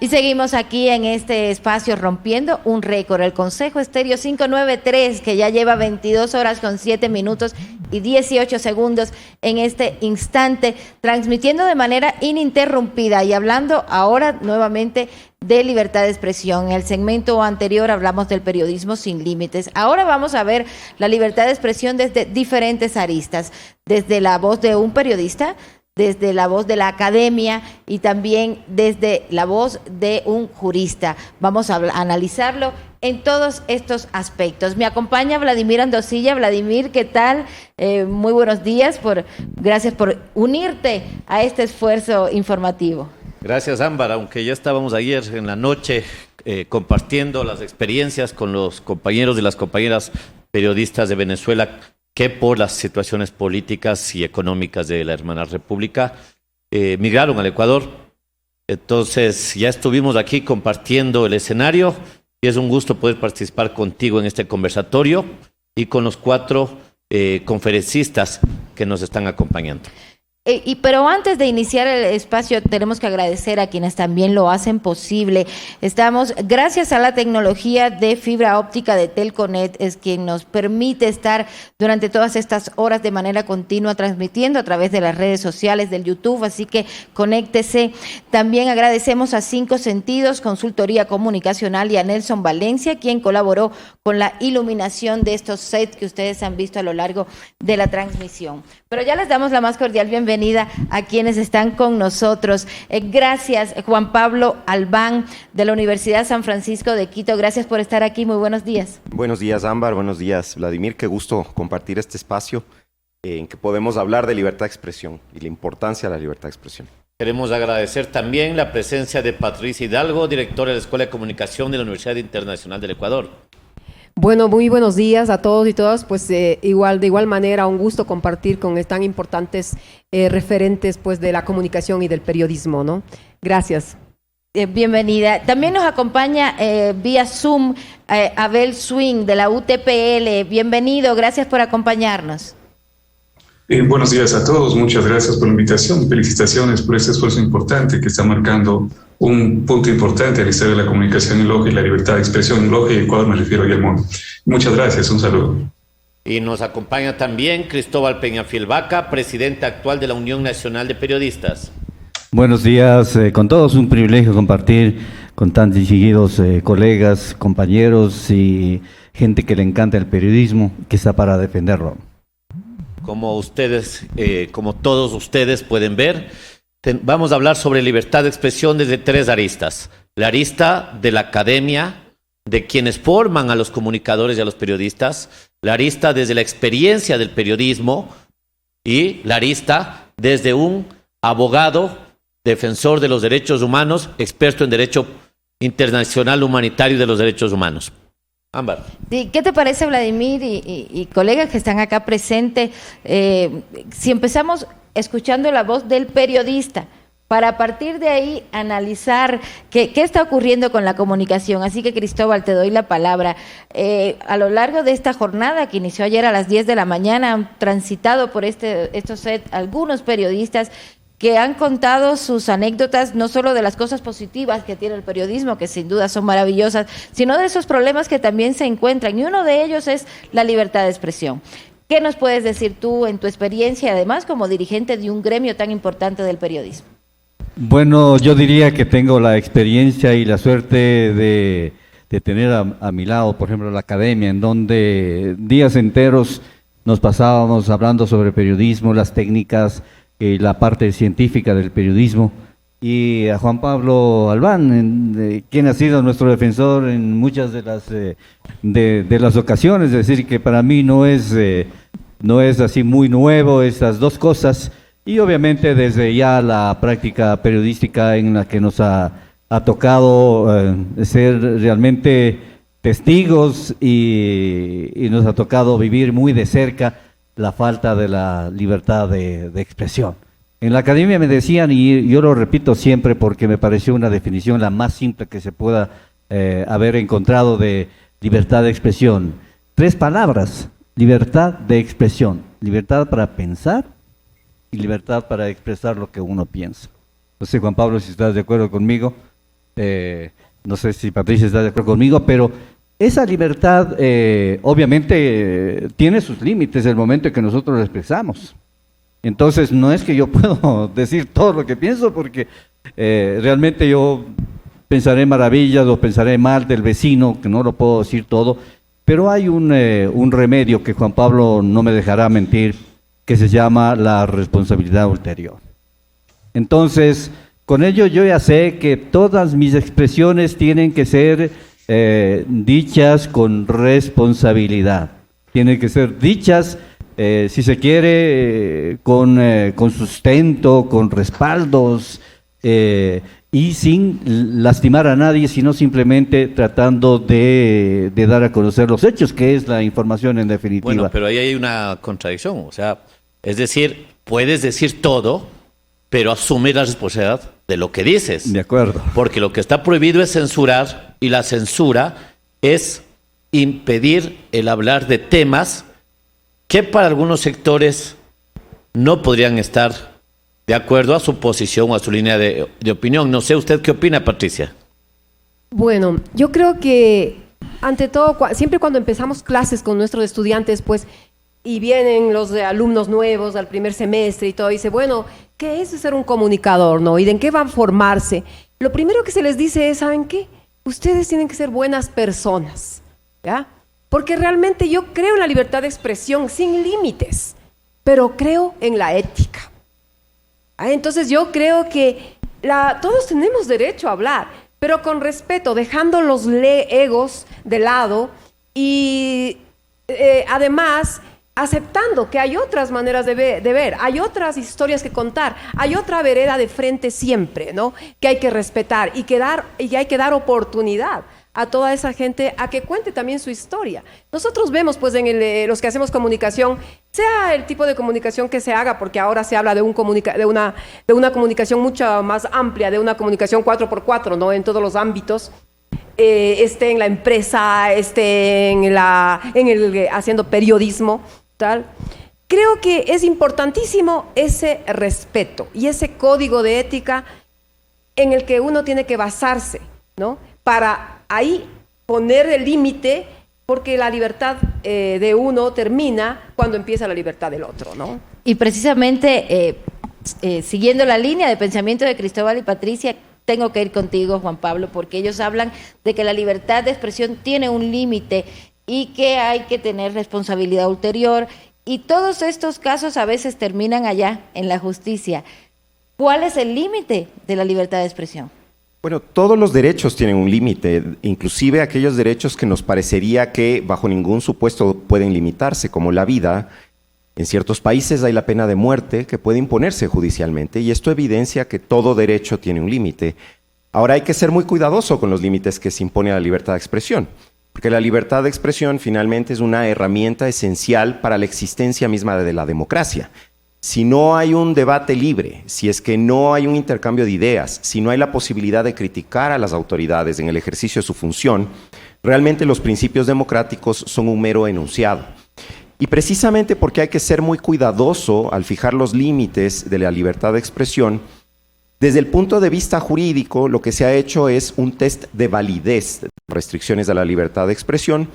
Y seguimos aquí en este espacio rompiendo un récord, el Consejo Estéreo 593, que ya lleva 22 horas con 7 minutos y 18 segundos en este instante, transmitiendo de manera ininterrumpida y hablando ahora nuevamente de libertad de expresión. En el segmento anterior hablamos del periodismo sin límites. Ahora vamos a ver la libertad de expresión desde diferentes aristas, desde la voz de un periodista, desde la voz de la academia y también desde la voz de un jurista. Vamos a analizarlo en todos estos aspectos. Me acompaña Vladimir Andosilla. Vladimir, ¿qué tal? Muy buenos días. Gracias por unirte a este esfuerzo informativo. Gracias, Ámbar. Aunque ya estábamos ayer en la noche compartiendo las experiencias con los compañeros y las compañeras periodistas de Venezuela, que por las situaciones políticas y económicas de la hermana república migraron al Ecuador. Entonces ya estuvimos aquí compartiendo el escenario y es un gusto poder participar contigo en este conversatorio y con los 4 conferencistas que nos están acompañando. Pero antes de iniciar el espacio, tenemos que agradecer a quienes también lo hacen posible. Estamos, gracias a la tecnología de fibra óptica de Telconet, es quien nos permite estar durante todas estas horas de manera continua transmitiendo a través de las redes sociales, del YouTube, así que conéctese. También agradecemos a 5 Sentidos, Consultoría Comunicacional, y a Nelson Valencia, quien colaboró con la iluminación de estos sets que ustedes han visto a lo largo de la transmisión. Pero ya les damos la más cordial bienvenida a quienes están con nosotros. Gracias, Juan Pablo Albán, de la Universidad San Francisco de Quito. Gracias por estar aquí. Muy buenos días. Buenos días, Ámbar. Buenos días, Vladimir. Qué gusto compartir este espacio en que podemos hablar de libertad de expresión y la importancia de la libertad de expresión. Queremos agradecer también la presencia de Patricia Hidalgo, directora de la Escuela de Comunicación de la Universidad Internacional del Ecuador. Bueno, muy buenos días a todos y todas. Pues de igual manera, un gusto compartir con tan importantes referentes pues de la comunicación y del periodismo, ¿no? Gracias. Bienvenida. También nos acompaña vía Zoom Abel Swing de la UTPL. Bienvenido, gracias por acompañarnos. Buenos días a todos, muchas gracias por la invitación. Felicitaciones por este esfuerzo importante que está marcando un punto importante en la historia de la comunicación en Loja y la libertad de expresión en Loja y Ecuador, me refiero y al mundo. Muchas gracias, un saludo. Y nos acompaña también Cristóbal Peñafiel Vaca, presidente actual de la Unión Nacional de Periodistas. Buenos días, con todos un privilegio compartir con tan distinguidos colegas, compañeros y gente que le encanta el periodismo, que está para defenderlo. Como ustedes, como todos ustedes pueden ver, vamos a hablar sobre libertad de expresión desde 3 aristas. La arista de la academia, de quienes forman a los comunicadores y a los periodistas, la arista desde la experiencia del periodismo y la arista desde un abogado, defensor de los derechos humanos, experto en derecho internacional humanitario de los derechos humanos. Ámbar. Sí, ¿qué te parece, Vladimir y colegas que están acá presentes? Si empezamos escuchando la voz del periodista, para a partir de ahí analizar qué está ocurriendo con la comunicación. Así que, Cristóbal, te doy la palabra. A lo largo de esta jornada que inició ayer a las 10 de la mañana, han transitado por estos sets algunos periodistas que han contado sus anécdotas, no solo de las cosas positivas que tiene el periodismo, que sin duda son maravillosas, sino de esos problemas que también se encuentran, y uno de ellos es la libertad de expresión. ¿Qué nos puedes decir tú en tu experiencia, además como dirigente de un gremio tan importante del periodismo? Bueno, yo diría que tengo la experiencia y la suerte de tener a mi lado, por ejemplo, la academia, en donde días enteros nos pasábamos hablando sobre periodismo, las técnicas, la parte científica del periodismo, y a Juan Pablo Albán, quien ha sido nuestro defensor en muchas de las ocasiones. Es decir, que para mí no es así muy nuevo estas 2 cosas, y obviamente desde ya la práctica periodística en la que nos ha tocado ser realmente testigos y nos ha tocado vivir muy de cerca la falta de la libertad de expresión. En la academia me decían, y yo lo repito siempre porque me pareció una definición la más simple que se pueda haber encontrado de libertad de expresión. 3 palabras: libertad de expresión, libertad para pensar y libertad para expresar lo que uno piensa. No sé, Juan Pablo, si estás de acuerdo conmigo. No sé si Patricia está de acuerdo conmigo, pero esa libertad obviamente tiene sus límites el momento en que nosotros la expresamos. Entonces no es que yo puedo decir todo lo que pienso, porque realmente yo pensaré maravillas o pensaré mal del vecino, que no lo puedo decir todo, pero hay un remedio que Juan Pablo no me dejará mentir, que se llama la responsabilidad ulterior. Entonces, con ello yo ya sé que todas mis expresiones tienen que ser dichas con responsabilidad, tienen que ser dichas, si se quiere, con sustento, con respaldos, y sin lastimar a nadie, sino simplemente tratando de dar a conocer los hechos, que es la información en definitiva. Bueno, pero ahí hay una contradicción, o sea, es decir, puedes decir todo, pero asumir la responsabilidad de lo que dices. De acuerdo. Porque lo que está prohibido es censurar, y la censura es impedir el hablar de temas que para algunos sectores no podrían estar de acuerdo a su posición o a su línea de opinión. No sé, ¿usted qué opina, Patricia? Bueno, yo creo que ante todo, siempre cuando empezamos clases con nuestros estudiantes, pues, y vienen los alumnos nuevos al primer semestre y todo, y dice, bueno, ¿qué es ser un comunicador, no? ¿Y de en qué van a formarse? Lo primero que se les dice es, ¿saben qué? Ustedes tienen que ser buenas personas, ¿ya? Porque realmente yo creo en la libertad de expresión sin límites, pero creo en la ética. Entonces yo creo que todos tenemos derecho a hablar, pero con respeto, dejando los egos de lado y además aceptando que hay otras maneras de ver, hay otras historias que contar, hay otra vereda de frente siempre, ¿no? Que hay que respetar y hay que dar oportunidad a toda esa gente a que cuente también su historia. Nosotros vemos, pues, los que hacemos comunicación, sea el tipo de comunicación que se haga, porque ahora se habla de una comunicación mucho más amplia, de una comunicación 4x4, ¿no? En todos los ámbitos, esté en la empresa, esté haciendo periodismo, tal. Creo que es importantísimo ese respeto y ese código de ética en el que uno tiene que basarse, ¿no? Para ahí poner el límite, porque la libertad de uno termina cuando empieza la libertad del otro, ¿no? Y precisamente, siguiendo la línea de pensamiento de Cristóbal y Patricia, tengo que ir contigo, Juan Pablo, porque ellos hablan de que la libertad de expresión tiene un límite y que hay que tener responsabilidad ulterior, y todos estos casos a veces terminan allá, en la justicia. ¿Cuál es el límite de la libertad de expresión? Bueno, todos los derechos tienen un límite, inclusive aquellos derechos que nos parecería que bajo ningún supuesto pueden limitarse, como la vida. En ciertos países hay la pena de muerte que puede imponerse judicialmente, y esto evidencia que todo derecho tiene un límite. Ahora hay que ser muy cuidadoso con los límites que se impone a la libertad de expresión, porque la libertad de expresión finalmente es una herramienta esencial para la existencia misma de la democracia. Si no hay un debate libre, si es que no hay un intercambio de ideas, si no hay la posibilidad de criticar a las autoridades en el ejercicio de su función, realmente los principios democráticos son un mero enunciado. Y precisamente porque hay que ser muy cuidadoso al fijar los límites de la libertad de expresión, desde el punto de vista jurídico, lo que se ha hecho es un test de validez de restricciones a la libertad de expresión,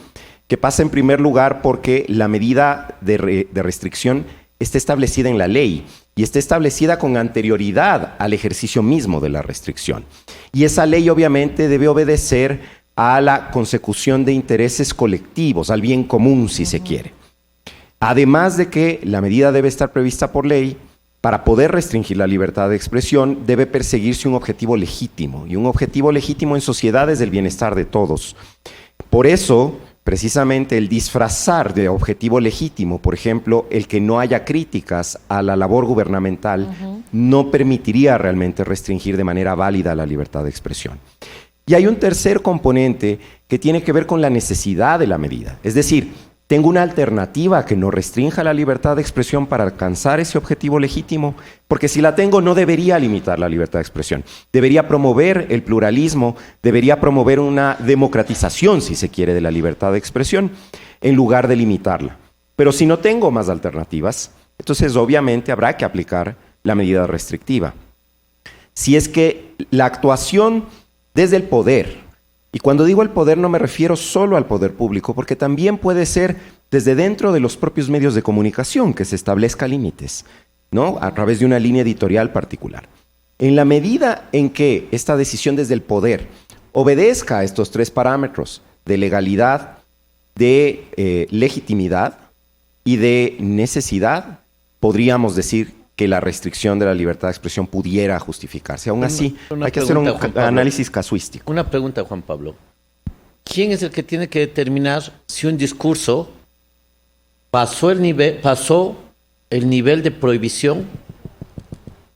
que pasa en primer lugar porque la medida de restricción está establecida en la ley y está establecida con anterioridad al ejercicio mismo de la restricción. Y esa ley obviamente debe obedecer a la consecución de intereses colectivos, al bien común, si se quiere. Además de que la medida debe estar prevista por ley, para poder restringir la libertad de expresión debe perseguirse un objetivo legítimo, y un objetivo legítimo en sociedad es el bienestar de todos. Por eso, precisamente el disfrazar de objetivo legítimo, por ejemplo, el que no haya críticas a la labor gubernamental, no permitiría realmente restringir de manera válida la libertad de expresión. Y hay un tercer componente que tiene que ver con la necesidad de la medida. Es decir, tengo una alternativa que no restrinja la libertad de expresión para alcanzar ese objetivo legítimo, porque si la tengo no debería limitar la libertad de expresión. Debería promover el pluralismo, debería promover una democratización, si se quiere, de la libertad de expresión, en lugar de limitarla. Pero si no tengo más alternativas, entonces obviamente habrá que aplicar la medida restrictiva. Si es que la actuación desde el poder. Y cuando digo el poder no me refiero solo al poder público, porque también puede ser desde dentro de los propios medios de comunicación que se establezca límites, ¿no? A través de una línea editorial particular. En la medida en que esta decisión desde el poder obedezca a estos tres parámetros de legalidad, de legitimidad y de necesidad, podríamos decir que la restricción de la libertad de expresión pudiera justificarse. Aún así, hay que hacer un análisis casuístico. Una pregunta, Juan Pablo. ¿Quién es el que tiene que determinar si un discurso pasó el nivel de prohibición?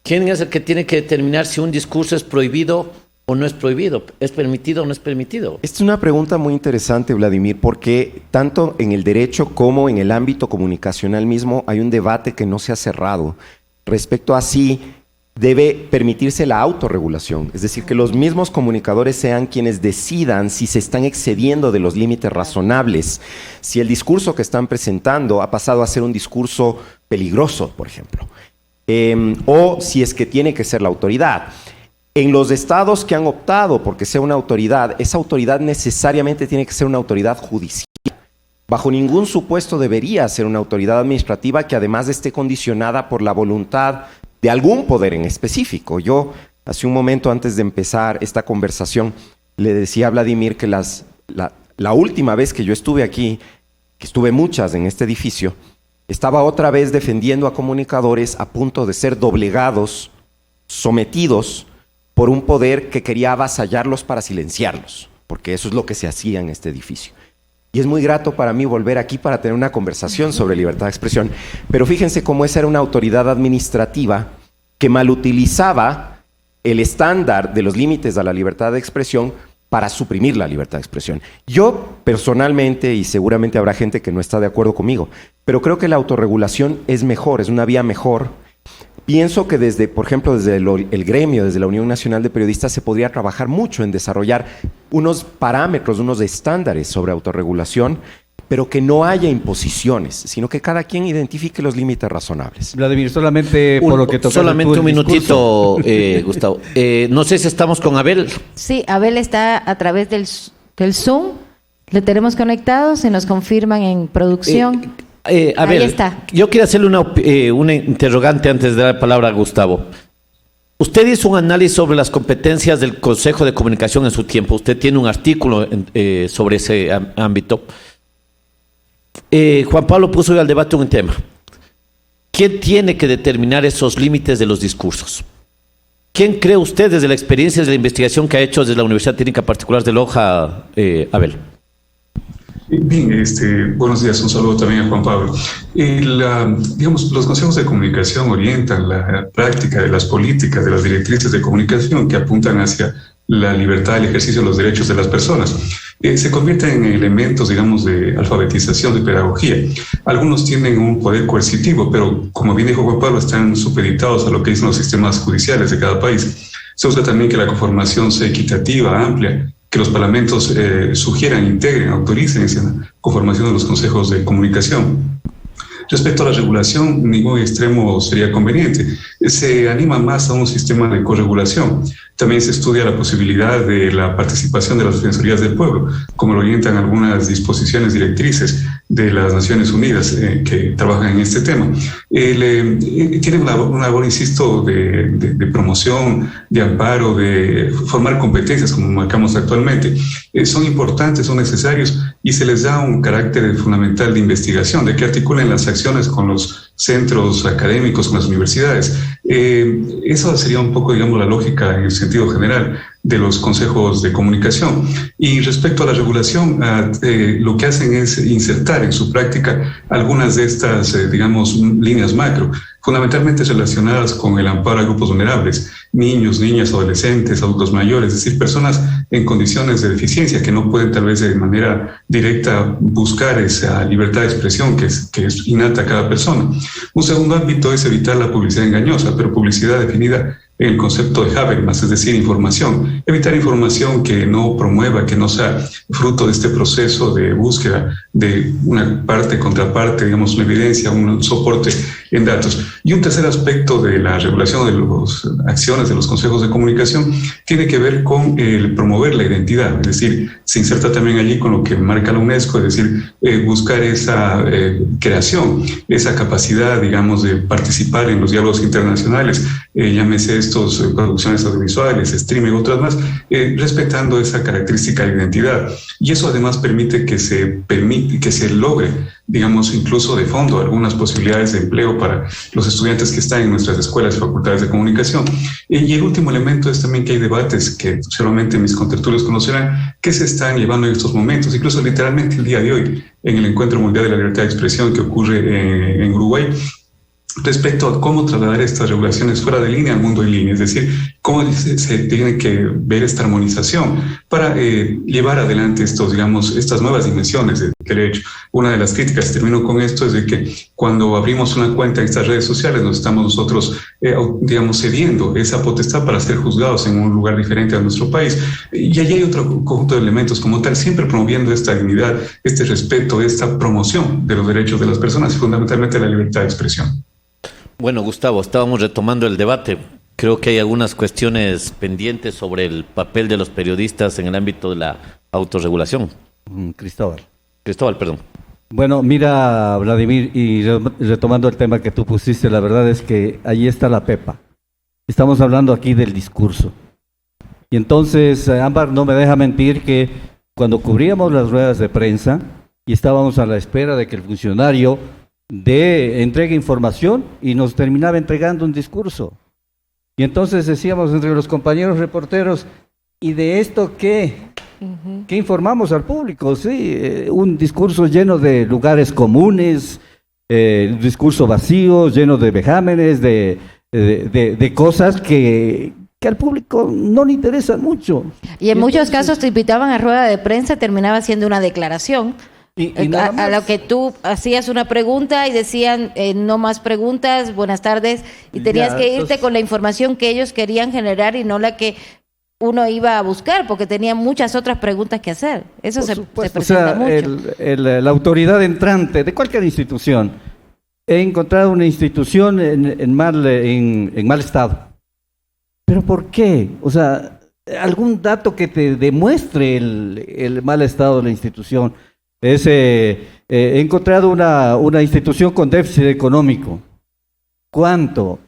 ¿Quién es el que tiene que determinar si un discurso es prohibido o no es prohibido? ¿Es permitido o no es permitido? Esta es una pregunta muy interesante, Vladimir, porque tanto en el derecho como en el ámbito comunicacional mismo hay un debate que no se ha cerrado respecto a si debe permitirse la autorregulación, es decir, que los mismos comunicadores sean quienes decidan si se están excediendo de los límites razonables, si el discurso que están presentando ha pasado a ser un discurso peligroso, por ejemplo, o si es que tiene que ser la autoridad. En los estados que han optado porque sea una autoridad, esa autoridad necesariamente tiene que ser una autoridad judicial. Bajo ningún supuesto debería ser una autoridad administrativa que además esté condicionada por la voluntad de algún poder en específico. Yo, hace un momento antes de empezar esta conversación, le decía a Vladimir que la última vez que yo estuve aquí, que estuve muchas en este edificio, estaba otra vez defendiendo a comunicadores a punto de ser doblegados, sometidos por un poder que quería avasallarlos para silenciarlos, porque eso es lo que se hacía en este edificio. Y es muy grato para mí volver aquí para tener una conversación sobre libertad de expresión. Pero fíjense cómo esa era una autoridad administrativa que malutilizaba el estándar de los límites a la libertad de expresión para suprimir la libertad de expresión. Yo personalmente, y seguramente habrá gente que no está de acuerdo conmigo, pero creo que la autorregulación es mejor, es una vía mejor. Pienso que desde, por ejemplo, desde el gremio, desde la Unión Nacional de Periodistas, se podría trabajar mucho en desarrollar unos parámetros, unos estándares sobre autorregulación, pero que no haya imposiciones, sino que cada quien identifique los límites razonables. Vladimir, solamente por lo que toca. Solamente un minutito, Gustavo. No sé si estamos con Abel. Sí, Abel está a través del Zoom. Le tenemos conectado, se nos confirman en producción. A ver, yo quiero hacerle una interrogante antes de dar la palabra a Gustavo. Usted hizo un análisis sobre las competencias del Consejo de Comunicación en su tiempo. Usted tiene un artículo sobre ese ámbito. Juan Pablo puso hoy al debate un tema. ¿Quién tiene que determinar esos límites de los discursos? ¿Quién cree usted desde la experiencia de la investigación que ha hecho desde la Universidad Técnica Particular de Loja, Abel? Bien, buenos días, un saludo también a Juan Pablo. Digamos, los consejos de comunicación orientan la práctica de las políticas, de las directrices de comunicación que apuntan hacia la libertad, el ejercicio de los derechos de las personas. Se convierten en elementos, digamos, de alfabetización, de pedagogía. Algunos tienen un poder coercitivo, pero como bien dijo Juan Pablo, están supeditados a lo que dicen los sistemas judiciales de cada país. Se usa también que la conformación sea equitativa, amplia, que los parlamentos sugieran, integren, autoricen esa conformación de los consejos de comunicación. Respecto a la regulación, ningún extremo sería conveniente. Se anima más a un sistema de corregulación. También se estudia la posibilidad de la participación de las defensorías del pueblo, como lo orientan algunas disposiciones directrices de las Naciones Unidas que trabajan en este tema. Tienen una labor, insisto, de promoción, de amparo, de formar competencias, como marcamos actualmente. Son importantes, son necesarios y se les da un carácter fundamental de investigación, de que articulen las acciones con los centros académicos, con las universidades. Eso sería un poco, digamos, la lógica en el sentido general de los consejos de comunicación. Y respecto a la regulación, lo que hacen es insertar en su práctica algunas de estas, digamos, líneas macro, fundamentalmente relacionadas con el amparo a grupos vulnerables, niños, niñas, adolescentes, adultos mayores, es decir, personas en condiciones de deficiencia que no pueden tal vez de manera directa buscar esa libertad de expresión que es innata a cada persona. Un segundo ámbito es evitar la publicidad engañosa, pero publicidad definida en el concepto de Habermas, es decir, información. Evitar información que no promueva, que no sea fruto de este proceso de búsqueda de una parte contra parte, digamos, una evidencia, un soporte en datos. Y un tercer aspecto de la regulación de las acciones de los consejos de comunicación tiene que ver con el promover la identidad, es decir, se inserta también allí con lo que marca la UNESCO, es decir, buscar esa creación, esa capacidad, digamos, de participar en los diálogos internacionales, llámese estos producciones audiovisuales, streaming, otras más, respetando esa característica de identidad. Y eso además permite que se logre, digamos, incluso de fondo, algunas posibilidades de empleo para los estudiantes que están en nuestras escuelas y facultades de comunicación. Y el último elemento es también que hay debates que solamente mis contertulios conocerán, que se están llevando en estos momentos, incluso literalmente el día de hoy, en el Encuentro Mundial de la Libertad de Expresión que ocurre en Uruguay, respecto a cómo trasladar estas regulaciones fuera de línea al mundo en línea, es decir, cómo se tiene que ver esta armonización para llevar adelante estas nuevas dimensiones del derecho. Una de las críticas, termino con esto, es de que cuando abrimos una cuenta en estas redes sociales nos estamos nosotros, cediendo esa potestad para ser juzgados en un lugar diferente a nuestro país. Y allí hay otro conjunto de elementos como tal, siempre promoviendo esta dignidad, este respeto, esta promoción de los derechos de las personas y fundamentalmente la libertad de expresión. Bueno, Gustavo, estábamos retomando el debate. Creo que hay algunas cuestiones pendientes sobre el papel de los periodistas en el ámbito de la autorregulación. Cristóbal, perdón. Bueno, mira, Vladimir, y retomando el tema que tú pusiste, la verdad es que ahí está la pepa. Estamos hablando aquí del discurso. Y entonces, Ámbar no me deja mentir que cuando cubríamos las ruedas de prensa y estábamos a la espera de que el funcionario entregue información y nos terminaba entregando un discurso. Y entonces decíamos entre los compañeros reporteros, ¿y de esto qué? ¿Qué informamos al público? Sí, un discurso lleno de lugares comunes, un discurso vacío, lleno de vejámenes, de cosas que al público no le interesan mucho. Y en muchos casos te invitaban a rueda de prensa, terminaba siendo una declaración. A lo que tú hacías una pregunta y decían no más preguntas, buenas tardes, y tenías que irte con la información que ellos querían generar y no la que uno iba a buscar, porque tenía muchas otras preguntas que hacer. Eso se presenta mucho. La autoridad entrante de cualquier institución, he encontrado una institución en mal estado. ¿Pero por qué? O sea, algún dato que te demuestre el mal estado de la institución. He encontrado una institución con déficit económico. ¿Cuánto?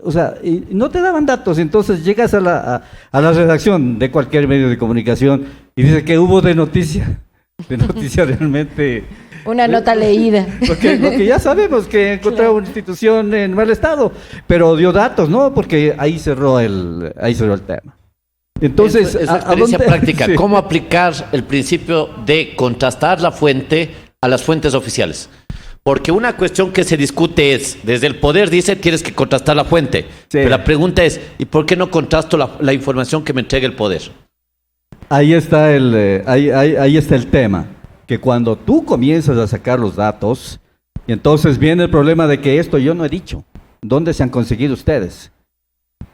O sea, y no te daban datos, entonces llegas a la redacción de cualquier medio de comunicación y dice que hubo de noticia realmente. Una nota leída. Porque ya sabemos que encontraba una institución en mal estado, pero dio datos, ¿no? Porque ahí cerró el tema. Entonces, es experiencia práctica. Sí. ¿Cómo aplicar el principio de contrastar la fuente a las fuentes oficiales? Porque una cuestión que se discute es, desde el poder dice, tienes que contrastar la fuente. Sí. Pero la pregunta es, ¿y por qué no contrasto la información que me entrega el poder? Ahí está ahí está el tema. Que cuando tú comienzas a sacar los datos, y entonces viene el problema de que esto yo no he dicho. ¿Dónde se han conseguido ustedes?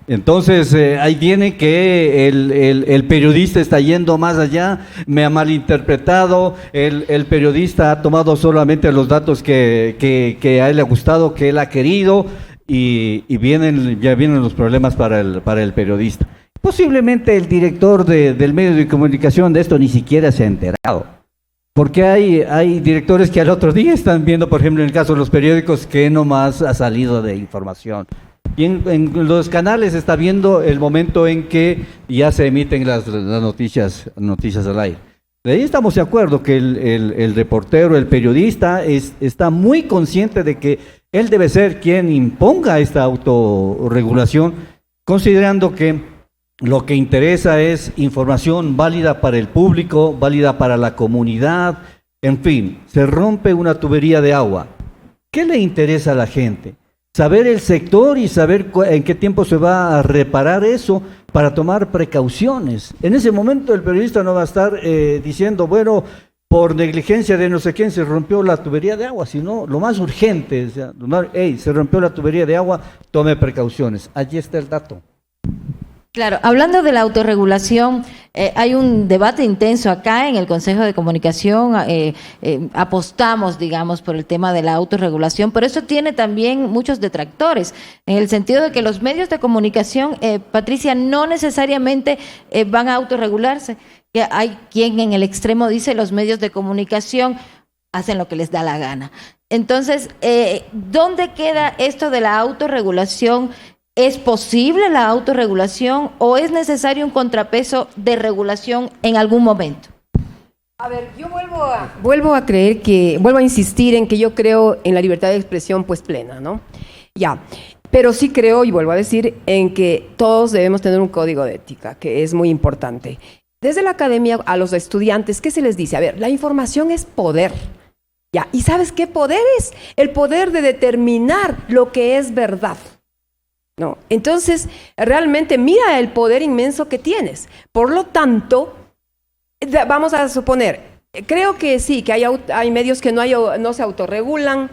Entonces, ahí viene que el periodista está yendo más allá, me ha malinterpretado, el periodista ha tomado solamente los datos que a él le ha gustado, que él ha querido, y ya vienen los problemas para el periodista. Posiblemente el director del medio de comunicación de esto ni siquiera se ha enterado. Porque hay directores que al otro día están viendo, por ejemplo, en el caso de los periódicos, que nomás ha salido de información. Y en los canales está viendo el momento en que ya se emiten las noticias al aire. De ahí estamos de acuerdo que el reportero, el periodista, está muy consciente de que él debe ser quien imponga esta autorregulación, considerando que lo que interesa es información válida para el público, válida para la comunidad. En fin, se rompe una tubería de agua. ¿Qué le interesa a la gente? Saber el sector y saber en qué tiempo se va a reparar eso para tomar precauciones. En ese momento el periodista no va a estar diciendo, bueno, por negligencia de no sé quién se rompió la tubería de agua, sino lo más urgente, o sea, se rompió la tubería de agua, tome precauciones. Allí está el dato. Claro, hablando de la autorregulación, hay un debate intenso acá en el Consejo de Comunicación, apostamos, digamos, por el tema de la autorregulación, pero eso tiene también muchos detractores, en el sentido de que los medios de comunicación, Patricia, no necesariamente van a autorregularse, que hay quien en el extremo dice los medios de comunicación hacen lo que les da la gana. Entonces, ¿dónde queda esto de la autorregulación? ¿Es posible la autorregulación o es necesario un contrapeso de regulación en algún momento? A ver, yo vuelvo a insistir en que yo creo en la libertad de expresión pues plena, ¿no? Ya, pero sí creo, y vuelvo a decir, en que todos debemos tener un código de ética, que es muy importante. Desde la academia a los estudiantes, ¿qué se les dice? A ver, la información es poder, ya, ¿y sabes qué poder es? El poder de determinar lo que es verdad. No, entonces, realmente mira el poder inmenso que tienes. Por lo tanto, vamos a suponer, creo que sí, que hay medios que no se autorregulan,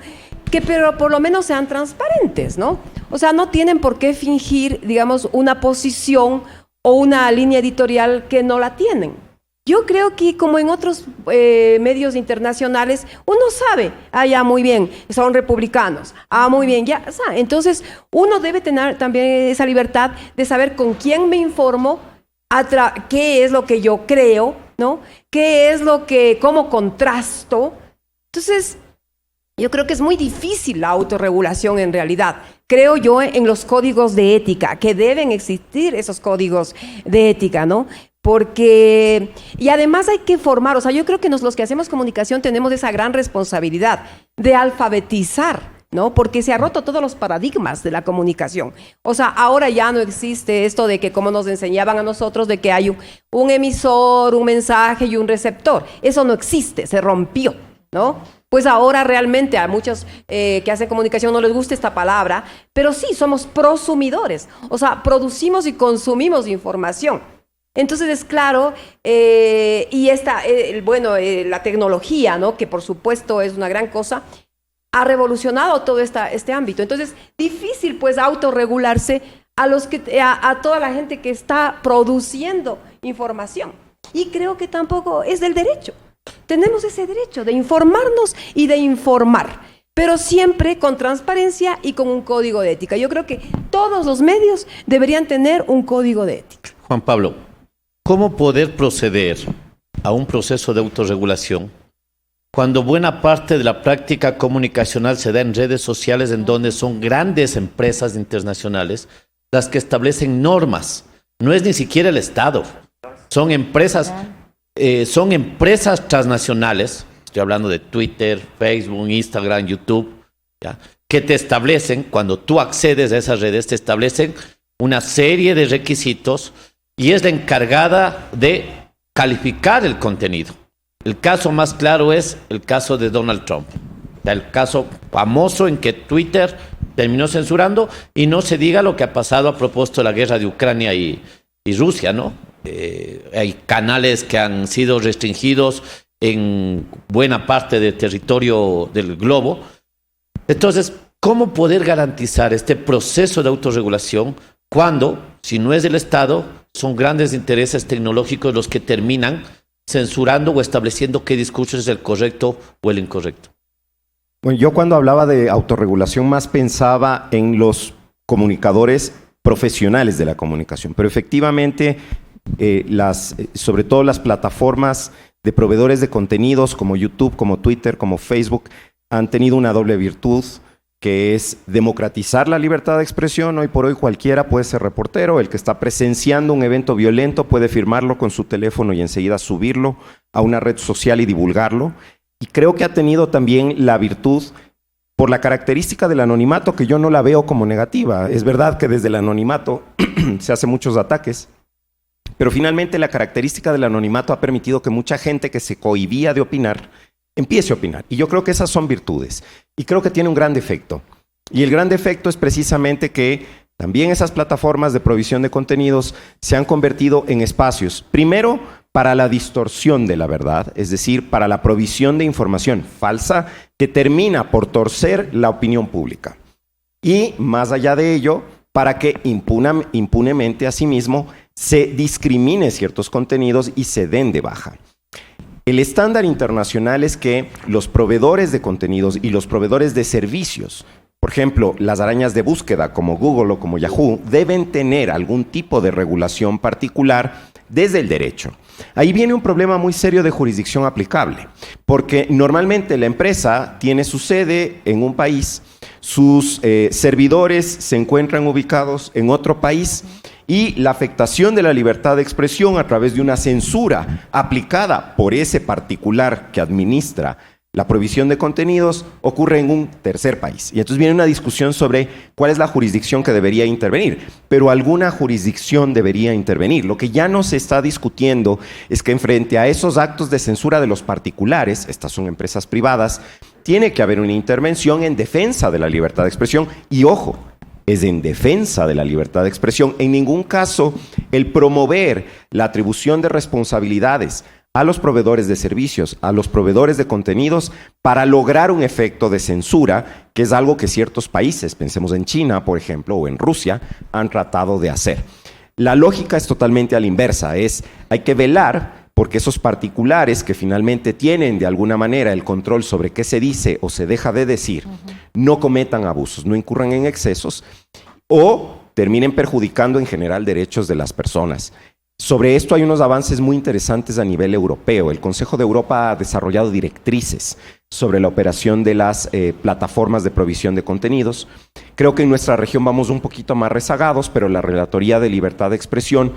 pero por lo menos sean transparentes, ¿no? O sea, no tienen por qué fingir, digamos, una posición o una línea editorial que no la tienen. Yo creo que como en otros medios internacionales, uno sabe, ya muy bien, son republicanos, muy bien, ya, entonces uno debe tener también esa libertad de saber con quién me informo, qué es lo que yo creo, ¿no? Cómo contrasto. Entonces, yo creo que es muy difícil la autorregulación en realidad. Creo yo en los códigos de ética, que deben existir esos códigos de ética, ¿no? Y además hay que formar, o sea, yo creo que los que hacemos comunicación tenemos esa gran responsabilidad de alfabetizar, ¿no? Porque se han roto todos los paradigmas de la comunicación. O sea, ahora ya no existe esto de que como nos enseñaban a nosotros, de que hay un emisor, un mensaje y un receptor. Eso no existe, se rompió, ¿no? Pues ahora realmente a muchos que hacen comunicación no les gusta esta palabra, pero sí, somos prosumidores, o sea, producimos y consumimos información. Entonces es claro, y la tecnología, ¿no? Que por supuesto es una gran cosa, ha revolucionado todo este ámbito. Entonces, difícil pues autorregularse a toda la gente que está produciendo información. Y creo que tampoco es del derecho. Tenemos ese derecho de informarnos y de informar, pero siempre con transparencia y con un código de ética. Yo creo que todos los medios deberían tener un código de ética. Juan Pablo, ¿cómo poder proceder a un proceso de autorregulación cuando buena parte de la práctica comunicacional se da en redes sociales en donde son grandes empresas internacionales las que establecen normas? No es ni siquiera el Estado, son empresas transnacionales, estoy hablando de Twitter, Facebook, Instagram, YouTube, ¿ya? Que te establecen, cuando tú accedes a esas redes, te establecen una serie de requisitos y es la encargada de calificar el contenido. El caso más claro es el caso de Donald Trump, el caso famoso en que Twitter terminó censurando, y no se diga lo que ha pasado a propósito de la guerra de Ucrania y Rusia, ¿no? Hay canales que han sido restringidos en buena parte del territorio del globo. Entonces, ¿cómo poder garantizar este proceso de autorregulación cuando, si no es del Estado, son grandes intereses tecnológicos los que terminan censurando o estableciendo qué discurso es el correcto o el incorrecto? Bueno, yo cuando hablaba de autorregulación más pensaba en los comunicadores profesionales de la comunicación, pero efectivamente sobre todo las plataformas de proveedores de contenidos como YouTube, como Twitter, como Facebook, han tenido una doble virtud, que es democratizar la libertad de expresión. Hoy por hoy cualquiera puede ser reportero, el que está presenciando un evento violento puede firmarlo con su teléfono y enseguida subirlo a una red social y divulgarlo. Y creo que ha tenido también la virtud por la característica del anonimato, que yo no la veo como negativa. Es verdad que desde el anonimato se hacen muchos ataques, pero finalmente la característica del anonimato ha permitido que mucha gente que se cohibía de opinar empiece a opinar. Y yo creo que esas son virtudes. Y creo que tiene un gran defecto. Y el gran defecto es precisamente que también esas plataformas de provisión de contenidos se han convertido en espacios, primero, para la distorsión de la verdad, es decir, para la provisión de información falsa que termina por torcer la opinión pública. Y más allá de ello, para que impunemente asimismo se discrimine ciertos contenidos y se den de baja. El estándar internacional es que los proveedores de contenidos y los proveedores de servicios, por ejemplo, las arañas de búsqueda como Google o como Yahoo, deben tener algún tipo de regulación particular desde el derecho. Ahí viene un problema muy serio de jurisdicción aplicable, porque normalmente la empresa tiene su sede en un país, sus servidores se encuentran ubicados en otro país, y la afectación de la libertad de expresión a través de una censura aplicada por ese particular que administra la provisión de contenidos ocurre en un tercer país. Y entonces viene una discusión sobre cuál es la jurisdicción que debería intervenir, pero alguna jurisdicción debería intervenir. Lo que ya no se está discutiendo es que frente a esos actos de censura de los particulares, estas son empresas privadas, tiene que haber una intervención en defensa de la libertad de expresión y, ojo, es en defensa de la libertad de expresión. En ningún caso el promover la atribución de responsabilidades a los proveedores de servicios, a los proveedores de contenidos, para lograr un efecto de censura, que es algo que ciertos países, pensemos en China, por ejemplo, o en Rusia, han tratado de hacer. La lógica es totalmente a la inversa, hay que velar porque esos particulares que finalmente tienen de alguna manera el control sobre qué se dice o se deja de decir, no cometan abusos, no incurran en excesos o terminen perjudicando en general derechos de las personas. Sobre esto hay unos avances muy interesantes a nivel europeo. El Consejo de Europa ha desarrollado directrices sobre la operación de las plataformas de provisión de contenidos. Creo que en nuestra región vamos un poquito más rezagados, pero la Relatoría de Libertad de Expresión,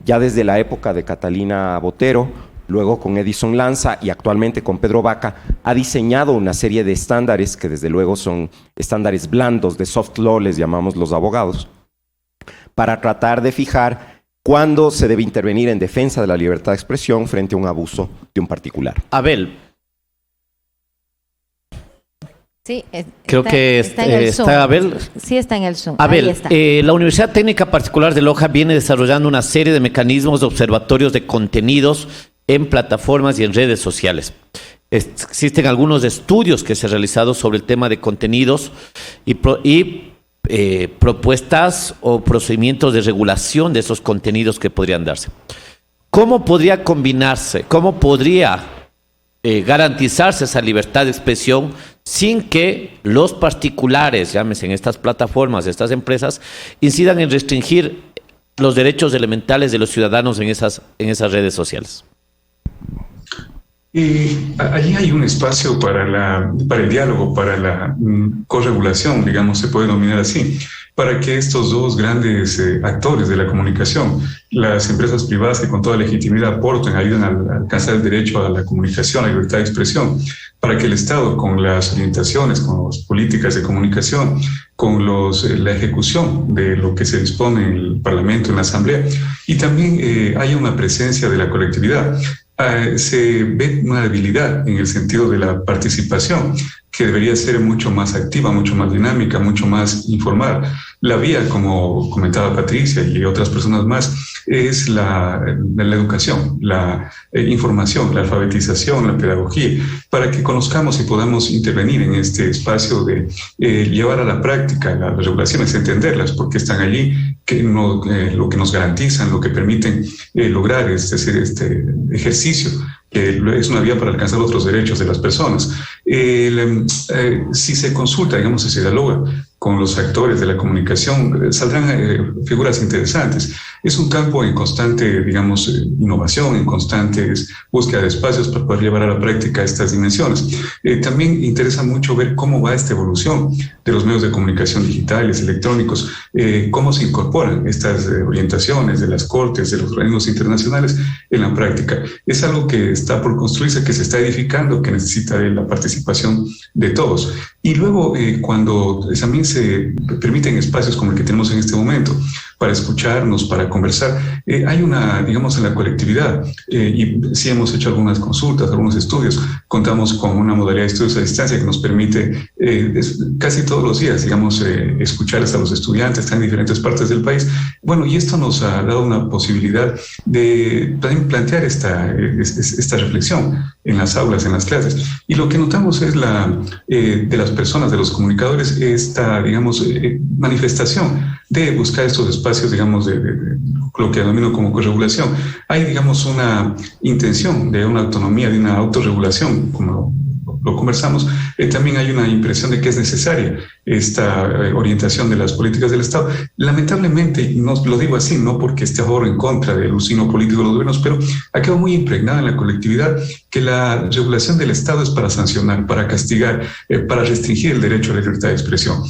ya desde la época de Catalina Botero, luego con Edison Lanza y actualmente con Pedro Vaca, ha diseñado una serie de estándares que desde luego son estándares blandos, de soft law les llamamos los abogados, para tratar de fijar cuándo se debe intervenir en defensa de la libertad de expresión frente a un abuso de un particular. Abel. Sí, Creo que está Abel. Sí, está en el Zoom. Abel, Ahí está. La Universidad Técnica Particular de Loja viene desarrollando una serie de mecanismos de observatorios de contenidos en plataformas y en redes sociales. Existen algunos estudios que se han realizado sobre el tema de contenidos y propuestas o procedimientos de regulación de esos contenidos que podrían darse. ¿Cómo podría combinarse? ¿Cómo podría garantizarse esa libertad de expresión sin que los particulares, llámese en estas plataformas, estas empresas, incidan en restringir los derechos elementales de los ciudadanos en esas redes sociales? Allí hay un espacio para el diálogo, para la corregulación, digamos, se puede denominar así, para que estos dos grandes actores de la comunicación, las empresas privadas que con toda legitimidad aporten, ayuden a alcanzar el derecho a la comunicación, a la libertad de expresión, para que el Estado, con las orientaciones, con las políticas de comunicación, con la ejecución de lo que se dispone en el Parlamento, en la Asamblea, y también haya una presencia de la colectividad. Se ve una debilidad en el sentido de la participación, que debería ser mucho más activa, mucho más dinámica, mucho más informal. La vía, como comentaba Patricia y otras personas más, es la educación, la información, la alfabetización, la pedagogía, para que conozcamos y podamos intervenir en este espacio de llevar a la práctica las regulaciones, entenderlas, porque están allí, lo que nos garantizan, lo que permiten lograr este ejercicio, que es una vía para alcanzar otros derechos de las personas. Si se consulta, digamos, si se dialoga con los actores de la comunicación, saldrán figuras interesantes. Es un campo en constante, digamos, innovación, en constante búsqueda de espacios para poder llevar a la práctica estas dimensiones. También interesa mucho ver cómo va esta evolución de los medios de comunicación digitales, electrónicos, cómo se incorporan estas orientaciones de las cortes, de los organismos internacionales en la práctica. Es algo que está por construirse, que se está edificando, que necesita de la participación de todos. Y luego, cuando también se permiten espacios como el que tenemos en este momento, para escucharnos, para conversar, hay digamos, en la colectividad, y sí hemos hecho algunas consultas, algunos estudios, contamos con una modalidad de estudios a distancia que nos permite casi todos los días, digamos, escucharles a los estudiantes, están en diferentes partes del país. Bueno, y esto nos ha dado una posibilidad de también plantear esta reflexión en las aulas, en las clases. Y lo que notamos es de las personas, de los comunicadores, esta, digamos, manifestación de buscar estos espacios, digamos, de lo que denomino como corregulación. Hay, digamos, una intención de una autonomía, de una autorregulación, como lo conversamos. También hay una impresión de que es necesaria esta orientación de las políticas del Estado. Lamentablemente, y no lo digo así, no porque esté a favor o en contra del signo político de los gobiernos, pero ha quedado muy impregnada en la colectividad que la regulación del Estado es para sancionar, para castigar, para restringir el derecho a la libertad de expresión.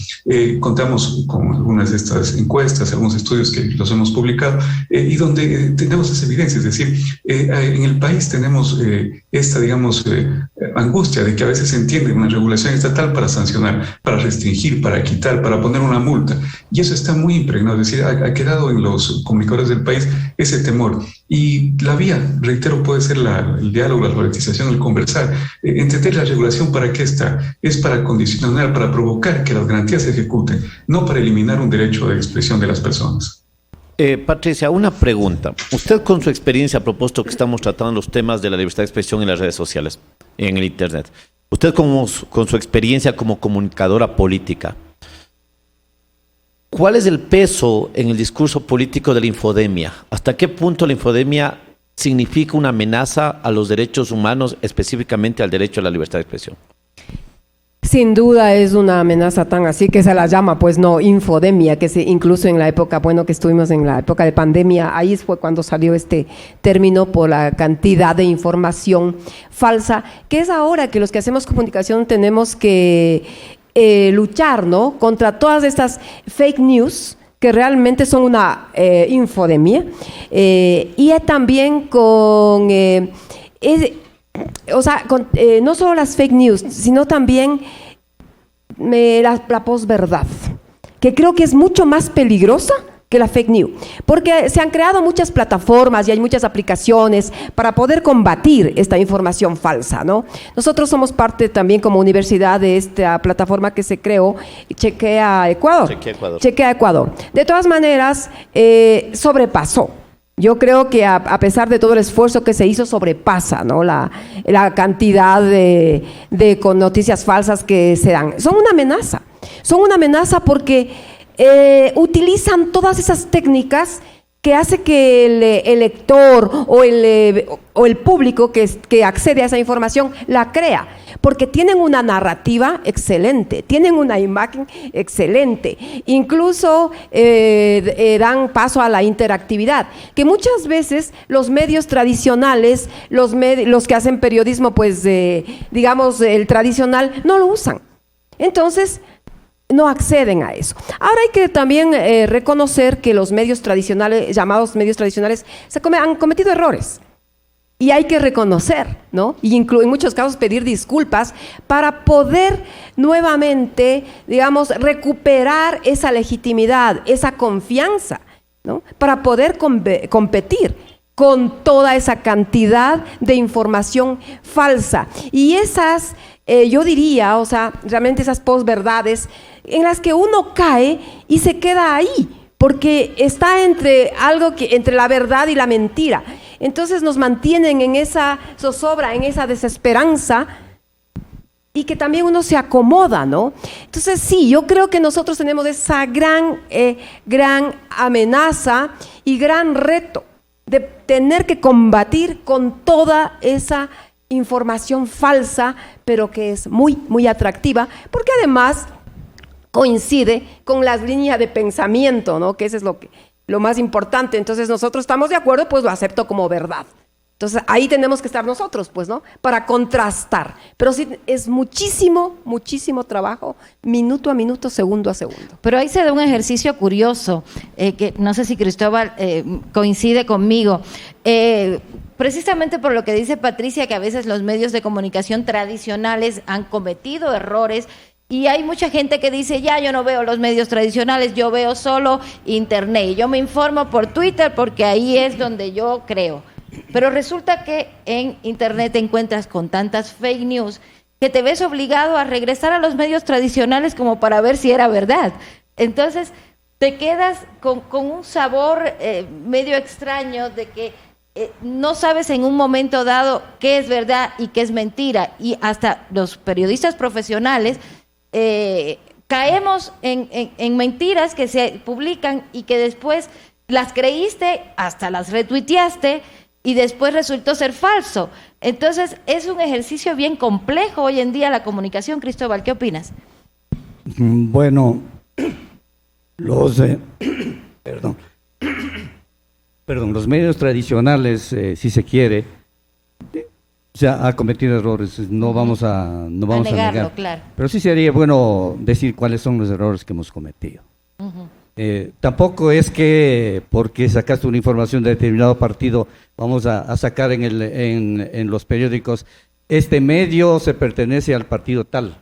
Contamos con algunas de estas encuestas, algunos estudios que los hemos publicado, y donde tenemos esa evidencia, es decir, en el país tenemos esta, digamos, angustia de que a veces se entiende una regulación estatal para sancionar, para restringir, para quitar, para poner una multa. Y eso está muy impregnado, es decir, ha quedado en los comunicadores del país ese temor. Y la vía, reitero, puede ser el diálogo, la alfabetización, el conversar, entender la regulación para qué está. Es para condicionar, para provocar que las garantías se ejecuten, no para eliminar un derecho de expresión de las personas. Patricia, una pregunta. Usted con su experiencia, a propósito que estamos tratando los temas de la libertad de expresión en las redes sociales, en el Internet, usted con su experiencia como comunicadora política, ¿cuál es el peso en el discurso político de la infodemia? ¿Hasta qué punto la infodemia significa una amenaza a los derechos humanos, específicamente al derecho a la libertad de expresión? Sin duda es una amenaza tan así que se la llama, pues no, infodemia, que incluso en la época, bueno, que estuvimos en la época de pandemia, ahí fue cuando salió este término por la cantidad de información falsa, que es ahora que los que hacemos comunicación tenemos que luchar, ¿no?, contra todas estas fake news que realmente son una infodemia, y también con... no solo las fake news, sino también la posverdad, que creo que es mucho más peligrosa que la fake news, porque se han creado muchas plataformas y hay muchas aplicaciones para poder combatir esta información falsa, ¿no? Nosotros somos parte también como universidad de esta plataforma que se creó, Chequea Ecuador. Chequea Ecuador. De todas maneras, sobrepasó. Yo creo que a pesar de todo el esfuerzo que se hizo, sobrepasa, ¿no?, la cantidad de noticias falsas que se dan. Son una amenaza porque utilizan todas esas técnicas que hace que el lector o el público que accede a esa información la crea, porque tienen una narrativa excelente, tienen una imagen excelente, incluso dan paso a la interactividad, que muchas veces los medios tradicionales, los que hacen periodismo, pues digamos el tradicional, no lo usan. Entonces, no acceden a eso. Ahora hay que también reconocer que los medios tradicionales, llamados medios tradicionales, han cometido errores. Y hay que reconocer, ¿no?, y en muchos casos pedir disculpas para poder nuevamente, digamos, recuperar esa legitimidad, esa confianza, ¿no?, para poder competir con toda esa cantidad de información falsa. Y esas, yo diría, o sea, realmente esas posverdades en las que uno cae y se queda ahí, porque está entre la verdad y la mentira. Entonces nos mantienen en esa zozobra, en esa desesperanza, y que también uno se acomoda, ¿no? Entonces sí, yo creo que nosotros tenemos esa gran amenaza y gran reto de tener que combatir con toda esa información falsa, pero que es muy, muy atractiva, porque además coincide con las líneas de pensamiento, ¿no?, que eso es lo más importante. Entonces nosotros estamos de acuerdo, pues lo acepto como verdad. Entonces ahí tenemos que estar nosotros, pues, ¿no?, para contrastar. Pero sí, es muchísimo, muchísimo trabajo, minuto a minuto, segundo a segundo. Pero ahí se da un ejercicio curioso, que no sé si Cristóbal coincide conmigo. Precisamente por lo que dice Patricia, que a veces los medios de comunicación tradicionales han cometido errores. Y hay mucha gente que dice, ya, yo no veo los medios tradicionales, yo veo solo Internet. Yo me informo por Twitter porque ahí es donde yo creo. Pero resulta que en Internet te encuentras con tantas fake news que te ves obligado a regresar a los medios tradicionales como para ver si era verdad. Entonces te quedas con un sabor medio extraño de que no sabes en un momento dado qué es verdad y qué es mentira. Y hasta los periodistas profesionales caemos en mentiras que se publican y que después las creíste, hasta las retuiteaste y después resultó ser falso. Entonces es un ejercicio bien complejo hoy en día la comunicación. Cristóbal, ¿qué opinas? Bueno, los los medios tradicionales, si se quiere, o sea, ha cometido errores, no vamos a negarlo, negar. claro. Pero sí sería bueno decir cuáles son los errores que hemos cometido. Tampoco es que porque sacaste una información de determinado partido, vamos a sacar en los periódicos, este medio se pertenece al partido tal.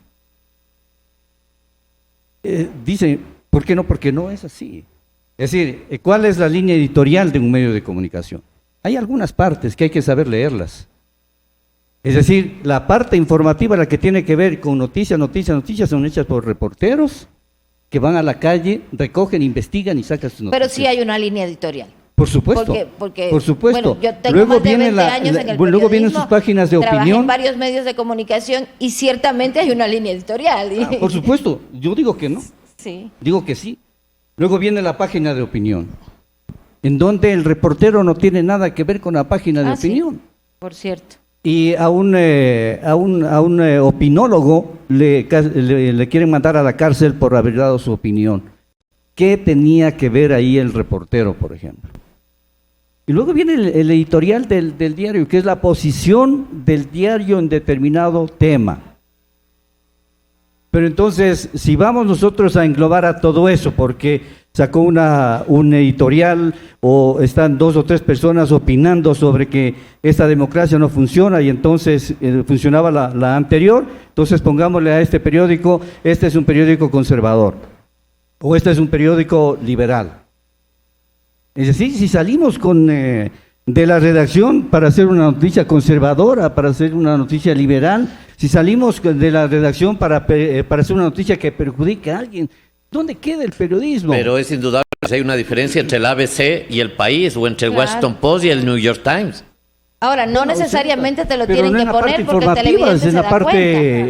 Dicen, ¿por qué no? Porque no es así. Es decir, ¿cuál es la línea editorial de un medio de comunicación? Hay algunas partes que hay que saber leerlas. Es decir, la parte informativa, la que tiene que ver con noticias, son hechas por reporteros que van a la calle, recogen, investigan y sacan sus noticias. Pero sí hay una línea editorial. Por supuesto, Porque, por supuesto. Bueno, yo tengo luego más de vienen 20 años en el luego vienen periodismo, sus páginas de trabajé opinión. en varios medios de comunicación y ciertamente hay una línea editorial. Por supuesto, yo digo que no. Sí. Digo que sí. Luego viene la página de opinión, en donde el reportero no tiene nada que ver con la página de opinión. Sí, por cierto. Y a un opinólogo le quieren mandar a la cárcel por haber dado su opinión. ¿Qué tenía que ver ahí el reportero, por ejemplo? Y luego viene el editorial del diario, que es la posición del diario en determinado tema. Pero entonces, si vamos nosotros a englobar a todo eso, porque sacó un editorial o están 2 o 3 personas opinando sobre que esta democracia no funciona y entonces funcionaba la anterior, entonces pongámosle a este periódico, este es un periódico conservador o este es un periódico liberal. Es decir, si salimos de la redacción para hacer una noticia conservadora, para hacer una noticia liberal, si salimos de la redacción para hacer una noticia que perjudique a alguien, ¿dónde queda el periodismo? Pero es indudable que hay una diferencia entre el ABC y el País, o entre el Washington Post y el New York Times. Ahora, no necesariamente te lo pero tienen no que en la parte poner porque el informativa, televidente es en se la da parte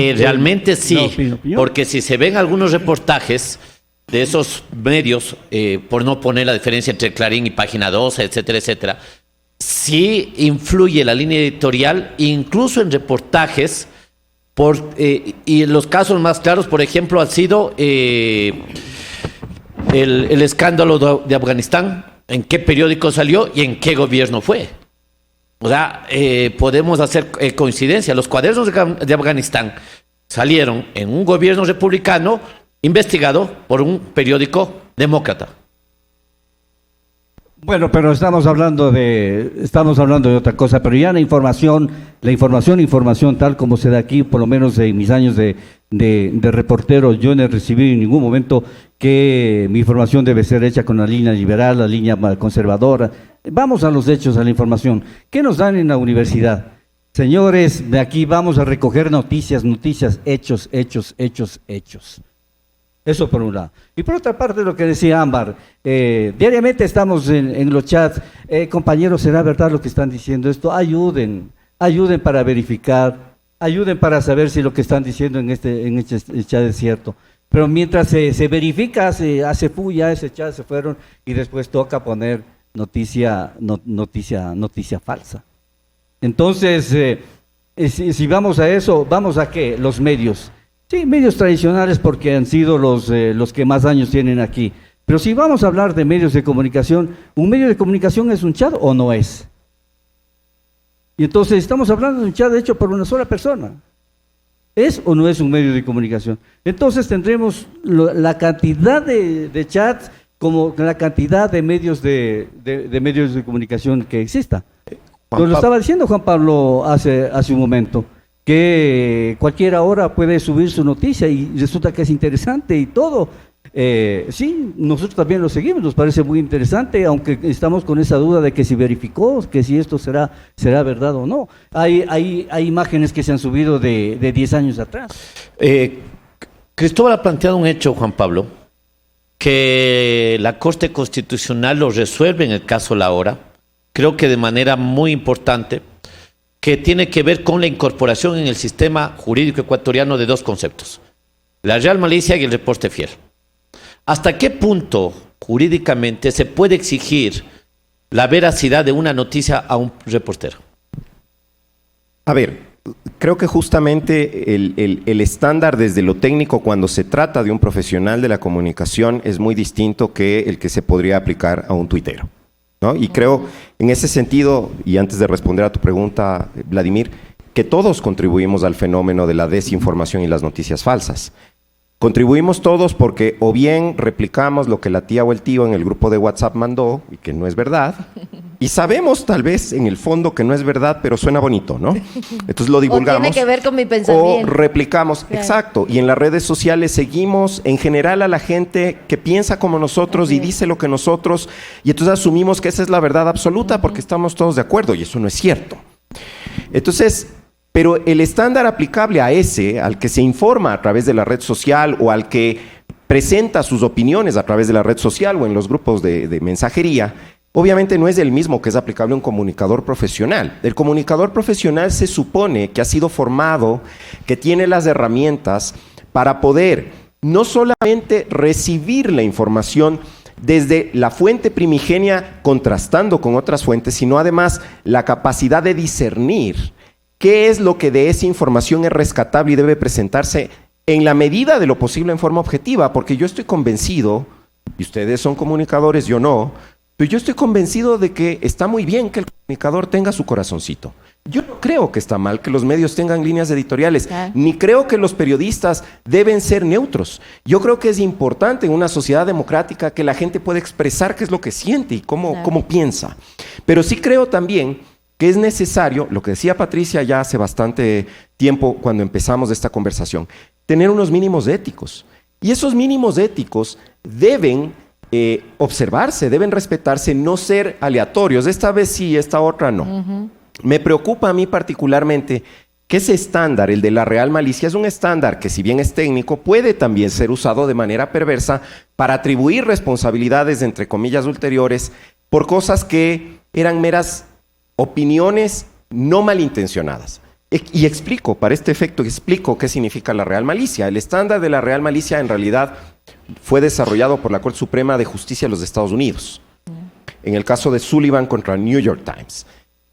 cuenta. Realmente sí, la opinión. porque si se ven algunos reportajes de esos medios, por no poner la diferencia entre Clarín y Página 12, etcétera, etcétera, sí influye la línea editorial, incluso en reportajes, y los casos más claros, por ejemplo, ha sido el escándalo de Afganistán, en qué periódico salió y en qué gobierno fue. O sea, podemos hacer coincidencia. Los cuadernos de Afganistán salieron en un gobierno republicano investigado por un periódico demócrata. Bueno, pero estamos hablando de otra cosa, pero ya la información tal como se da aquí, por lo menos en mis años de reportero, yo no he recibido en ningún momento que mi información debe ser hecha con la línea liberal, la línea conservadora. Vamos a los hechos, a la información. ¿Qué nos dan en la universidad? Señores, de aquí vamos a recoger noticias, hechos. Eso por un lado. Y por otra parte, lo que decía Ámbar, diariamente estamos en los chats, compañeros, ¿será verdad lo que están diciendo esto? Ayuden para verificar, ayuden para saber si lo que están diciendo en este chat es cierto. Pero mientras se verifica, se hace fuya, ese chat se fueron y después toca poner noticia falsa. Entonces, si vamos a eso, ¿vamos a qué? Los medios. Sí, medios tradicionales porque han sido los que más años tienen aquí. Pero si vamos a hablar de medios de comunicación, ¿un medio de comunicación es un chat o no es? Y entonces estamos hablando de un chat hecho por una sola persona. ¿Es o no es un medio de comunicación? Entonces tendremos la cantidad de chats como la cantidad de medios de medios de comunicación que exista. Lo estaba diciendo Juan Pablo hace un momento, que cualquier hora puede subir su noticia y resulta que es interesante y todo. Sí, nosotros también lo seguimos, nos parece muy interesante, aunque estamos con esa duda de que si verificó, que si esto será verdad o no. Hay imágenes que se han subido de 10 años atrás. Cristóbal ha planteado un hecho, Juan Pablo, que la Corte Constitucional lo resuelve en el caso La Hora, creo que de manera muy importante, que tiene que ver con la incorporación en el sistema jurídico ecuatoriano de 2 conceptos. la real malicia y el reporte fiel. ¿Hasta qué punto jurídicamente se puede exigir la veracidad de una noticia a un reportero? A ver, creo que justamente el estándar desde lo técnico cuando se trata de un profesional de la comunicación es muy distinto que el que se podría aplicar a un tuitero, ¿no? Y creo en ese sentido, y antes de responder a tu pregunta, Vladimir, que todos contribuimos al fenómeno de la desinformación y las noticias falsas. Contribuimos todos porque o bien replicamos lo que la tía o el tío en el grupo de WhatsApp mandó y que no es verdad, y sabemos tal vez en el fondo que no es verdad, pero suena bonito, ¿no? Entonces lo divulgamos. O tiene que ver con mi O pensamiento. replicamos, Claro. exacto. Y en las redes sociales seguimos en general a la gente que piensa como nosotros y dice lo que nosotros, y entonces asumimos que esa es la verdad absoluta porque estamos todos de acuerdo, y eso no es cierto. Entonces, pero el estándar aplicable a ese, al que se informa a través de la red social o al que presenta sus opiniones a través de la red social o en los grupos de mensajería, obviamente no es el mismo que es aplicable a un comunicador profesional. El comunicador profesional se supone que ha sido formado, que tiene las herramientas para poder no solamente recibir la información desde la fuente primigenia contrastando con otras fuentes, sino además la capacidad de discernir qué es lo que de esa información es rescatable y debe presentarse en la medida de lo posible en forma objetiva, porque yo estoy convencido, y ustedes son comunicadores, yo no, pero yo estoy convencido de que está muy bien que el comunicador tenga su corazoncito. Yo no creo que está mal que los medios tengan líneas editoriales, ni creo que los periodistas deben ser neutros. Yo creo que es importante en una sociedad democrática que la gente pueda expresar qué es lo que siente y cómo piensa. Pero sí creo también que es necesario, lo que decía Patricia ya hace bastante tiempo cuando empezamos esta conversación, tener unos mínimos éticos. Y esos mínimos éticos deben observarse, deben respetarse, no ser aleatorios. Esta vez sí, esta otra no. Me preocupa a mí particularmente que ese estándar, el de la real malicia, es un estándar que si bien es técnico, puede también ser usado de manera perversa para atribuir responsabilidades, entre comillas, ulteriores, por cosas que eran meras opiniones no malintencionadas. Y explico, para este efecto, explico qué significa la real malicia. El estándar de la real malicia en realidad fue desarrollado por la Corte Suprema de Justicia de los Estados Unidos, en el caso de Sullivan contra New York Times.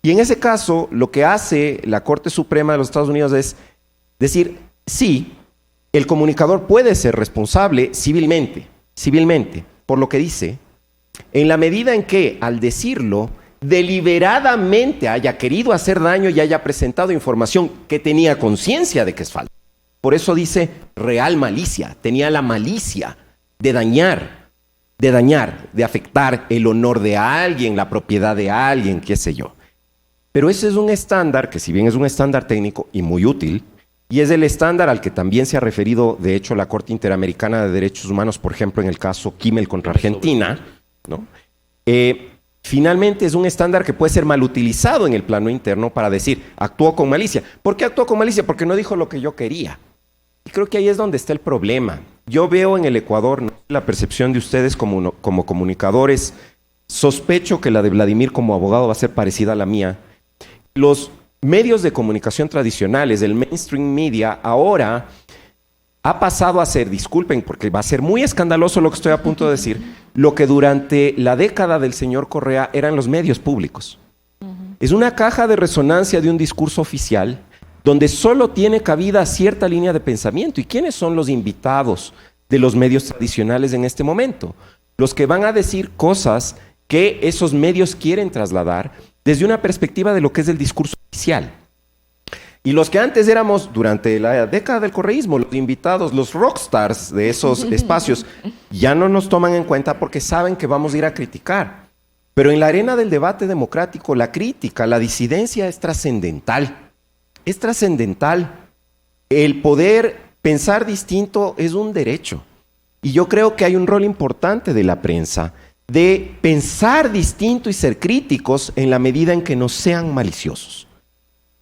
Y en ese caso, lo que hace la Corte Suprema de los Estados Unidos es decir, sí, el comunicador puede ser responsable civilmente, por lo que dice, en la medida en que, al decirlo, deliberadamente haya querido hacer daño y haya presentado información que tenía conciencia de que es falsa. Por eso dice real malicia, tenía la malicia de dañar, de afectar el honor de alguien, la propiedad de alguien, qué sé yo. Pero ese es un estándar que si bien es un estándar técnico y muy útil, y es el estándar al que también se ha referido, de hecho, la Corte Interamericana de Derechos Humanos, por ejemplo, en el caso Kimmel contra Argentina, ¿no? Finalmente es un estándar que puede ser mal utilizado en el plano interno para decir, actuó con malicia. ¿Por qué actuó con malicia? Porque no dijo lo que yo quería. Y creo que ahí es donde está el problema. Yo veo en el Ecuador, ¿no?, la percepción de ustedes como comunicadores, sospecho que la de Vladimir como abogado va a ser parecida a la mía. Los medios de comunicación tradicionales, el mainstream media, ahora ha pasado a ser, disculpen porque va a ser muy escandaloso lo que estoy a punto de decir, lo que durante la década del señor Correa eran los medios públicos. Es una caja de resonancia de un discurso oficial donde solo tiene cabida cierta línea de pensamiento. ¿Y quiénes son los invitados de los medios tradicionales en este momento? Los que van a decir cosas que esos medios quieren trasladar desde una perspectiva de lo que es el discurso oficial. Y los que antes éramos, durante la década del correísmo, los invitados, los rockstars de esos espacios, ya no nos toman en cuenta porque saben que vamos a ir a criticar. Pero en la arena del debate democrático, la crítica, la disidencia es trascendental. Es trascendental. El poder pensar distinto es un derecho. Y yo creo que hay un rol importante de la prensa de pensar distinto y ser críticos en la medida en que no sean maliciosos.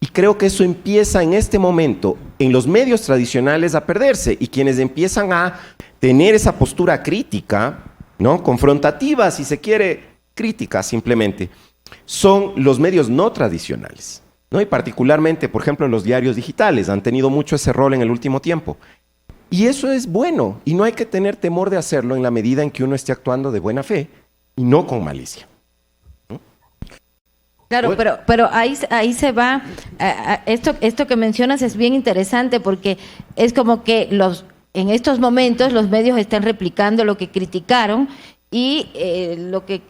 Y creo que eso empieza en este momento en los medios tradicionales a perderse, y quienes empiezan a tener esa postura crítica, ¿no?, confrontativa, si se quiere, crítica simplemente, son los medios no tradicionales, ¿no? Y particularmente, por ejemplo, los diarios digitales han tenido mucho ese rol en el último tiempo. Y eso es bueno, y no hay que tener temor de hacerlo en la medida en que uno esté actuando de buena fe y no con malicia. Claro, pero ahí se va, esto que mencionas es bien interesante porque es como que en estos momentos los medios están replicando lo que criticaron y lo que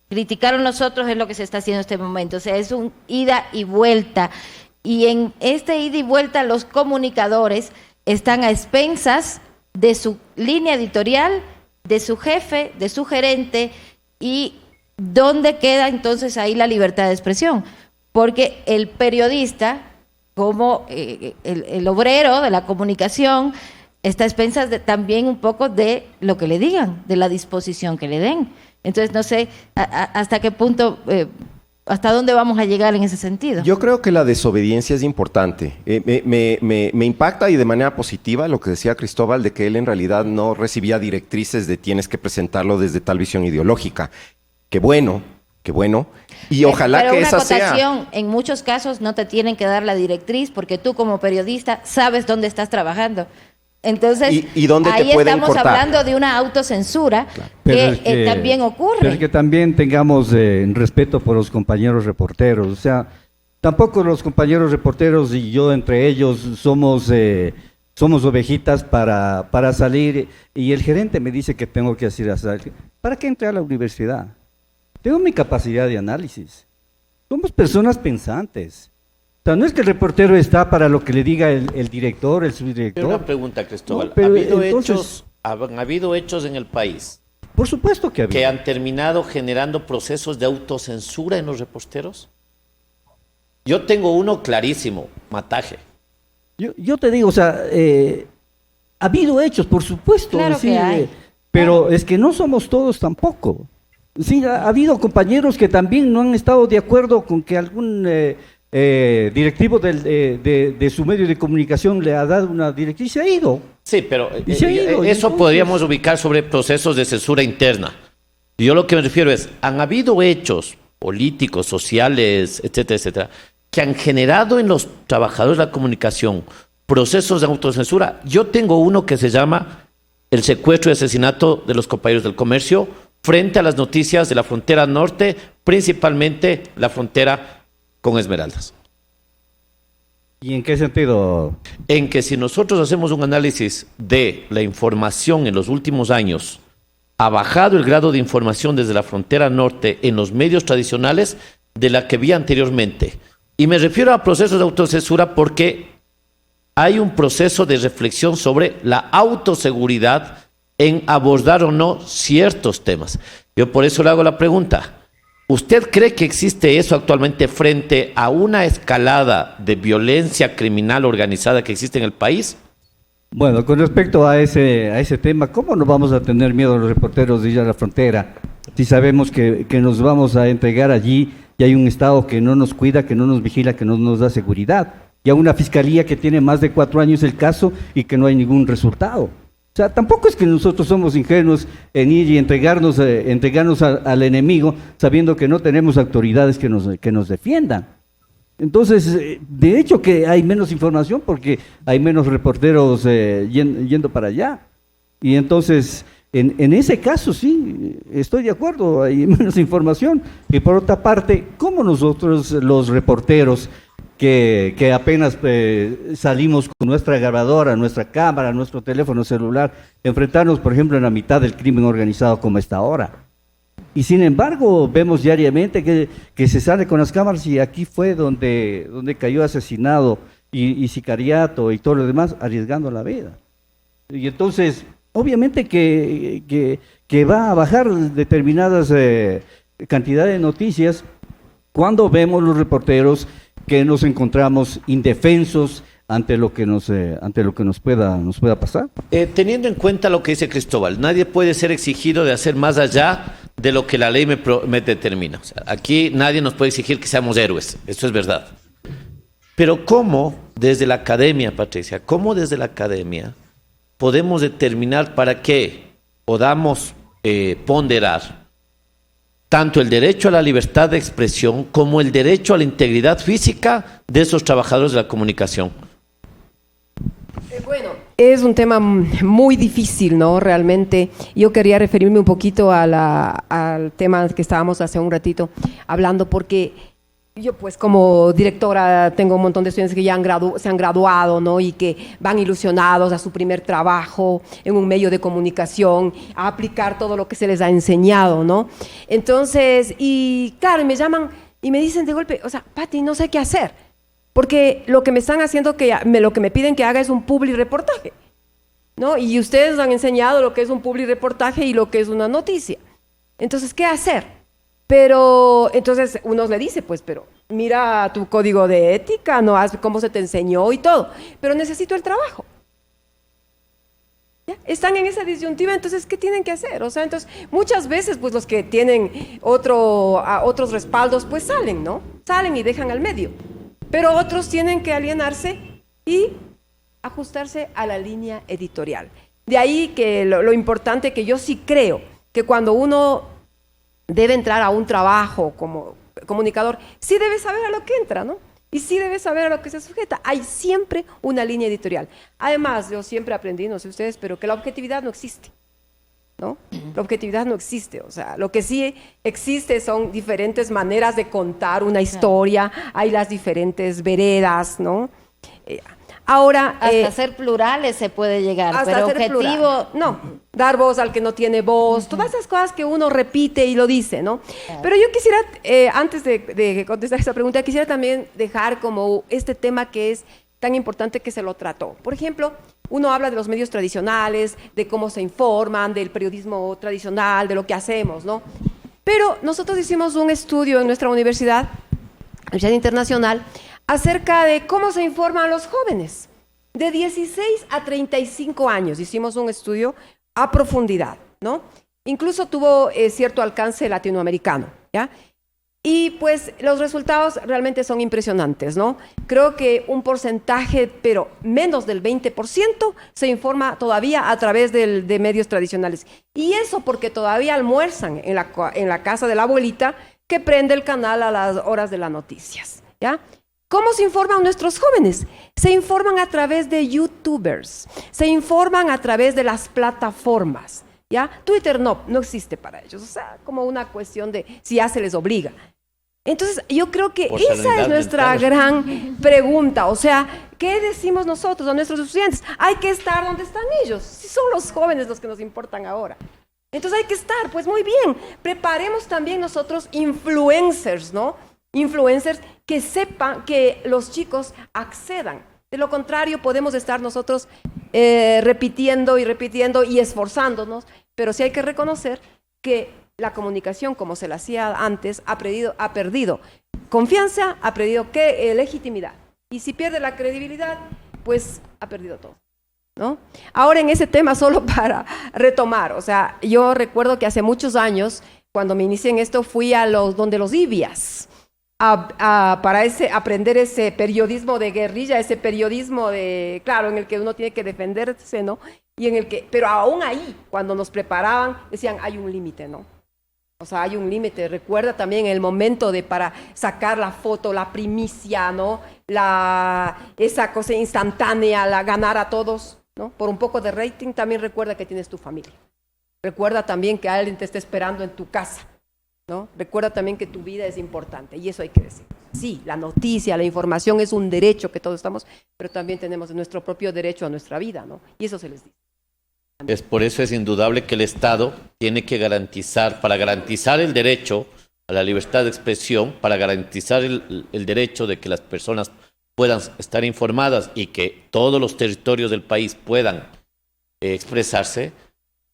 criticaron los otros es lo que se está haciendo en este momento. O sea, es un ida y vuelta. Y en este ida y vuelta los comunicadores están a expensas de su línea editorial, de su jefe, de su gerente, y ¿dónde queda entonces ahí la libertad de expresión? Porque el periodista, como el obrero de la comunicación, está a expensas también un poco de lo que le digan, de la disposición que le den. Entonces, no sé hasta qué punto, hasta dónde vamos a llegar en ese sentido. Yo creo que la desobediencia es importante. Me impacta y de manera positiva lo que decía Cristóbal, de que él en realidad no recibía directrices de tienes que presentarlo desde tal visión ideológica. Qué bueno. Y ojalá pero que una esa sea... acotación, en muchos casos no te tienen que dar la directriz porque tú como periodista sabes dónde estás trabajando. Entonces, ¿Y dónde te ahí pueden estamos cortar? hablando de una autocensura Pero que también ocurre. Pero es que también tengamos respeto por los compañeros reporteros. O sea, tampoco los compañeros reporteros y yo entre ellos somos ovejitas para salir. Y el gerente me dice que tengo que hacer así. ¿Para qué entré a la universidad? Tengo mi capacidad de análisis. Somos personas pensantes. O sea, no es que el reportero está para lo que le diga el director, el subdirector. Una pregunta, Cristóbal. No, pero ¿Han habido hechos en el país por supuesto que ha habido. que han terminado generando procesos de autocensura en los reporteros? Yo tengo uno clarísimo, Mataje. Yo te digo, o sea, ha habido hechos, por supuesto. Claro sí, que hay. Pero es que no somos todos tampoco. Sí, ha habido compañeros que también no han estado de acuerdo con que algún directivo de su medio de comunicación le ha dado una directriz y se ha ido. Sí, pero Y se ha ido, y eso entonces... podríamos ubicar sobre procesos de censura interna. Yo lo que me refiero es, han habido hechos políticos, sociales, etcétera, etcétera, que han generado en los trabajadores de la comunicación procesos de autocensura. Yo tengo uno que se llama el secuestro y asesinato de los compañeros del comercio frente a las noticias de la frontera norte, principalmente la frontera con Esmeraldas. ¿Y en qué sentido? En que si nosotros hacemos un análisis de la información en los últimos años, ha bajado el grado de información desde la frontera norte en los medios tradicionales de la que había anteriormente. Y me refiero a procesos de autocensura porque hay un proceso de reflexión sobre la autoseguridad en abordar o no ciertos temas. Yo por eso le hago la pregunta. ¿Usted cree que existe eso actualmente frente a una escalada de violencia criminal organizada que existe en el país? Bueno, con respecto a ese tema, ¿cómo no vamos a tener miedo los reporteros de ir a la frontera si sabemos que nos vamos a entregar allí y hay un Estado que no nos cuida, que no nos vigila, que no nos da seguridad? Y a una fiscalía que tiene más de 4 años el caso y que no hay ningún resultado. O sea, tampoco es que nosotros somos ingenuos en ir y entregarnos al enemigo sabiendo que no tenemos autoridades que nos defiendan. Entonces, de hecho que hay menos información porque hay menos reporteros yendo para allá. Y entonces, en ese caso sí, estoy de acuerdo, hay menos información. Y por otra parte, ¿cómo nosotros los reporteros que apenas salimos con nuestra grabadora, nuestra cámara, nuestro teléfono celular, enfrentarnos, por ejemplo, en la mitad del crimen organizado como está ahora? Y sin embargo, vemos diariamente que se sale con las cámaras y aquí fue donde cayó asesinado y sicariato y todo lo demás, arriesgando la vida. Y entonces, obviamente que va a bajar determinadas cantidades de noticias cuando vemos los reporteros que nos encontramos indefensos ante lo que nos pueda pasar. Teniendo en cuenta lo que dice Cristóbal, nadie puede ser exigido de hacer más allá de lo que la ley me determina. O sea, aquí nadie nos puede exigir que seamos héroes, eso es verdad. Pero ¿cómo desde la academia, Patricia, cómo desde la academia podemos determinar para que podamos ponderar tanto el derecho a la libertad de expresión como el derecho a la integridad física de esos trabajadores de la comunicación? Bueno, Es un tema muy difícil, ¿no? Realmente. Yo quería referirme un poquito al tema que estábamos hace un ratito hablando, porque yo, pues, como directora, tengo un montón de estudiantes que ya se han graduado, ¿no? Y que van ilusionados a su primer trabajo en un medio de comunicación, a aplicar todo lo que se les ha enseñado, ¿no? Entonces, y claro, me llaman y me dicen de golpe, o sea, Pati, no sé qué hacer, porque lo que me están haciendo, lo que me piden que haga es un public reportaje, ¿no? Y ustedes han enseñado lo que es un public reportaje y lo que es una noticia. Entonces, ¿qué hacer? Pero entonces uno le dice, pues, pero mira tu código de ética, no haz cómo se te enseñó y todo, pero necesito el trabajo. ¿Ya? Están en esa disyuntiva, entonces, ¿qué tienen que hacer? O sea, entonces, muchas veces, pues, los que tienen otros respaldos, pues salen, ¿no? Salen y dejan al medio. Pero otros tienen que alienarse y ajustarse a la línea editorial. De ahí que lo importante, que yo sí creo que cuando uno debe entrar a un trabajo como comunicador, sí debe saber a lo que entra, ¿no? Y sí debe saber a lo que se sujeta. Hay siempre una línea editorial. Además, yo siempre aprendí, no sé ustedes, pero que la objetividad no existe, ¿no? La objetividad no existe. O sea, lo que sí existe son diferentes maneras de contar una historia, hay las diferentes veredas, ¿no? Ahora, hasta ser plurales se puede llegar, pero objetivo... Plural. No, dar voz al que no tiene voz, todas esas cosas que uno repite y lo dice, ¿no? Claro. Pero yo quisiera, antes de contestar esa pregunta, quisiera también dejar como este tema que es tan importante que se lo trató. Por ejemplo, uno habla de los medios tradicionales, de cómo se informan, del periodismo tradicional, de lo que hacemos, ¿no? Pero nosotros hicimos un estudio en nuestra universidad internacional, acerca de cómo se informan los jóvenes. De 16 a 35 años hicimos un estudio a profundidad, ¿no? Incluso tuvo cierto alcance latinoamericano, ¿ya? Y pues los resultados realmente son impresionantes, ¿no? Creo que un porcentaje, pero menos del 20%, se informa todavía a través de medios tradicionales. Y eso porque todavía almuerzan en la casa de la abuelita, que prende el canal a las horas de las noticias, ¿ya? ¿Cómo se informan nuestros jóvenes? Se informan a través de youtubers, se informan a través de las plataformas, ¿ya? Twitter no existe para ellos, o sea, como una cuestión de si ya se les obliga. Entonces, yo creo que esa es nuestra gran pregunta, o sea, ¿qué decimos nosotros a nuestros estudiantes? Hay que estar donde están ellos, si son los jóvenes los que nos importan ahora. Entonces hay que estar, pues muy bien, preparemos también nosotros influencers, ¿no? Influencers que sepan que los chicos accedan. De lo contrario, podemos estar nosotros repitiendo y esforzándonos, pero sí hay que reconocer que la comunicación, como se la hacía antes, ha perdido confianza, ha perdido legitimidad. Y si pierde la credibilidad, pues ha perdido todo, ¿no? Ahora en ese tema, solo para retomar, o sea, yo recuerdo que hace muchos años, cuando me inicié en esto, fui a donde los IBIAS, para aprender ese periodismo de guerrilla, ese periodismo claro, en el que uno tiene que defenderse, ¿no? Pero aún ahí, cuando nos preparaban, decían, hay un límite, ¿no? O sea, hay un límite. Recuerda también el momento para sacar la foto, la primicia, ¿no? Esa cosa instantánea, ganar a todos, ¿no? Por un poco de rating, también recuerda que tienes tu familia. Recuerda también que alguien te está esperando en tu casa, ¿no? Recuerda también que tu vida es importante, y eso hay que decir. Sí, la noticia, la información es un derecho que todos estamos, pero también tenemos nuestro propio derecho a nuestra vida, ¿no? Y eso se les dice. Por eso es indudable que el Estado tiene que para garantizar el derecho a la libertad de expresión, para garantizar el derecho de que las personas puedan estar informadas y que todos los territorios del país puedan expresarse,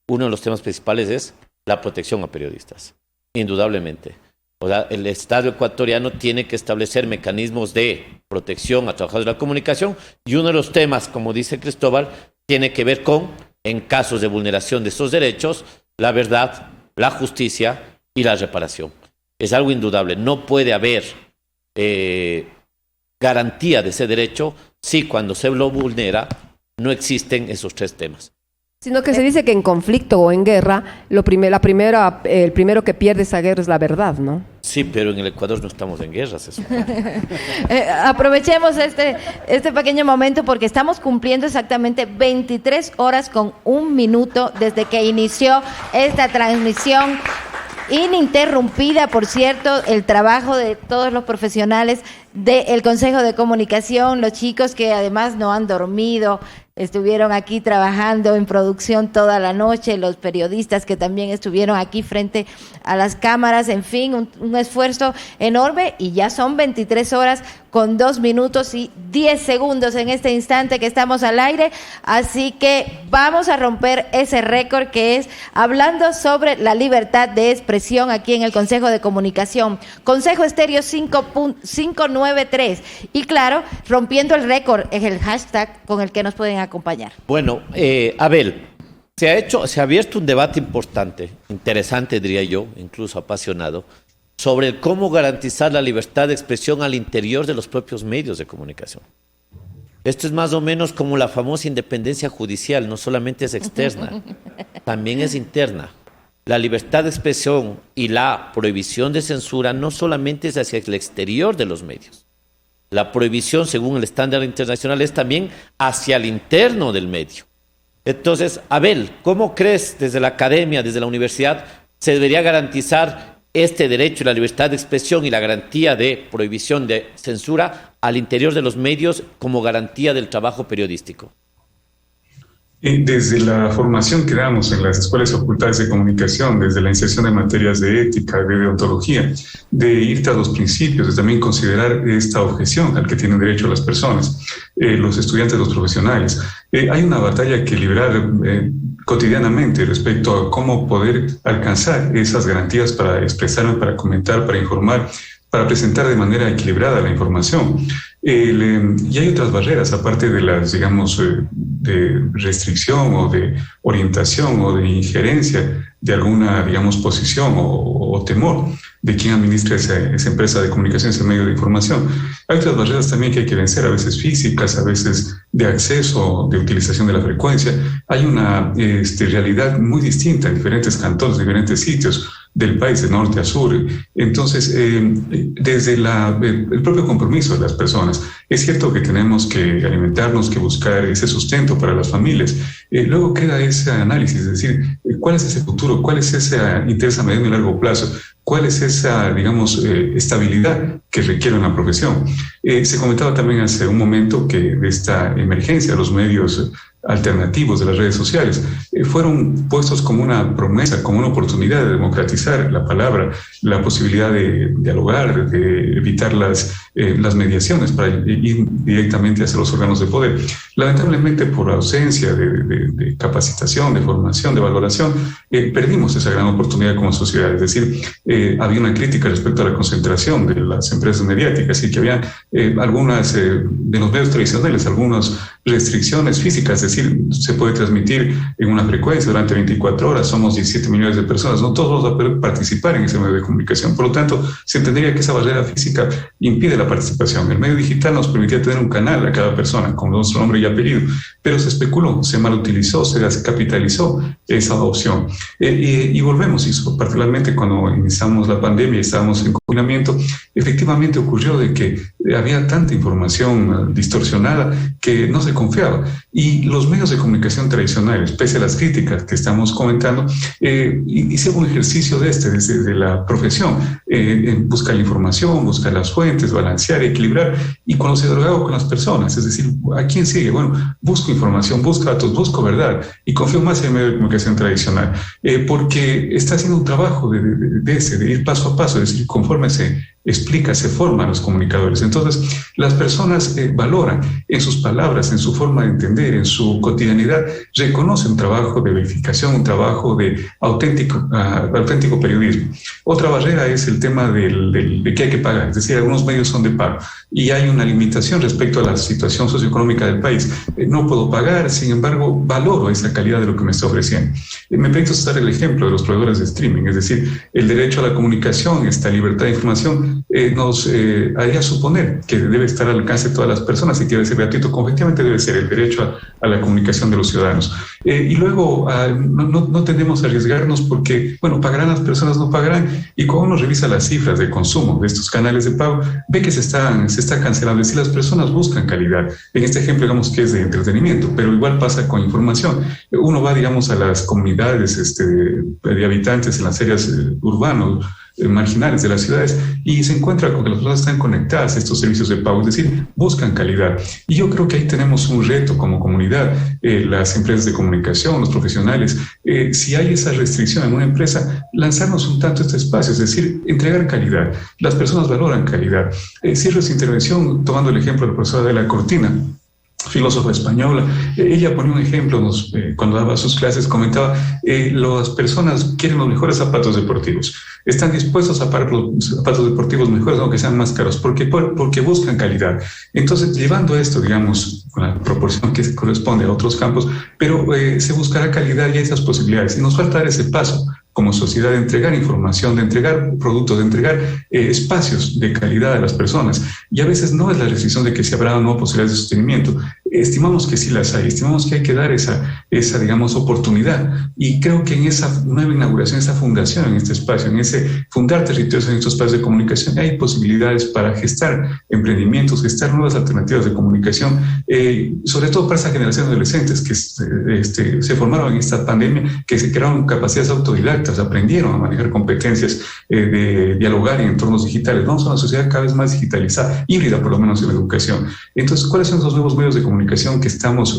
uno de los temas principales es la protección a periodistas. Indudablemente. O sea, el Estado ecuatoriano tiene que establecer mecanismos de protección a trabajadores de la comunicación, y uno de los temas, como dice Cristóbal, tiene que ver con, en casos de vulneración de esos derechos, la verdad, la justicia y la reparación. Es algo indudable. No puede haber garantía de ese derecho si cuando se lo vulnera no existen esos tres temas. Sino que se dice que en conflicto o en guerra, el primero que pierde esa guerra es la verdad, ¿no? Sí, pero en el Ecuador no estamos en guerra, se supone. Aprovechemos este pequeño momento porque estamos cumpliendo exactamente 23 horas con 1 minuto desde que inició esta transmisión ininterrumpida, por cierto, el trabajo de todos los profesionales del Consejo de Comunicación, los chicos que además no han dormido, estuvieron aquí trabajando en producción toda la noche, los periodistas que también estuvieron aquí frente a las cámaras, en fin, un esfuerzo enorme y ya son 23 horas con 2 minutos y 10 segundos en este instante que estamos al aire, así que vamos a romper ese récord que es hablando sobre la libertad de expresión aquí en el Consejo de Comunicación, Consejo Estéreo 593 y claro, rompiendo el récord es el hashtag con el que nos pueden acompañar. Bueno, Abel, se ha abierto un debate importante, interesante diría yo, incluso apasionado, sobre cómo garantizar la libertad de expresión al interior de los propios medios de comunicación. Esto es más o menos como la famosa independencia judicial, no solamente es externa, también es interna. La libertad de expresión y la prohibición de censura no solamente es hacia el exterior de los medios. La prohibición, según el estándar internacional, es también hacia el interno del medio. Entonces, Abel, ¿cómo crees desde la academia, desde la universidad, se debería garantizar este derecho a la libertad de expresión y la garantía de prohibición de censura al interior de los medios como garantía del trabajo periodístico? Desde la formación que damos en las escuelas y facultades de comunicación, desde la inserción de materias de ética, de deontología, de ir tras los principios, de también considerar esta objeción al que tienen derecho las personas, los estudiantes, los profesionales. Hay una batalla que librar cotidianamente respecto a cómo poder alcanzar esas garantías para expresarme, para comentar, para informar, para presentar de manera equilibrada la información. Y hay otras barreras, aparte de las, digamos, de restricción o de orientación o de injerencia de alguna, digamos, posición o temor de quien administra esa empresa de comunicación, ese medio de información. Hay otras barreras también que hay que vencer, a veces físicas, a veces de acceso, de utilización de la frecuencia. Hay una realidad muy distinta en diferentes cantones, diferentes sitios del país, de norte a sur. Entonces, desde el propio compromiso de las personas, es cierto que tenemos que alimentarnos, que buscar ese sustento para las familias. Luego queda ese análisis, es decir, ¿cuál es ese futuro? ¿Cuál es ese interés a mediano y largo plazo? ¿Cuál es esa, digamos, estabilidad que requiere una profesión? Se comentaba también hace un momento que de esta emergencia de los medios alternativos de las redes sociales fueron puestos como una promesa, como una oportunidad de democratizar la palabra, la posibilidad de dialogar, de evitar las mediaciones para ir directamente hacia los órganos de poder. Lamentablemente, por ausencia de capacitación, de formación, de valoración, perdimos esa gran oportunidad como sociedad. Es decir, había una crítica respecto a la concentración de las empresas mediáticas y que había algunas de los medios tradicionales, algunas restricciones físicas, es decir, se puede transmitir en una frecuencia durante 24 horas, somos 17 millones de personas, no todos vamos a poder participar en ese medio de comunicación, por lo tanto, se entendería que esa barrera física impide la participación. El medio digital nos permitía tener un canal a cada persona con nuestro nombre y apellido, pero se especuló, se malutilizó, se capitalizó esa opción. Y volvemos, y particularmente cuando iniciamos la pandemia y estábamos en confinamiento, efectivamente ocurrió de que había tanta información distorsionada que no se confiaba. Y los medios de comunicación tradicionales, pese a las críticas que estamos comentando, hicieron un ejercicio desde la profesión, buscar la información, buscar las fuentes, balancear, equilibrar, y cuando se dialogaba con las personas, es decir, ¿a quién sigue? Bueno, busco información, busco datos, busco verdad, y confío más en el medio de comunicación tradicional, porque está haciendo un trabajo de ir paso a paso, es decir, conforme se explica, se forman los comunicadores. Entonces, las personas valoran en sus palabras, en su forma de entender, en su cotidianidad, reconocen un trabajo de verificación, un trabajo de auténtico periodismo. Otra barrera es el tema de que hay que pagar, es decir, algunos medios son de pago y hay una limitación respecto a la situación socioeconómica del país. No puedo pagar, sin embargo, valoro esa calidad de lo que me está ofreciendo. Me permito usar el ejemplo de los proveedores de streaming, es decir, el derecho a la comunicación, esta libertad de información, nos haría suponer que debe estar al alcance de todas las personas y que debe ser gratuito, como efectivamente debe ser el derecho a la comunicación de los ciudadanos. Y luego no tendemos a arriesgarnos porque, bueno, pagarán las personas, no pagarán, y cuando uno revisa las cifras de consumo de estos canales de pago, ve que se está cancelando. Es decir, las personas buscan calidad. En este ejemplo, digamos que es de entretenimiento, pero igual pasa con información. Uno va, digamos, a las comunidades de habitantes en las áreas urbanas, marginales de las ciudades, y se encuentra con que las personas están conectadas a estos servicios de pago, es decir, buscan calidad. Y yo creo que ahí tenemos un reto como comunidad, las empresas de comunicación, los profesionales, si hay esa restricción en una empresa, lanzarnos un tanto a este espacio, es decir, entregar calidad. Las personas valoran calidad. Cierro esta intervención tomando el ejemplo de la profesora de la Cortina, filósofa española. Ella ponía un ejemplo, cuando daba sus clases, comentaba, las personas quieren los mejores zapatos deportivos, están dispuestos a pagar los zapatos deportivos mejores aunque sean más caros, porque buscan calidad. Entonces, llevando esto, digamos, con la proporción que corresponde a otros campos, pero se buscará calidad y esas posibilidades, y nos falta dar ese paso como sociedad de entregar información, de entregar productos, de entregar espacios de calidad a las personas. Y a veces no es la decisión de que se habrá o no posibilidades de sostenimiento. Estimamos que sí las hay, estimamos que hay que dar esa digamos, oportunidad. Y creo que en esa nueva inauguración, esa fundación en este espacio, en ese fundar territorios en estos espacios de comunicación, hay posibilidades para gestar emprendimientos, gestar nuevas alternativas de comunicación, sobre todo para esa generación de adolescentes que se formaron en esta pandemia, que se crearon capacidades autodidactas, aprendieron a manejar competencias de dialogar en entornos digitales. Vamos a una sociedad cada vez más digitalizada, híbrida por lo menos en la educación. Entonces, ¿cuáles son esos nuevos medios de comunicación que estamos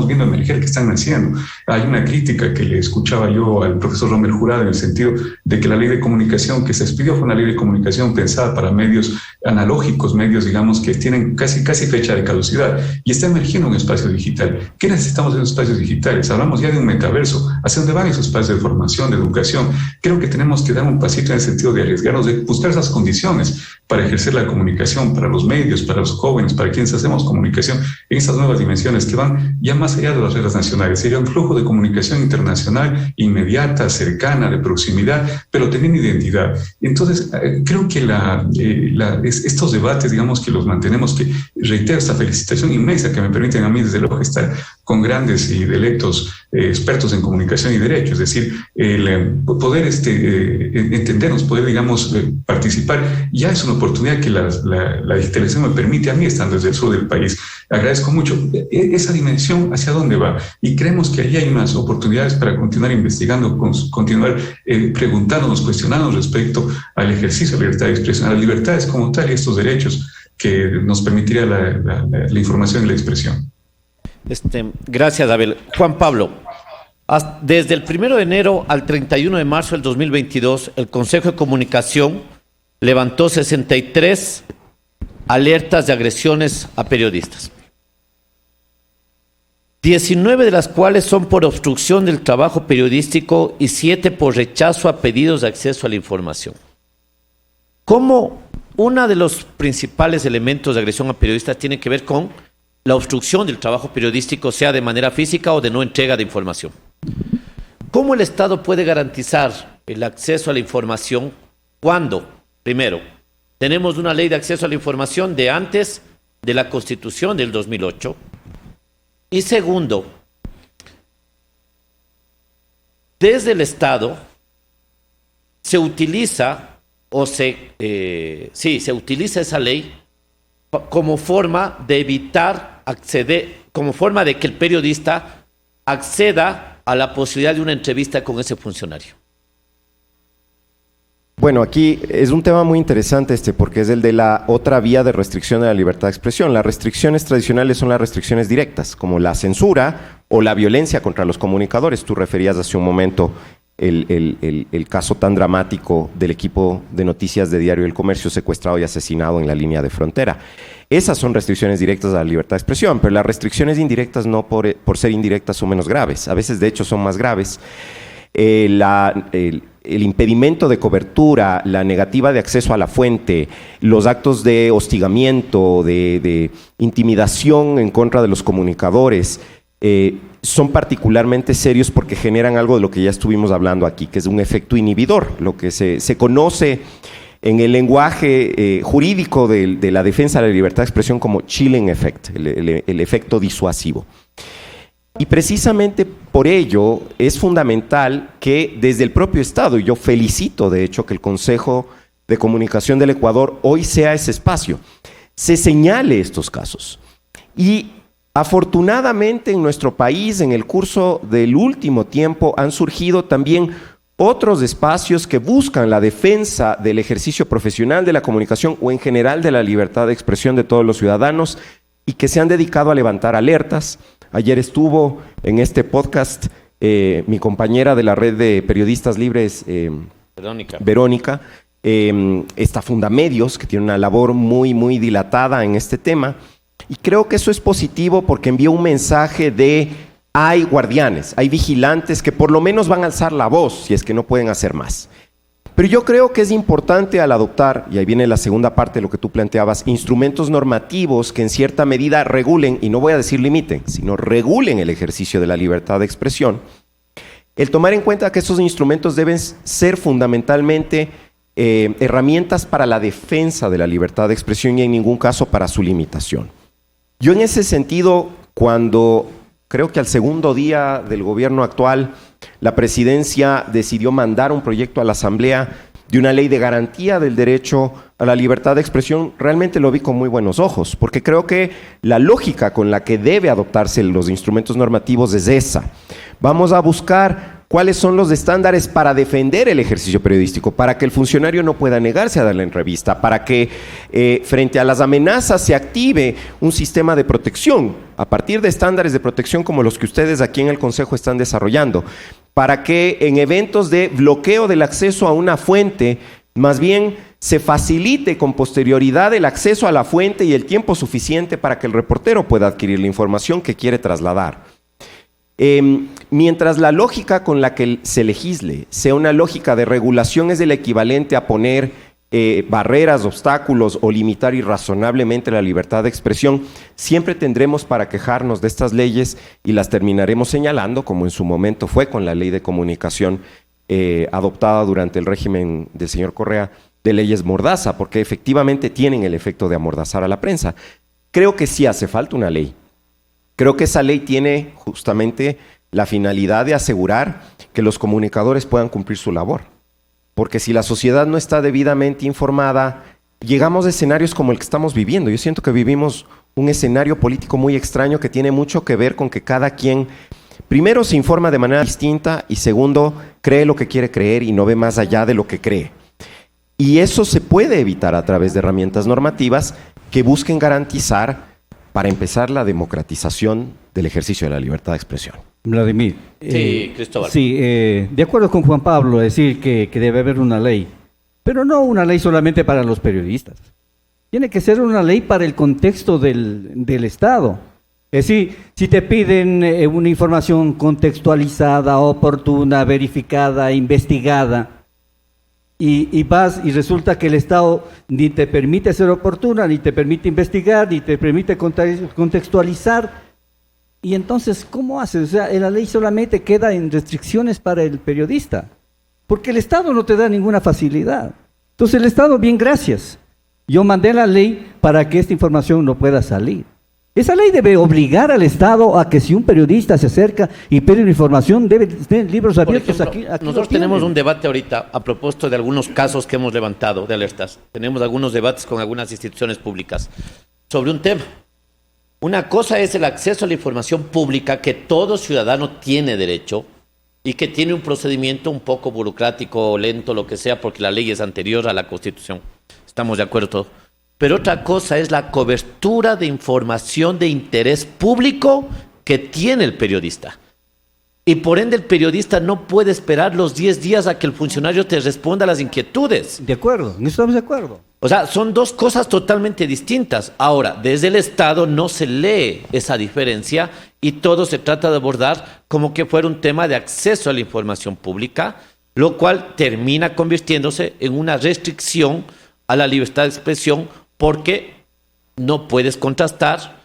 viendo emerger, que están naciendo? Hay una crítica que le escuchaba yo al profesor Rommel Jurado en el sentido de que la ley de comunicación que se expidió fue una ley de comunicación pensada para medios analógicos, medios, digamos, que tienen casi fecha de caducidad, y está emergiendo un espacio digital. ¿Qué necesitamos en los espacios digitales? Hablamos ya de un metaverso. ¿Hacia dónde van esos espacios de formación, de educación? Creo que tenemos que dar un pasito en el sentido de arriesgarnos, de buscar esas condiciones para ejercer la comunicación, para los medios, para los jóvenes, para quienes hacemos comunicación en esas nuevas dimensiones que van ya más allá de las reglas nacionales. Sería un flujo de comunicación internacional inmediata, cercana, de proximidad, pero teniendo identidad. Entonces, creo que estos debates, digamos, que los mantenemos, que reitero esta felicitación inmensa que me permiten a mí, desde luego, estar con grandes y electos expertos en comunicación y derecho, es decir, poder entendernos, poder, digamos, participar, ya es una oportunidad que la digitalización me permite a mí, estando desde el sur del país. Agradezco mucho esa dimensión, hacia dónde va, y creemos que ahí hay más oportunidades para continuar investigando, continuar preguntándonos, cuestionándonos respecto al ejercicio de la libertad de expresión, a las libertades como tal y estos derechos que nos permitiría la información y la expresión. Gracias, Abel. Juan Pablo, desde el 1 de enero al 31 de marzo del 2022, el Consejo de Comunicación levantó 63 alertas de agresiones a periodistas, 19 de las cuales son por obstrucción del trabajo periodístico y 7 por rechazo a pedidos de acceso a la información. ¿Cómo uno de los principales elementos de agresión a periodistas tiene que ver con la obstrucción del trabajo periodístico, sea de manera física o de no entrega de información? ¿Cómo el Estado puede garantizar el acceso a la información cuando, primero, tenemos una ley de acceso a la información de antes de la Constitución del 2008? Y segundo, desde el Estado se utiliza se utiliza esa ley como forma de evitar como forma de que el periodista acceda a la posibilidad de una entrevista con ese funcionario. Bueno, aquí es un tema muy interesante porque es el de la otra vía de restricción de la libertad de expresión. Las restricciones tradicionales son las restricciones directas, como la censura o la violencia contra los comunicadores. Tú referías hace un momento el caso tan dramático del equipo de noticias de Diario El Comercio secuestrado y asesinado en la línea de frontera. Esas son restricciones directas a la libertad de expresión, pero las restricciones indirectas no por ser indirectas son menos graves. A veces, de hecho, son más graves. El impedimento de cobertura, la negativa de acceso a la fuente, los actos de hostigamiento, de intimidación en contra de los comunicadores, son particularmente serios porque generan algo de lo que ya estuvimos hablando aquí, que es un efecto inhibidor. Lo que se conoce en el lenguaje jurídico de la defensa de la libertad de expresión como chilling effect, el efecto disuasivo. Y precisamente por ello es fundamental que desde el propio Estado, y yo felicito de hecho que el Consejo de Comunicación del Ecuador hoy sea ese espacio, se señale estos casos. Y afortunadamente en nuestro país, en el curso del último tiempo, han surgido también otros espacios que buscan la defensa del ejercicio profesional de la comunicación o en general de la libertad de expresión de todos los ciudadanos y que se han dedicado a levantar alertas. Ayer estuvo en este podcast mi compañera de la red de periodistas libres, Verónica, está Fundamedios, que tiene una labor muy dilatada en este tema. Y creo que eso es positivo porque envía un mensaje de hay guardianes, hay vigilantes que por lo menos van a alzar la voz si es que no pueden hacer más. Pero yo creo que es importante al adoptar, y ahí viene la segunda parte de lo que tú planteabas, instrumentos normativos que en cierta medida regulen, y no voy a decir limiten, sino regulen el ejercicio de la libertad de expresión, el tomar en cuenta que esos instrumentos deben ser fundamentalmente herramientas para la defensa de la libertad de expresión y en ningún caso para su limitación. Yo en ese sentido, cuando creo que al segundo día del gobierno actual, la presidencia decidió mandar un proyecto a la Asamblea de una ley de garantía del derecho a la libertad de expresión, realmente lo vi con muy buenos ojos, porque creo que la lógica con la que debe adoptarse los instrumentos normativos es esa. Vamos a buscar cuáles son los estándares para defender el ejercicio periodístico, para que el funcionario no pueda negarse a darle entrevista, para que frente a las amenazas se active un sistema de protección a partir de estándares de protección como los que ustedes aquí en el Consejo están desarrollando, para que en eventos de bloqueo del acceso a una fuente, más bien se facilite con posterioridad el acceso a la fuente y el tiempo suficiente para que el reportero pueda adquirir la información que quiere trasladar. Mientras la lógica con la que se legisle sea una lógica de regulación es el equivalente a poner barreras, obstáculos o limitar irrazonablemente la libertad de expresión, siempre tendremos para quejarnos de estas leyes y las terminaremos señalando, como en su momento fue con la ley de comunicación adoptada durante el régimen del señor Correa, de leyes mordaza, porque efectivamente tienen el efecto de amordazar a la prensa. Creo que sí hace falta una ley. Creo que esa ley tiene justamente la finalidad de asegurar que los comunicadores puedan cumplir su labor. Porque si la sociedad no está debidamente informada, llegamos a escenarios como el que estamos viviendo. Yo siento que vivimos un escenario político muy extraño que tiene mucho que ver con que cada quien, primero, se informa de manera distinta y segundo, cree lo que quiere creer y no ve más allá de lo que cree. Y eso se puede evitar a través de herramientas normativas que busquen garantizar, para empezar, la democratización del ejercicio de la libertad de expresión. Vladimir. Sí, Cristóbal. Sí, de acuerdo con Juan Pablo, decir que debe haber una ley, pero no una ley solamente para los periodistas. Tiene que ser una ley para el contexto del Estado. Es decir, si te piden una información contextualizada, oportuna, verificada, investigada, y vas y resulta que el Estado ni te permite ser oportuna, ni te permite investigar, ni te permite contextualizar, y entonces, ¿cómo haces? O sea, la ley solamente queda en restricciones para el periodista, porque el Estado no te da ninguna facilidad. Entonces el Estado, bien, gracias. Yo mandé la ley para que esta información no pueda salir. Esa ley debe obligar al Estado a que si un periodista se acerca y pide una información, debe tener libros abiertos. Por ejemplo, aquí nosotros tenemos un debate ahorita a propósito de algunos casos que hemos levantado de alertas. Tenemos algunos debates con algunas instituciones públicas sobre un tema. Una cosa es el acceso a la información pública que todo ciudadano tiene derecho y que tiene un procedimiento un poco burocrático, lento, lo que sea, porque la ley es anterior a la Constitución. Estamos de acuerdo todos. Pero otra cosa es la cobertura de información de interés público que tiene el periodista. Y por ende el periodista no puede esperar los 10 días a que el funcionario te responda a las inquietudes. De acuerdo, en eso estamos de acuerdo. O sea, son dos cosas totalmente distintas. Ahora, desde el Estado no se lee esa diferencia y todo se trata de abordar como que fuera un tema de acceso a la información pública, lo cual termina convirtiéndose en una restricción a la libertad de expresión porque no puedes contrastar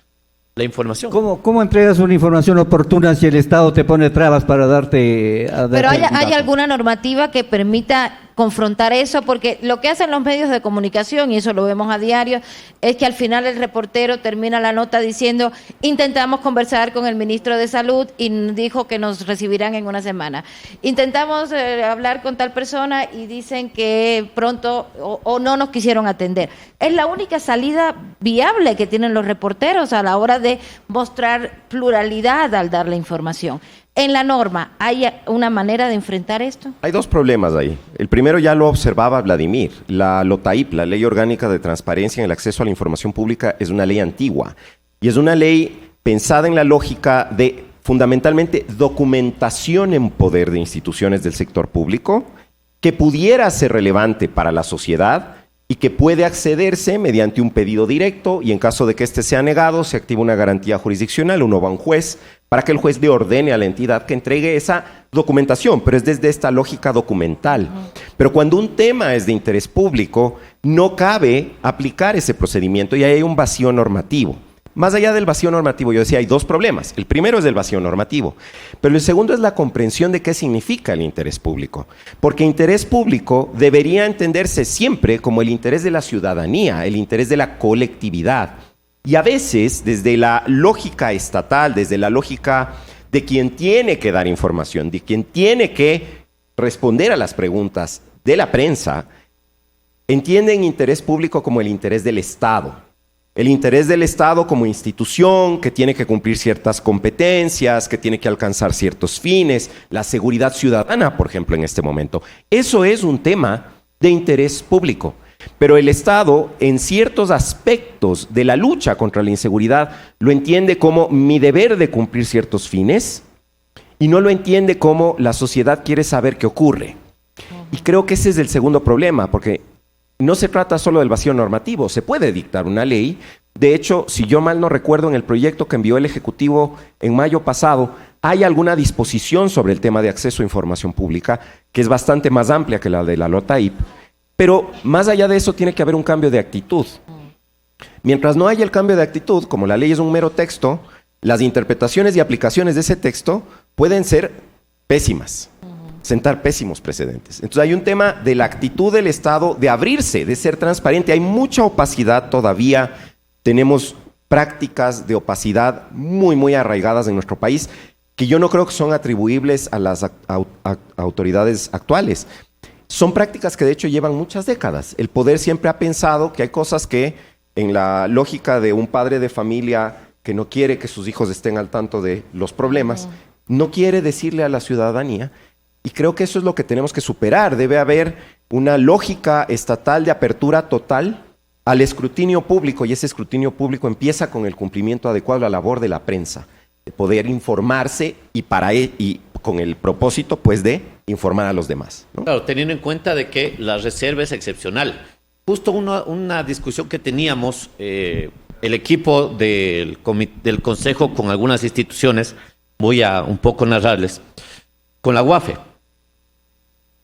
la información. ¿Cómo entregas una información oportuna si el Estado te pone trabas para darte... Pero ¿hay alguna normativa que permita confrontar eso, porque lo que hacen los medios de comunicación, y eso lo vemos a diario, es que al final el reportero termina la nota diciendo: intentamos conversar con el ministro de Salud y dijo que nos recibirán en una semana. Intentamos hablar con tal persona y dicen que pronto o no nos quisieron atender. Es la única salida viable que tienen los reporteros a la hora de mostrar pluralidad al dar la información. En la norma, ¿hay una manera de enfrentar esto? Hay dos problemas ahí. El primero ya lo observaba Vladimir. La LOTAIP, la Ley Orgánica de Transparencia en el Acceso a la Información Pública, es una ley antigua. Y es una ley pensada en la lógica de, fundamentalmente, documentación en poder de instituciones del sector público que pudiera ser relevante para la sociedad y que puede accederse mediante un pedido directo, y en caso de que éste sea negado, se activa una garantía jurisdiccional, uno va a un juez para que el juez le ordene a la entidad que entregue esa documentación, pero es desde esta lógica documental. Pero cuando un tema es de interés público, no cabe aplicar ese procedimiento y ahí hay un vacío normativo. Más allá del vacío normativo, yo decía, hay dos problemas. El primero es el vacío normativo, pero el segundo es la comprensión de qué significa el interés público. Porque interés público debería entenderse siempre como el interés de la ciudadanía, el interés de la colectividad. Y a veces, desde la lógica estatal, desde la lógica de quien tiene que dar información, de quien tiene que responder a las preguntas de la prensa, entienden interés público como el interés del Estado. El interés del Estado como institución que tiene que cumplir ciertas competencias, que tiene que alcanzar ciertos fines, la seguridad ciudadana, por ejemplo, en este momento. Eso es un tema de interés público. Pero el Estado, en ciertos aspectos de la lucha contra la inseguridad, lo entiende como mi deber de cumplir ciertos fines y no lo entiende como la sociedad quiere saber qué ocurre. Y creo que ese es el segundo problema, porque no se trata solo del vacío normativo, se puede dictar una ley. De hecho, si yo mal no recuerdo, en el proyecto que envió el Ejecutivo en mayo pasado, hay alguna disposición sobre el tema de acceso a información pública que es bastante más amplia que la de la LOTAIP. Pero más allá de eso tiene que haber un cambio de actitud. Mientras no haya el cambio de actitud, como la ley es un mero texto, las interpretaciones y aplicaciones de ese texto pueden ser pésimas, sentar pésimos precedentes. Entonces hay un tema de la actitud del Estado de abrirse, de ser transparente. Hay mucha opacidad todavía. Tenemos prácticas de opacidad muy, muy arraigadas en nuestro país que yo no creo que son atribuibles a las autoridades actuales. Son prácticas que de hecho llevan muchas décadas. El poder siempre ha pensado que hay cosas que, en la lógica de un padre de familia que no quiere que sus hijos estén al tanto de los problemas, no quiere decirle a la ciudadanía. Y creo que eso es lo que tenemos que superar. Debe haber una lógica estatal de apertura total al escrutinio público, y ese escrutinio público empieza con el cumplimiento adecuado de la labor de la prensa, de poder informarse y con el propósito, pues, de informar a los demás, ¿no? Claro, teniendo en cuenta de que la reserva es excepcional. Justo una discusión que teníamos, el equipo del Consejo con algunas instituciones, voy a un poco narrarles, con la UAFE.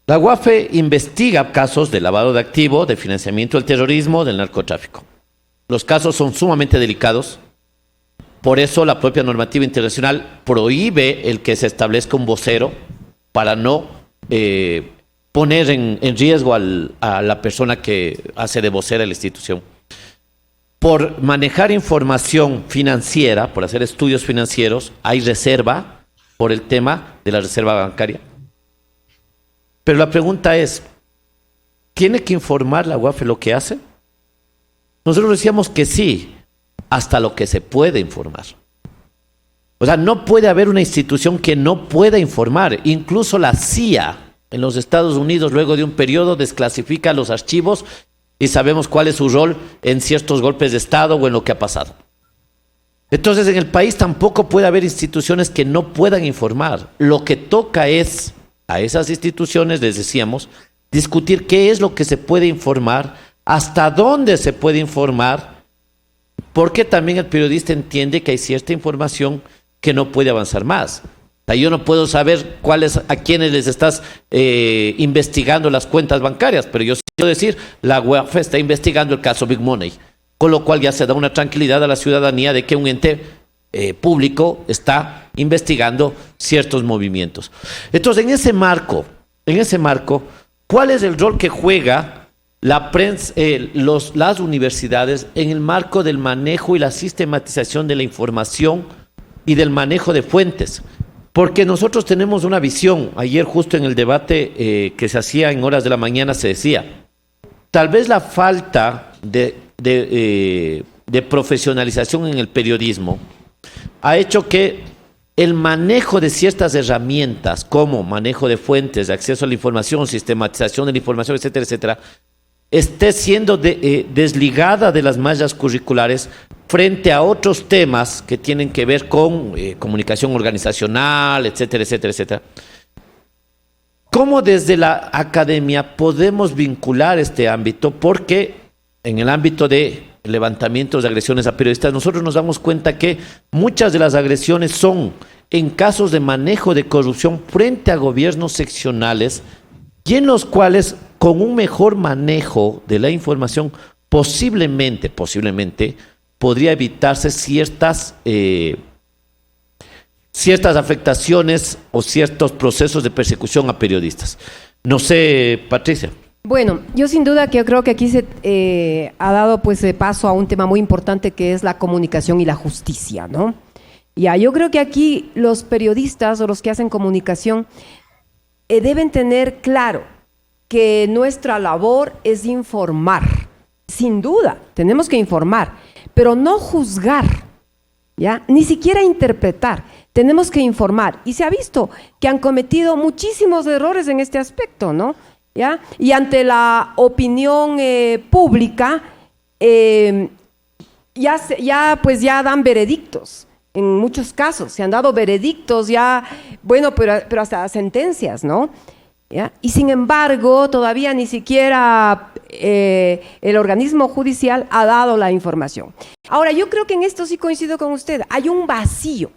La UAFE investiga casos de lavado de activos, de financiamiento del terrorismo, del narcotráfico. Los casos son sumamente delicados. Por eso la propia normativa internacional prohíbe el que se establezca un vocero para no poner en riesgo a la persona que hace de vocera a la institución. Por manejar información financiera, por hacer estudios financieros, hay reserva por el tema de la reserva bancaria. Pero la pregunta es, ¿tiene que informar la UAFE lo que hace? Nosotros decíamos que sí, hasta lo que se puede informar. O sea, no puede haber una institución que no pueda informar. Incluso la CIA en los Estados Unidos, luego de un periodo, desclasifica los archivos y sabemos cuál es su rol en ciertos golpes de Estado o en lo que ha pasado. Entonces, en el país tampoco puede haber instituciones que no puedan informar. Lo que toca es, a esas instituciones, les decíamos, discutir qué es lo que se puede informar, hasta dónde se puede informar, porque también el periodista entiende que hay cierta información que no puede avanzar más. O sea, yo no puedo saber a quiénes les estás investigando las cuentas bancarias, pero yo sí quiero decir, la UAFE está investigando el caso Big Money, con lo cual ya se da una tranquilidad a la ciudadanía de que un ente público está investigando ciertos movimientos. Entonces, en ese marco, ¿Cuál es el rol que juega la prensa, las universidades en el marco del manejo y la sistematización de la información y del manejo de fuentes? Porque nosotros tenemos una visión. Ayer justo en el debate que se hacía en horas de la mañana se decía, tal vez la falta de profesionalización en el periodismo ha hecho que el manejo de ciertas herramientas, como manejo de fuentes, acceso a la información, sistematización de la información, etcétera, etcétera, esté siendo desligada de las mallas curriculares frente a otros temas que tienen que ver con comunicación organizacional, etcétera, etcétera, etcétera. ¿Cómo desde la academia podemos vincular este ámbito? Porque en el ámbito de levantamientos de agresiones a periodistas, nosotros nos damos cuenta que muchas de las agresiones son en casos de manejo de corrupción frente a gobiernos seccionales y en los cuales con un mejor manejo de la información posiblemente podría evitarse ciertas afectaciones o ciertos procesos de persecución a periodistas. No sé, Patricia. Bueno, yo sin duda que yo creo que aquí se ha dado pues paso a un tema muy importante que es la comunicación y la justicia, ¿no? Ya, yo creo que aquí los periodistas o los que hacen comunicación deben tener claro que nuestra labor es informar. Sin duda, tenemos que informar, pero no juzgar, ¿ya? Ni siquiera interpretar. Tenemos que informar. Y se ha visto que han cometido muchísimos errores en este aspecto, ¿no? ¿Ya? Y ante la opinión pública ya dan veredictos. En muchos casos se han dado veredictos ya, bueno, pero hasta sentencias, ¿no? ¿Ya? Y sin embargo, todavía ni siquiera el organismo judicial ha dado la información. Ahora, yo creo que en esto sí coincido con usted. Hay un vacío,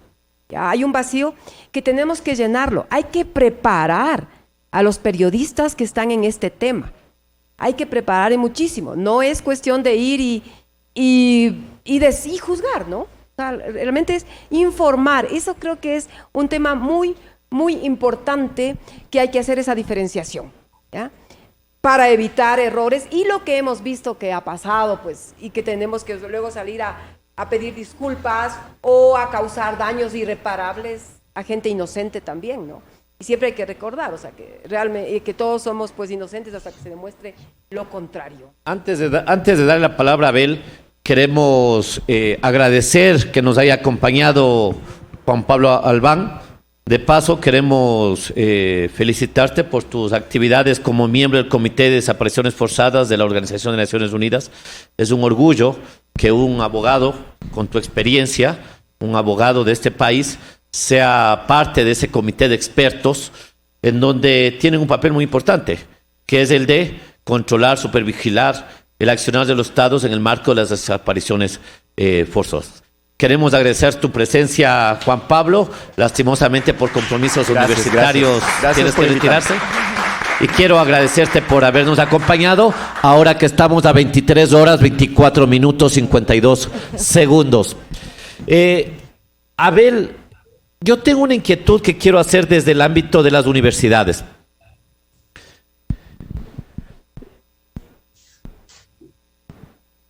¿ya? Hay un vacío que tenemos que llenarlo. Hay que preparar a los periodistas que están en este tema. Hay que preparar muchísimo. No es cuestión de ir y juzgar, ¿no? O sea, realmente es informar. Eso creo que es un tema muy, muy importante, que hay que hacer esa diferenciación, ¿ya? Para evitar errores y lo que hemos visto que ha pasado, pues, y que tenemos que luego salir a pedir disculpas o a causar daños irreparables a gente inocente también, ¿no? Y siempre hay que recordar, o sea, que realmente que todos somos pues inocentes hasta que se demuestre lo contrario. Antes de darle la palabra a Abel, queremos agradecer que nos haya acompañado Juan Pablo Albán. De paso, queremos felicitarte por tus actividades como miembro del Comité de Desapariciones Forzadas de la Organización de Naciones Unidas. Es un orgullo que un abogado con tu experiencia, un abogado de este país, sea parte de ese comité de expertos en donde tienen un papel muy importante, que es el de controlar, supervigilar el accionar de los estados en el marco de las desapariciones forzosas. Queremos agradecer tu presencia, Juan Pablo. Lastimosamente por compromisos universitarios tienes que retirarse. Y quiero agradecerte por habernos acompañado ahora que estamos a 23 horas, 24 minutos, 52 segundos. Abel, yo tengo una inquietud que quiero hacer desde el ámbito de las universidades.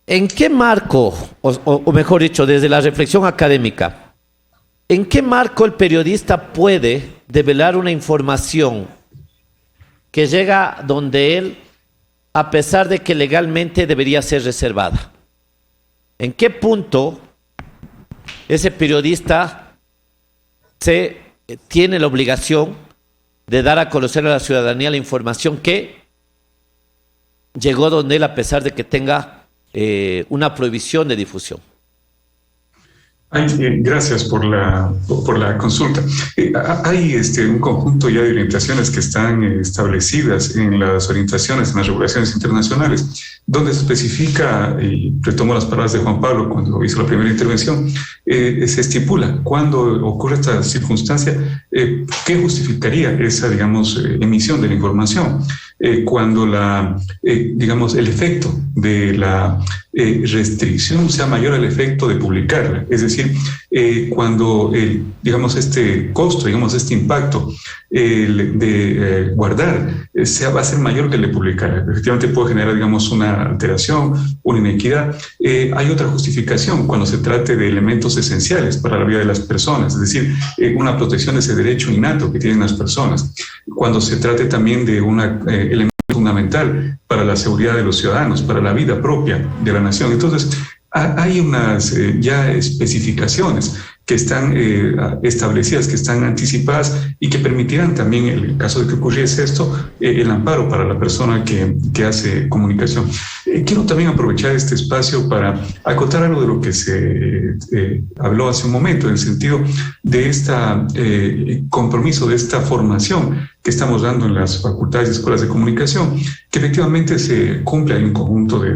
¿En qué marco, o mejor dicho, desde la reflexión académica, en qué marco el periodista puede develar una información que llega donde él, a pesar de que legalmente debería ser reservada? ¿En qué punto ese periodista tiene la obligación de dar a conocer a la ciudadanía la información que llegó donde él, a pesar de que tenga una prohibición de difusión? Gracias por la consulta. Hay un conjunto ya de orientaciones que están establecidas en las orientaciones, en las regulaciones internacionales, donde se especifica, y retomo las palabras de Juan Pablo cuando hizo la primera intervención, se estipula cuando ocurre esta circunstancia, qué justificaría esa, digamos, emisión de la información. cuando digamos, el efecto de la restricción sea mayor al efecto de publicarla. Es decir, cuando, digamos, este costo, digamos, este impacto de guardar va a ser mayor que el de publicar. Efectivamente puede generar, digamos, una alteración, una inequidad. Hay otra justificación cuando se trate de elementos esenciales para la vida de las personas, es decir, una protección de ese derecho innato que tienen las personas. Cuando se trate también de un elemento fundamental para la seguridad de los ciudadanos, para la vida propia de la nación. Entonces, hay unas ya especificaciones que están establecidas, que están anticipadas y que permitirán también, en el caso de que ocurriese esto, el amparo para la persona que hace comunicación. Quiero también aprovechar este espacio para acotar algo de lo que se habló hace un momento, en el sentido de este compromiso, de esta formación que estamos dando en las facultades y escuelas de comunicación, que efectivamente se cumple. Hay un conjunto de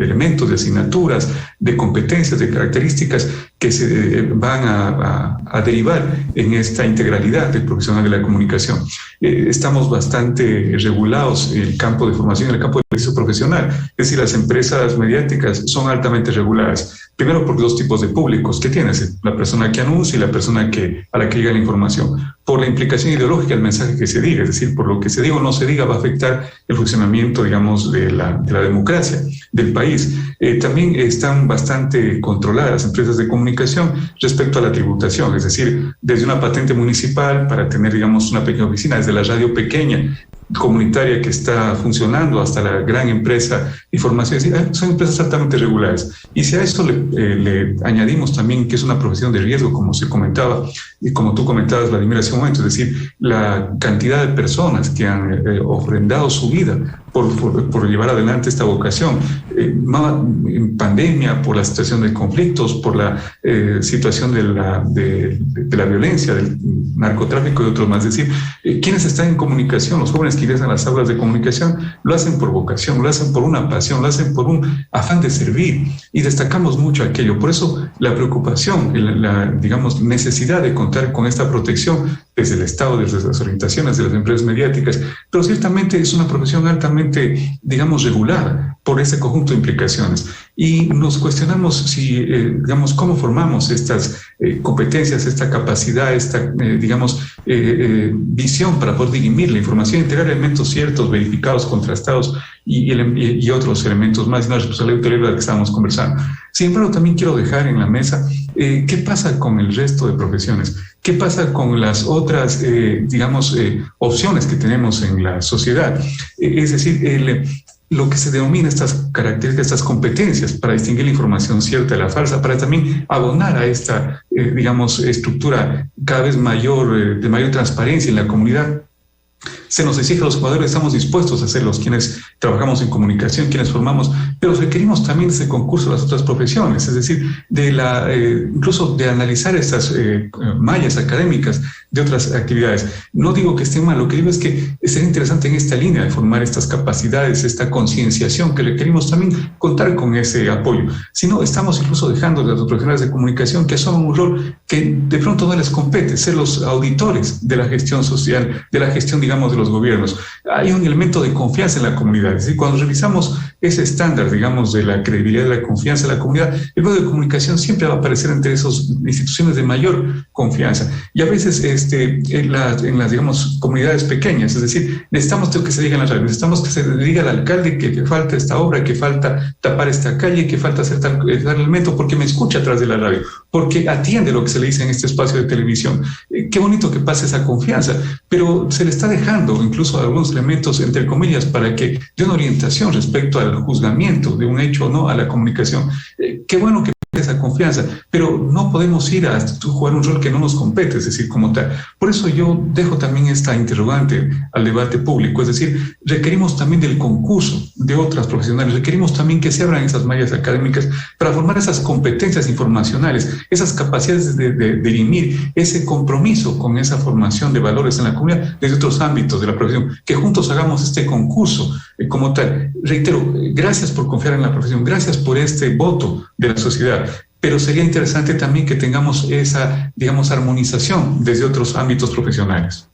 elementos, de asignaturas, de competencias, de características que se van a derivar en esta integralidad del profesional de la comunicación. Estamos bastante regulados en el campo de formación, en el campo de ejercicio profesional. Es decir, las empresas mediáticas son altamente reguladas. Primero por dos tipos de públicos que tienes, la persona que anuncia y la persona a la que llega la información. Por la implicación ideológica del mensaje que se diga, es decir, por lo que se diga o no se diga va a afectar el funcionamiento, digamos, de la democracia del país. También están bastante controladas las empresas de comunicación respecto a la tributación, es decir, desde una patente municipal para tener, digamos, una pequeña oficina, desde la radio pequeña comunitaria que está funcionando hasta la gran empresa de información, es decir, son empresas altamente reguladas. Y si a esto le añadimos también que es una profesión de riesgo, como se comentaba, y como tú comentabas, Vladimir, hace un momento, es decir, la cantidad de personas que han ofrendado su vida por llevar adelante esta vocación, en pandemia, por la situación de conflictos, por la situación de la violencia, del narcotráfico y otros más. Es decir, quienes están en comunicación, los jóvenes que ingresan a las aulas de comunicación, lo hacen por vocación, lo hacen por una pasión, lo hacen por un afán de servir, y destacamos mucho aquello. Por eso la preocupación, la digamos, necesidad de contar con esta protección desde el Estado, desde las orientaciones de las empresas mediáticas, pero ciertamente es una profesión altamente, digamos, regulada por ese conjunto de implicaciones. Y nos cuestionamos si, digamos, cómo formamos estas competencias, esta capacidad, esta, digamos, visión para poder dirimir la información, integrar elementos ciertos, verificados, contrastados y otros elementos más, y una responsabilidad de la que estábamos conversando. Sin embargo, también quiero dejar en la mesa qué pasa con el resto de profesiones, qué pasa con las otras, digamos, opciones que tenemos en la sociedad. Es decir, lo que se denomina estas características, estas competencias para distinguir la información cierta de la falsa, para también abonar a esta, digamos, estructura cada vez mayor, de mayor transparencia en la comunidad. Se nos exige a los jugadores, estamos dispuestos a hacerlos, quienes trabajamos en comunicación, quienes formamos, pero requerimos también ese concurso de las otras profesiones, es decir, incluso de analizar estas mallas académicas de otras actividades. No digo que esté mal, lo que digo es que sería interesante en esta línea de formar estas capacidades, esta concienciación, que requerimos también contar con ese apoyo. Si no, estamos incluso dejando a los profesionales de comunicación que asuman un rol que de pronto no les compete, ser los auditores de la gestión social, de la gestión, digamos, de los gobiernos. Hay un elemento de confianza en la comunidad. Es decir, cuando revisamos ese estándar, digamos, de la credibilidad, de la confianza en la comunidad, el medio de comunicación siempre va a aparecer entre esas instituciones de mayor confianza. Y a veces en las, digamos, comunidades pequeñas, es decir, necesitamos que se diga en la radio, necesitamos que se diga al alcalde que falta esta obra, que falta tapar esta calle, que falta hacer tal elemento, porque me escucha atrás de la radio, porque atiende lo que se le dice en este espacio de televisión. Qué bonito que pase esa confianza, pero se le está dejando incluso algunos elementos, entre comillas, para que dé una orientación respecto al juzgamiento de un hecho o no a la comunicación. Qué bueno que esa confianza, pero no podemos ir a jugar un rol que no nos compete, es decir, como tal. Por eso yo dejo también esta interrogante al debate público, es decir, requerimos también del concurso de otras profesionales, requerimos también que se abran esas mallas académicas para formar esas competencias informacionales, esas capacidades de dirimir ese compromiso con esa formación de valores en la comunidad desde otros ámbitos de la profesión, que juntos hagamos este concurso como tal. Reitero, gracias por confiar en la profesión, gracias por este voto de la sociedad. Pero sería interesante también que tengamos esa, digamos, armonización desde otros ámbitos profesionales.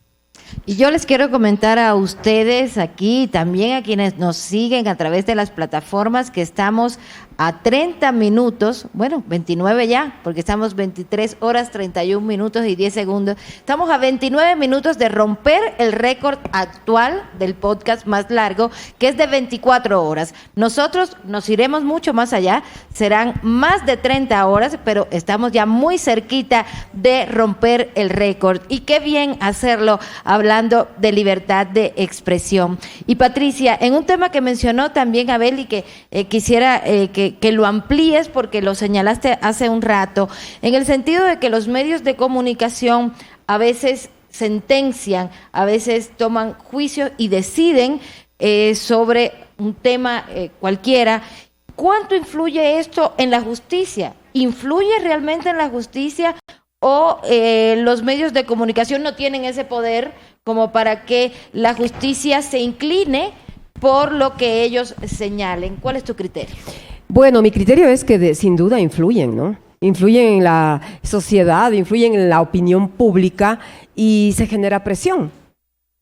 Y yo les quiero comentar a ustedes aquí, también a quienes nos siguen a través de las plataformas, que estamos a 30 minutos, bueno, 29 ya, porque estamos 23 horas, 31 minutos y 10 segundos. Estamos a 29 minutos de romper el récord actual del podcast más largo, que es de 24 horas. Nosotros nos iremos mucho más allá, serán más de 30 horas, pero estamos ya muy cerquita de romper el récord. Y qué bien hacerlo hablando de libertad de expresión. Y Patricia, en un tema que mencionó también Abel y que quisiera que lo amplíes porque lo señalaste hace un rato, en el sentido de que los medios de comunicación a veces sentencian, a veces toman juicios y deciden sobre un tema cualquiera. ¿Cuánto influye esto en la justicia? ¿Influye realmente en la justicia o los medios de comunicación no tienen ese poder como para que la justicia se incline por lo que ellos señalen? ¿Cuál es tu criterio? Bueno, mi criterio es que sin duda influyen, ¿no? Influyen en la sociedad, influyen en la opinión pública y se genera presión,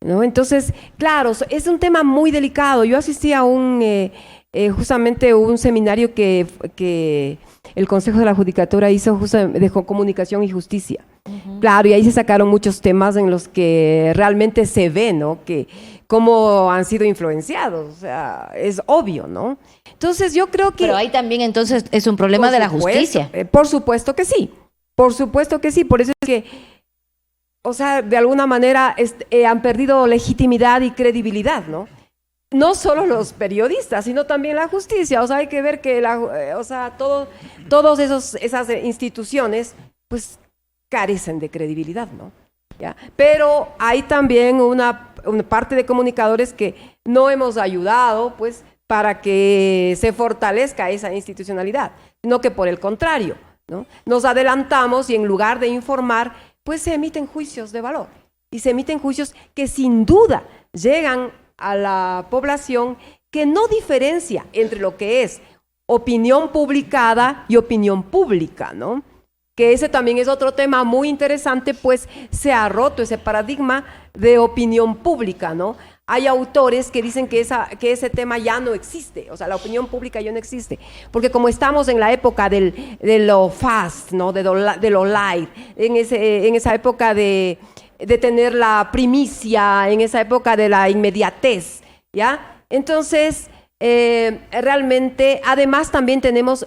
¿no? Entonces, claro, es un tema muy delicado. Yo asistí a justamente un seminario que el Consejo de la Judicatura hizo de comunicación y justicia. Uh-huh. Claro, y ahí se sacaron muchos temas en los que realmente se ve, ¿no? Que cómo han sido influenciados, o sea, es obvio, ¿no? Entonces yo creo que... Pero ahí también entonces es un problema de la justicia. Por supuesto que sí, por supuesto que sí, por eso es que, o sea, de alguna manera han perdido legitimidad y credibilidad, ¿no? No solo los periodistas, sino también la justicia. O sea, hay que ver que todas esas instituciones, pues, carecen de credibilidad, ¿no? ¿Ya? Pero hay también una parte de comunicadores que no hemos ayudado, pues, para que se fortalezca esa institucionalidad, sino que por el contrario, ¿no? Nos adelantamos y en lugar de informar, pues se emiten juicios de valor. Y se emiten juicios que sin duda llegan a la población, que no diferencia entre lo que es opinión publicada y opinión pública, ¿no? Que ese también es otro tema muy interesante, pues se ha roto ese paradigma de opinión pública, ¿no? Hay autores que dicen que ese tema ya no existe, o sea, la opinión pública ya no existe, porque como estamos en la época de lo fast, ¿no? De lo light, en esa época de tener la primicia, en esa época de la inmediatez, ¿ya? Entonces, realmente, además también tenemos,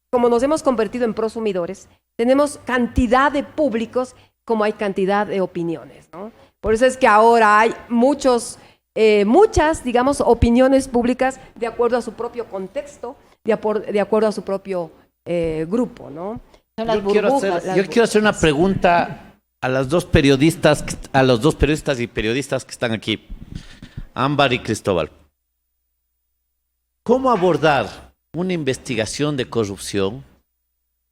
como nos hemos convertido en prosumidores, tenemos cantidad de públicos como hay cantidad de opiniones, ¿no? Por eso es que ahora hay muchas, digamos, opiniones públicas de acuerdo a su propio contexto, de acuerdo a su propio grupo, ¿no? Yo quiero hacer una pregunta a los dos periodistas y periodistas que están aquí, Ámbar y Cristóbal. ¿Cómo abordar una investigación de corrupción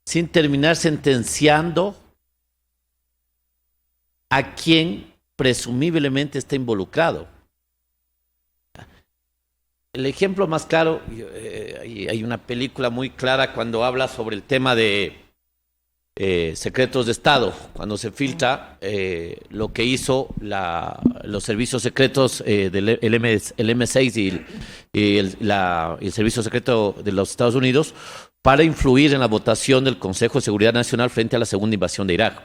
sin terminar sentenciando a quien presumiblemente está involucrado? El ejemplo más claro, hay una película muy clara cuando habla sobre el tema de secretos de Estado, cuando se filtra lo que hizo los servicios secretos del M6 y el servicio secreto de los Estados Unidos para influir en la votación del Consejo de Seguridad Nacional frente a la segunda invasión de Irak.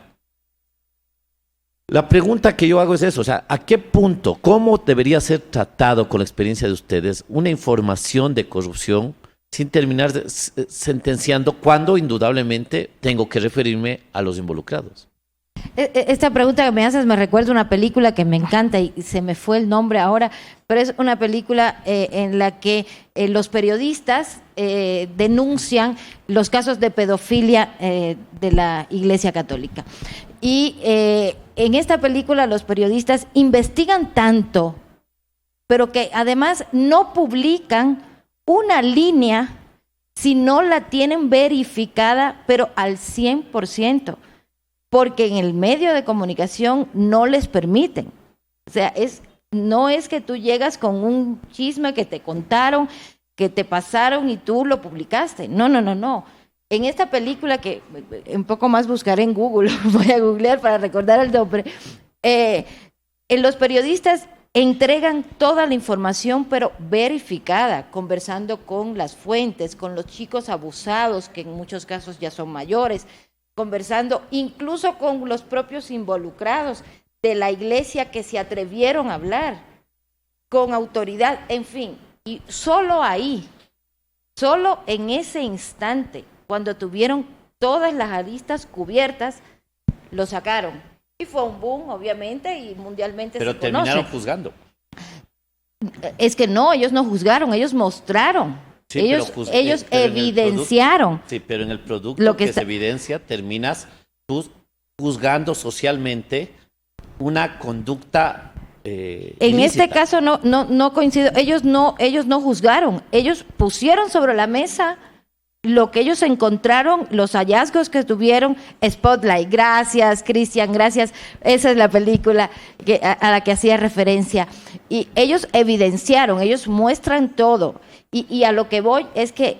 La pregunta que yo hago es eso, o sea, ¿a qué punto, cómo debería ser tratado con la experiencia de ustedes una información de corrupción sin terminar sentenciando cuando indudablemente tengo que referirme a los involucrados? Esta pregunta que me haces me recuerda una película que me encanta y se me fue el nombre ahora, pero es una película en la que los periodistas denuncian los casos de pedofilia de la Iglesia Católica. Y en esta película los periodistas investigan tanto, pero que además no publican una línea si no la tienen verificada, pero al 100%, porque en el medio de comunicación no les permiten. O sea, no es que tú llegas con un chisme que te contaron, que te pasaron y tú lo publicaste. No. En esta película, que un poco más buscaré en Google, voy a googlear para recordar el nombre, Los periodistas entregan toda la información, pero verificada, conversando con las fuentes, con los chicos abusados, que en muchos casos ya son mayores, conversando incluso con los propios involucrados de la iglesia que se atrevieron a hablar, con autoridad, en fin. Y solo ahí, solo en ese instante, cuando tuvieron todas las aristas cubiertas, lo sacaron. Y fue un boom, obviamente, y mundialmente Pero se conoce. terminaron juzgando. Es que no, ellos no juzgaron, ellos mostraron. Sí, ellos pero ellos pero en el evidenciaron. Sí, pero en el producto Lo que que está- se evidencia terminas tú juzgando socialmente una conducta En ilícita. este caso no coincido. Ellos no juzgaron. Ellos pusieron sobre la mesa lo que ellos encontraron, los hallazgos que tuvieron. Spotlight, gracias, Cristian, gracias. Esa es la película a la que hacía referencia. Y ellos evidenciaron, ellos muestran todo. Y a lo que voy es que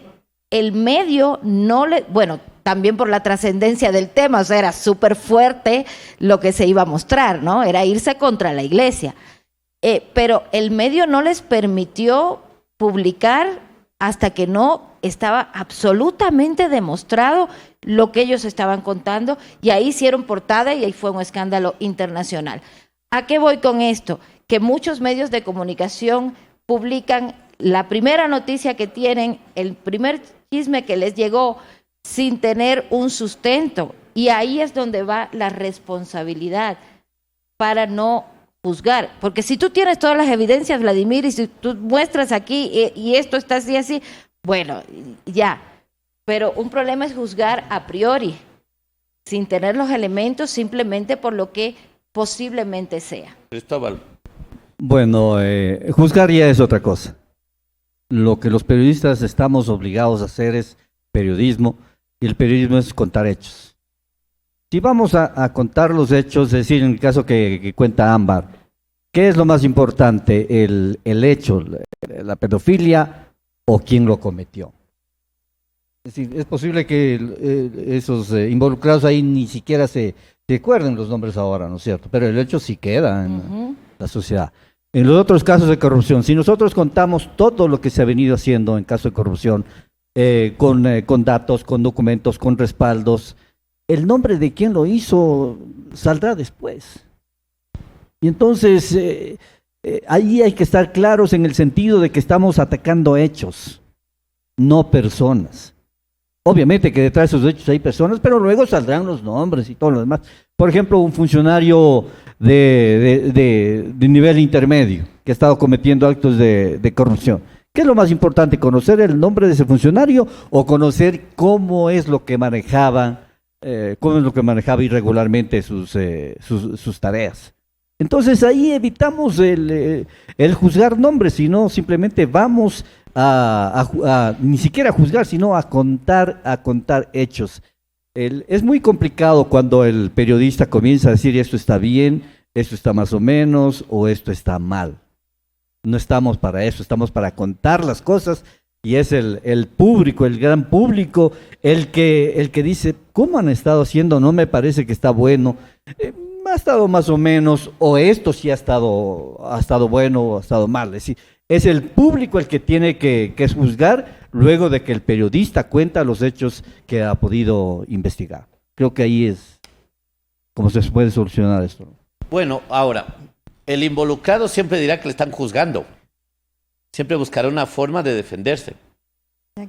el medio no le, bueno, también por la trascendencia del tema, o sea, era súper fuerte lo que se iba a mostrar, ¿no? Era irse contra la iglesia. Pero el medio no les permitió publicar hasta que no estaba absolutamente demostrado lo que ellos estaban contando, y ahí hicieron portada y ahí fue un escándalo internacional. ¿A qué voy con esto? Que muchos medios de comunicación publican la primera noticia que tienen, el primer chisme que les llegó, sin tener un sustento, y ahí es donde va la responsabilidad para no juzgar, porque si tú tienes todas las evidencias, Vladimir, y si tú muestras aquí y esto está así, así, bueno, ya, pero un problema es juzgar a priori, sin tener los elementos, simplemente por lo que posiblemente sea. Cristóbal, Bueno, juzgar ya es otra cosa. Lo que los periodistas estamos obligados a hacer es periodismo, y el periodismo es contar hechos. Si vamos a contar los hechos, es decir, en el caso que cuenta Ámbar, ¿qué es lo más importante? ¿El hecho, la pedofilia o quién lo cometió? Es decir, es posible que esos involucrados ahí ni siquiera se recuerden los nombres ahora, ¿no es cierto? Pero el hecho sí queda en la sociedad. En los otros casos de corrupción, si nosotros contamos todo lo que se ha venido haciendo en caso de corrupción, con datos, con documentos, con respaldos, el nombre de quien lo hizo saldrá después. Y entonces, ahí hay que estar claros en el sentido de que estamos atacando hechos, no personas. Obviamente que detrás de esos hechos hay personas, pero luego saldrán los nombres y todo lo demás. Por ejemplo, un funcionario de nivel intermedio que ha estado cometiendo actos de corrupción. ¿Qué es lo más importante? ¿Conocer el nombre de ese funcionario o conocer cómo es lo que manejaba irregularmente sus tareas? Entonces ahí evitamos el juzgar nombres, sino simplemente vamos ni siquiera a juzgar, sino a contar hechos. Es muy complicado cuando el periodista comienza a decir esto está bien, esto está más o menos, o esto está mal. No estamos para eso, estamos para contar las cosas, y es el público, el gran público, el que dice, ¿cómo han estado haciendo? No me parece que está bueno, ha estado más o menos, o esto sí ha estado bueno o ha estado mal. Es decir, es el público el que tiene que juzgar luego de que el periodista cuenta los hechos que ha podido investigar. Creo que ahí es como se puede solucionar esto. bueno, ahora, el involucrado siempre dirá que le están juzgando. Siempre buscará una forma de defenderse.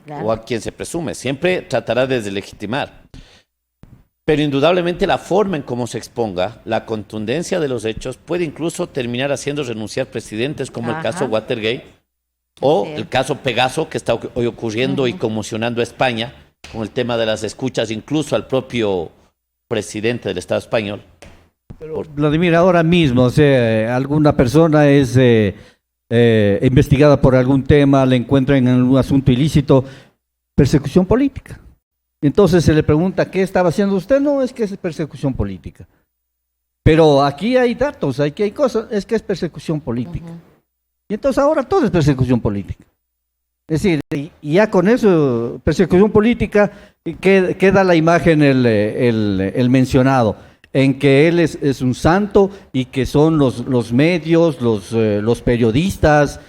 Claro. O a quien se presume. Siempre tratará de deslegitimar. Pero indudablemente la forma en cómo se exponga, la contundencia de los hechos, puede incluso terminar haciendo renunciar presidentes, como el caso Watergate, o el caso Pegaso, que está hoy ocurriendo y conmocionando a España, con el tema de las escuchas, incluso al propio presidente del Estado español. Vladimir, ahora mismo, o sea, alguna persona es investigada por algún tema, le encuentran en algún asunto ilícito, persecución política. Entonces se le pregunta, ¿qué estaba haciendo usted? No, es que es persecución política. Pero aquí hay datos, aquí hay cosas, es que es persecución política. Y entonces ahora todo es persecución política. Es decir, y ya con eso, persecución política, queda la imagen el mencionado. en que él es un santo y que son los medios, los periodistas,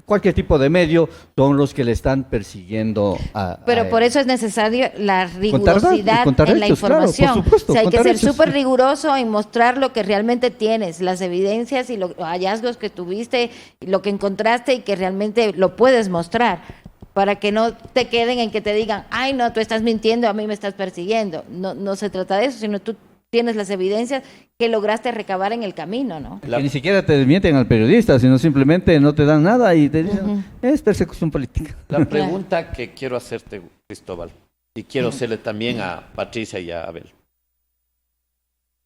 cualquier tipo de medio, son los que le están persiguiendo Pero por eso es necesario la rigurosidad contar en la hechos, claro, por información. supuesto, O sea, hay que contar ser hechos. súper riguroso en mostrar lo que realmente tienes, las evidencias y los hallazgos que tuviste, y lo que encontraste y que realmente lo puedes mostrar, para que no te queden en que te digan, ay, no, tú estás mintiendo, a mí me estás persiguiendo. No, no se trata de eso, sino tú tienes las evidencias que lograste recabar en el camino, ¿no? Que ni siquiera te desmienten al periodista, sino simplemente no te dan nada y te dicen, es persecución política. La pregunta que quiero hacerte, Cristóbal, y quiero hacerle también a Patricia y a Abel.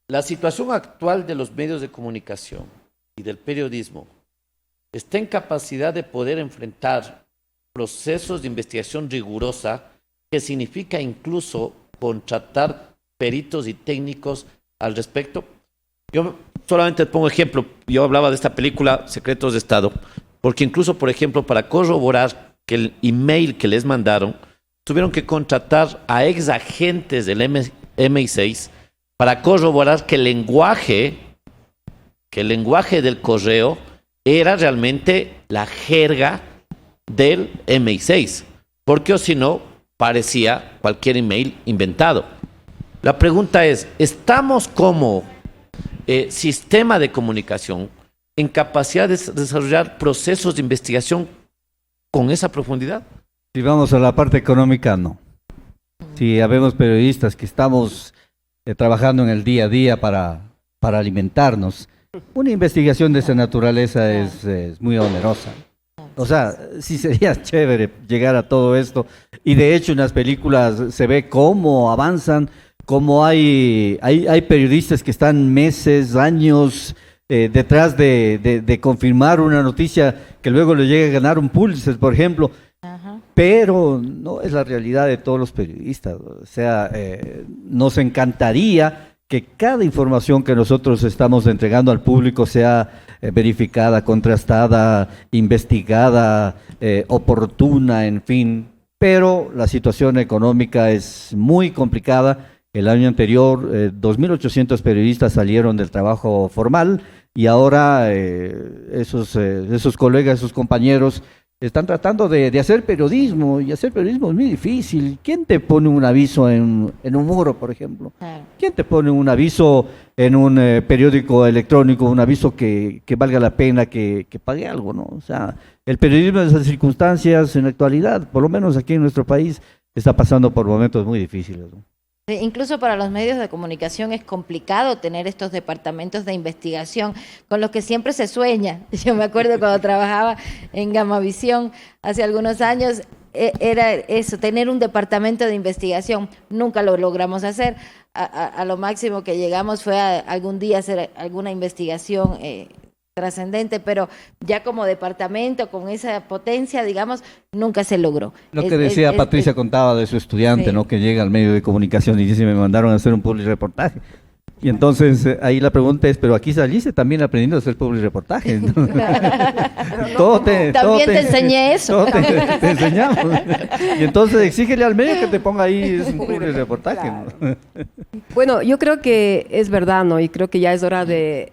La situación actual de los medios de comunicación y del periodismo está en capacidad de poder enfrentar procesos de investigación rigurosa, que significa incluso contratar peritos y técnicos al respecto. Yo solamente pongo ejemplo, yo hablaba de esta película Secretos de Estado, porque incluso, por ejemplo, para corroborar que el email que les mandaron, tuvieron que contratar a ex agentes del MI6 para corroborar que el lenguaje del correo era realmente la jerga del MI6, porque o si no, parecía cualquier email inventado. La pregunta es, ¿estamos como sistema de comunicación en capacidad de desarrollar procesos de investigación con esa profundidad? Si vamos a la parte económica, no. Si habemos periodistas que estamos trabajando en el día a día para alimentarnos, una investigación de esa naturaleza es muy onerosa. O sea, sí sería chévere llegar a todo esto. Y de hecho en las películas se ve cómo avanzan, cómo hay periodistas que están meses, años detrás de confirmar una noticia que luego le llega a ganar un Pulitzer, por ejemplo. Pero no es la realidad de todos los periodistas. O sea, nos encantaría que cada información que nosotros estamos entregando al público sea verificada, contrastada, investigada, oportuna, en fin. Pero la situación económica es muy complicada. El año anterior, 2.800 periodistas salieron del trabajo formal y ahora esos colegas, esos compañeros están tratando de hacer periodismo, y hacer periodismo es muy difícil. ¿Quién te pone un aviso en un muro, por ejemplo? ¿Quién te pone un aviso en un periódico electrónico, un aviso que valga la pena que pague algo, ¿no? O sea, el periodismo en esas circunstancias en la actualidad, por lo menos aquí en nuestro país, está pasando por momentos muy difíciles, ¿no? Incluso para los medios de comunicación es complicado tener estos departamentos de investigación con los que siempre se sueña. Yo me acuerdo cuando trabajaba en Gamavisión hace algunos años, era eso, tener un departamento de investigación. Nunca lo logramos hacer. A lo máximo que llegamos fue algún día hacer alguna investigación trascendente, pero ya como departamento, con esa potencia, digamos, nunca se logró. Lo que decía Patricia contaba de su estudiante, sí, ¿no? Que llega al medio de comunicación y dice, me mandaron a hacer un public reportaje. Y entonces ahí la pregunta es, pero aquí saliste también aprendiendo a hacer public reportaje, ¿no? También te enseñé eso. Te enseñamos. Y entonces exígele al medio que te ponga ahí un public reportaje, ¿no? Bueno, yo creo que es verdad, ¿no? Y creo que ya es hora de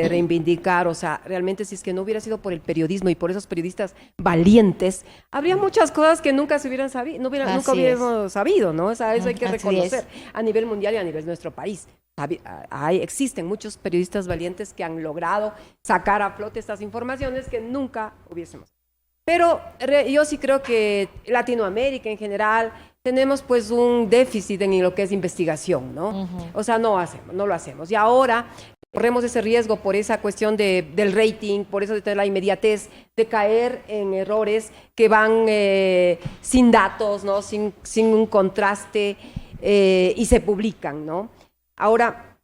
reivindicar, o sea, realmente si es que no hubiera sido por el periodismo y por esos periodistas valientes, habría muchas cosas que nunca se hubieran sabido, nunca hubiéramos sabido, ¿no? O sea, eso hay que reconocer a nivel mundial y a nivel de nuestro país. Existen muchos periodistas valientes que han logrado sacar a flote estas informaciones que nunca hubiésemos. Pero yo sí creo que Latinoamérica en general tenemos pues un déficit en lo que es investigación, ¿no? O sea, no lo hacemos. Y ahora corremos ese riesgo por esa cuestión del rating, por eso de tener la inmediatez, de caer en errores que van sin datos, ¿no? Sin un contraste y se publican, ¿no? Ahora,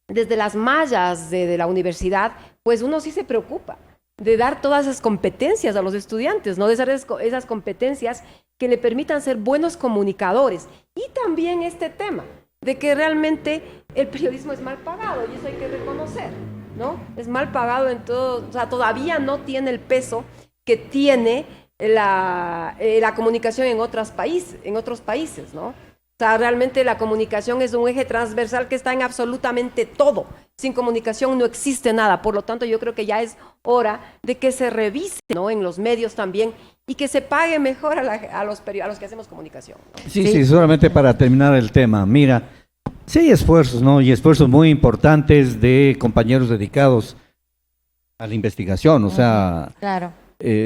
desde las mallas de la universidad, pues uno sí se preocupa de dar todas esas competencias a los estudiantes, ¿no? De esas competencias que le permitan ser buenos comunicadores. Y también este tema de que realmente el periodismo es mal pagado, y eso hay que reconocer, ¿no? Es mal pagado en todo, o sea, todavía no tiene el peso que tiene la comunicación en otros países, ¿no? O sea, realmente la comunicación es un eje transversal que está en absolutamente todo. Sin comunicación no existe nada. Por lo tanto, yo creo que ya es hora de que se revise, ¿no?, en los medios también, y que se pague mejor a los que hacemos comunicación, ¿no? Sí, solamente para terminar el tema. Mira, sí hay esfuerzos, ¿no? Y esfuerzos muy importantes de compañeros dedicados a la investigación. O sea, Claro.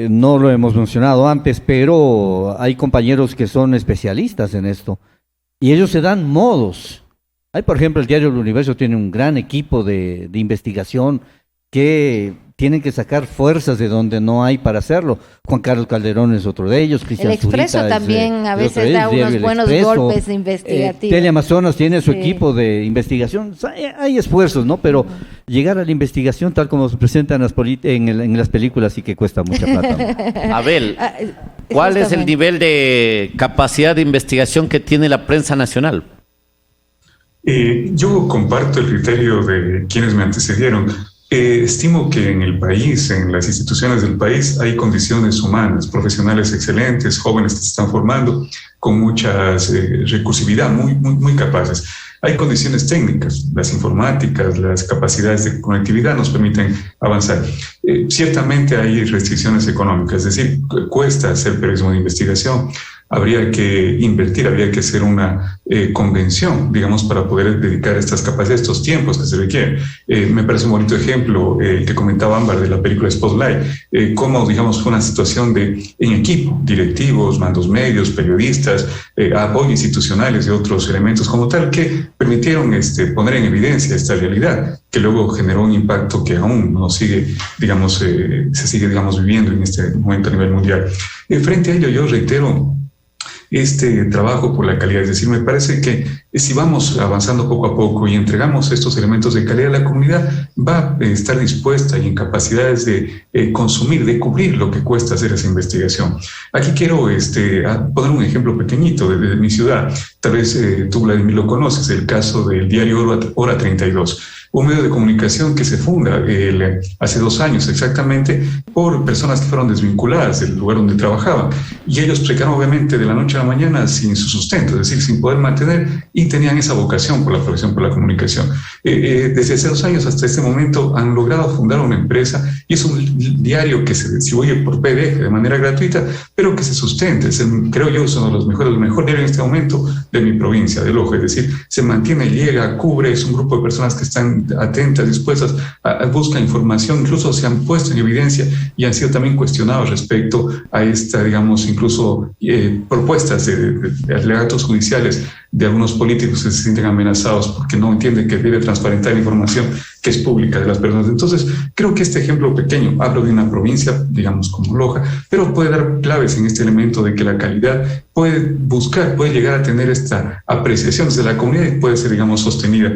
no lo hemos mencionado antes, pero hay compañeros que son especialistas en esto. Y ellos se dan modos. Hay, por ejemplo, el diario El Universo tiene un gran equipo de investigación que tienen que sacar fuerzas de donde no hay para hacerlo. Juan Carlos Calderón es otro de ellos, Cristian El Expreso Zurita también a es otro veces de da ellos, Diario unos El buenos Expreso. golpes investigativos. Teleamazonas tiene su Sí. equipo de investigación. O sea, hay esfuerzos, ¿no? Pero llegar a la investigación tal como se presenta en las películas sí que cuesta mucha plata, ¿no? Abel, Ah, ¿cuál es el justamente. nivel de capacidad de investigación que tiene la prensa nacional? Yo comparto el criterio de quienes me antecedieron. Estimo que en el país, en las instituciones del país, hay condiciones humanas, profesionales excelentes, jóvenes que se están formando con mucha recursividad, muy capaces. Hay condiciones técnicas, las informáticas, las capacidades de conectividad nos permiten avanzar. Ciertamente hay restricciones económicas, es decir, cuesta hacer periodismo de investigación. Habría que invertir, habría que hacer una convención, digamos, para poder dedicar estas capacidades, estos tiempos que se requieren. Me parece un bonito ejemplo el que comentaba Ámbar de la película Spotlight, cómo, digamos, fue una situación en equipo, directivos, mandos medios, periodistas, apoyo institucionales y otros elementos como tal que permitieron poner en evidencia esta realidad, que luego generó un impacto que aún no sigue, digamos, se sigue, digamos, viviendo en este momento a nivel mundial. Frente a ello, yo reitero este trabajo por la calidad. Es decir, me parece que si vamos avanzando poco a poco y entregamos estos elementos de calidad, la comunidad va a estar dispuesta y en capacidades de consumir, de cubrir lo que cuesta hacer esa investigación. Aquí quiero poner un ejemplo pequeñito de mi ciudad. Tal vez tú, Vladimir, lo conoces, el caso del diario Hora 32. Un medio de comunicación que se funda hace 2 años exactamente por personas que fueron desvinculadas del lugar donde trabajaban, y ellos quedaron obviamente de la noche a la mañana sin su sustento, es decir, sin poder mantener, y tenían esa vocación por la profesión, por la comunicación. Desde hace 2 años hasta este momento han logrado fundar una empresa, y es un diario que se distribuye por PDF de manera gratuita, pero que se sustenta. Creo yo, es uno de los mejores, el mejor diario en este momento de mi provincia, del Ojo, es decir, se mantiene, llega, cubre, es un grupo de personas que están atentas, dispuestas a buscar información, incluso se han puesto en evidencia y han sido también cuestionados respecto a esta, digamos, incluso propuestas de alegatos judiciales de algunos políticos que se sienten amenazados porque no entienden que debe transparentar la información que es pública de las personas. Entonces, creo que este ejemplo pequeño, hablo de una provincia, digamos, como Loja, pero puede dar claves en este elemento de que la calidad puede llegar a tener esta apreciación desde la comunidad y puede ser, digamos, sostenida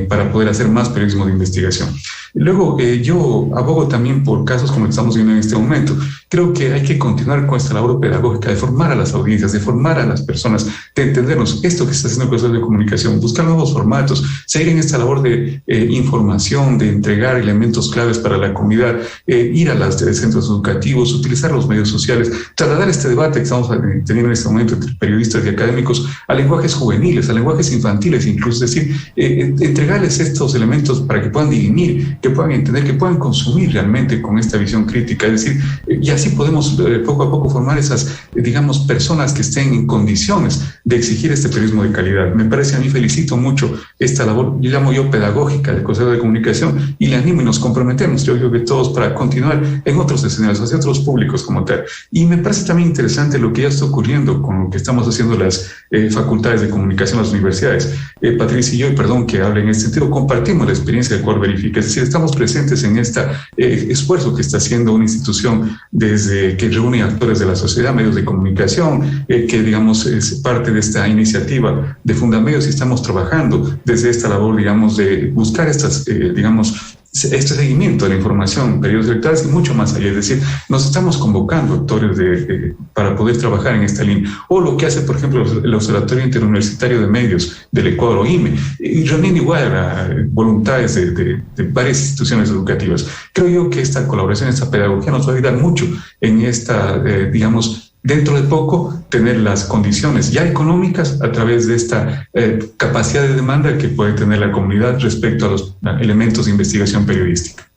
para poder hacer más periodismo de investigación. Y luego, yo abogo también por casos como estamos viendo en este momento. Creo que hay que continuar con esta labor pedagógica de formar a las audiencias, de formar a las personas, de entendernos esto que está haciendo el proceso de comunicación, buscar nuevos formatos, seguir en esta labor de información, de entregar elementos claves para la comunidad, ir a los centros educativos, utilizar los medios sociales, trasladar este debate que estamos teniendo en este momento entre periodistas y académicos a lenguajes juveniles, a lenguajes infantiles, incluso, es decir, entregarles estos elementos para que puedan dirimir, que puedan entender, que puedan consumir realmente con esta visión crítica, es decir, y así podemos poco a poco formar esas, digamos, personas que estén en condiciones de exigir este periodismo de calidad. Me parece, a mí felicito mucho esta labor, yo llamo pedagógica del Consejo de Comunicación, y le animo y nos comprometemos, yo creo que todos, para continuar en otros escenarios, hacia otros públicos como tal. Y me parece también interesante lo que ya está ocurriendo con lo que estamos haciendo las facultades de comunicación, las universidades. Patricia y yo, perdón que hable en este sentido, compartimos la experiencia de Ecuador Verifica, es decir, estamos presentes en este esfuerzo que está haciendo una institución desde que reúne actores de la sociedad, medios de comunicación, que digamos es parte de esta iniciativa de Fundamedios, y estamos trabajando desde esta labor, digamos, de buscar estas, digamos, este seguimiento de la información, periodos electorales y mucho más allá. Es decir, nos estamos convocando actores para poder trabajar en esta línea. O lo que hace, por ejemplo, el Observatorio Interuniversitario de Medios del Ecuador, o IME, y reuniendo igual a voluntades de varias instituciones educativas. Creo yo que esta colaboración, esta pedagogía nos va a ayudar mucho en esta, digamos, dentro de poco tener las condiciones ya económicas a través de esta capacidad de demanda que puede tener la comunidad respecto a los elementos de investigación periodística.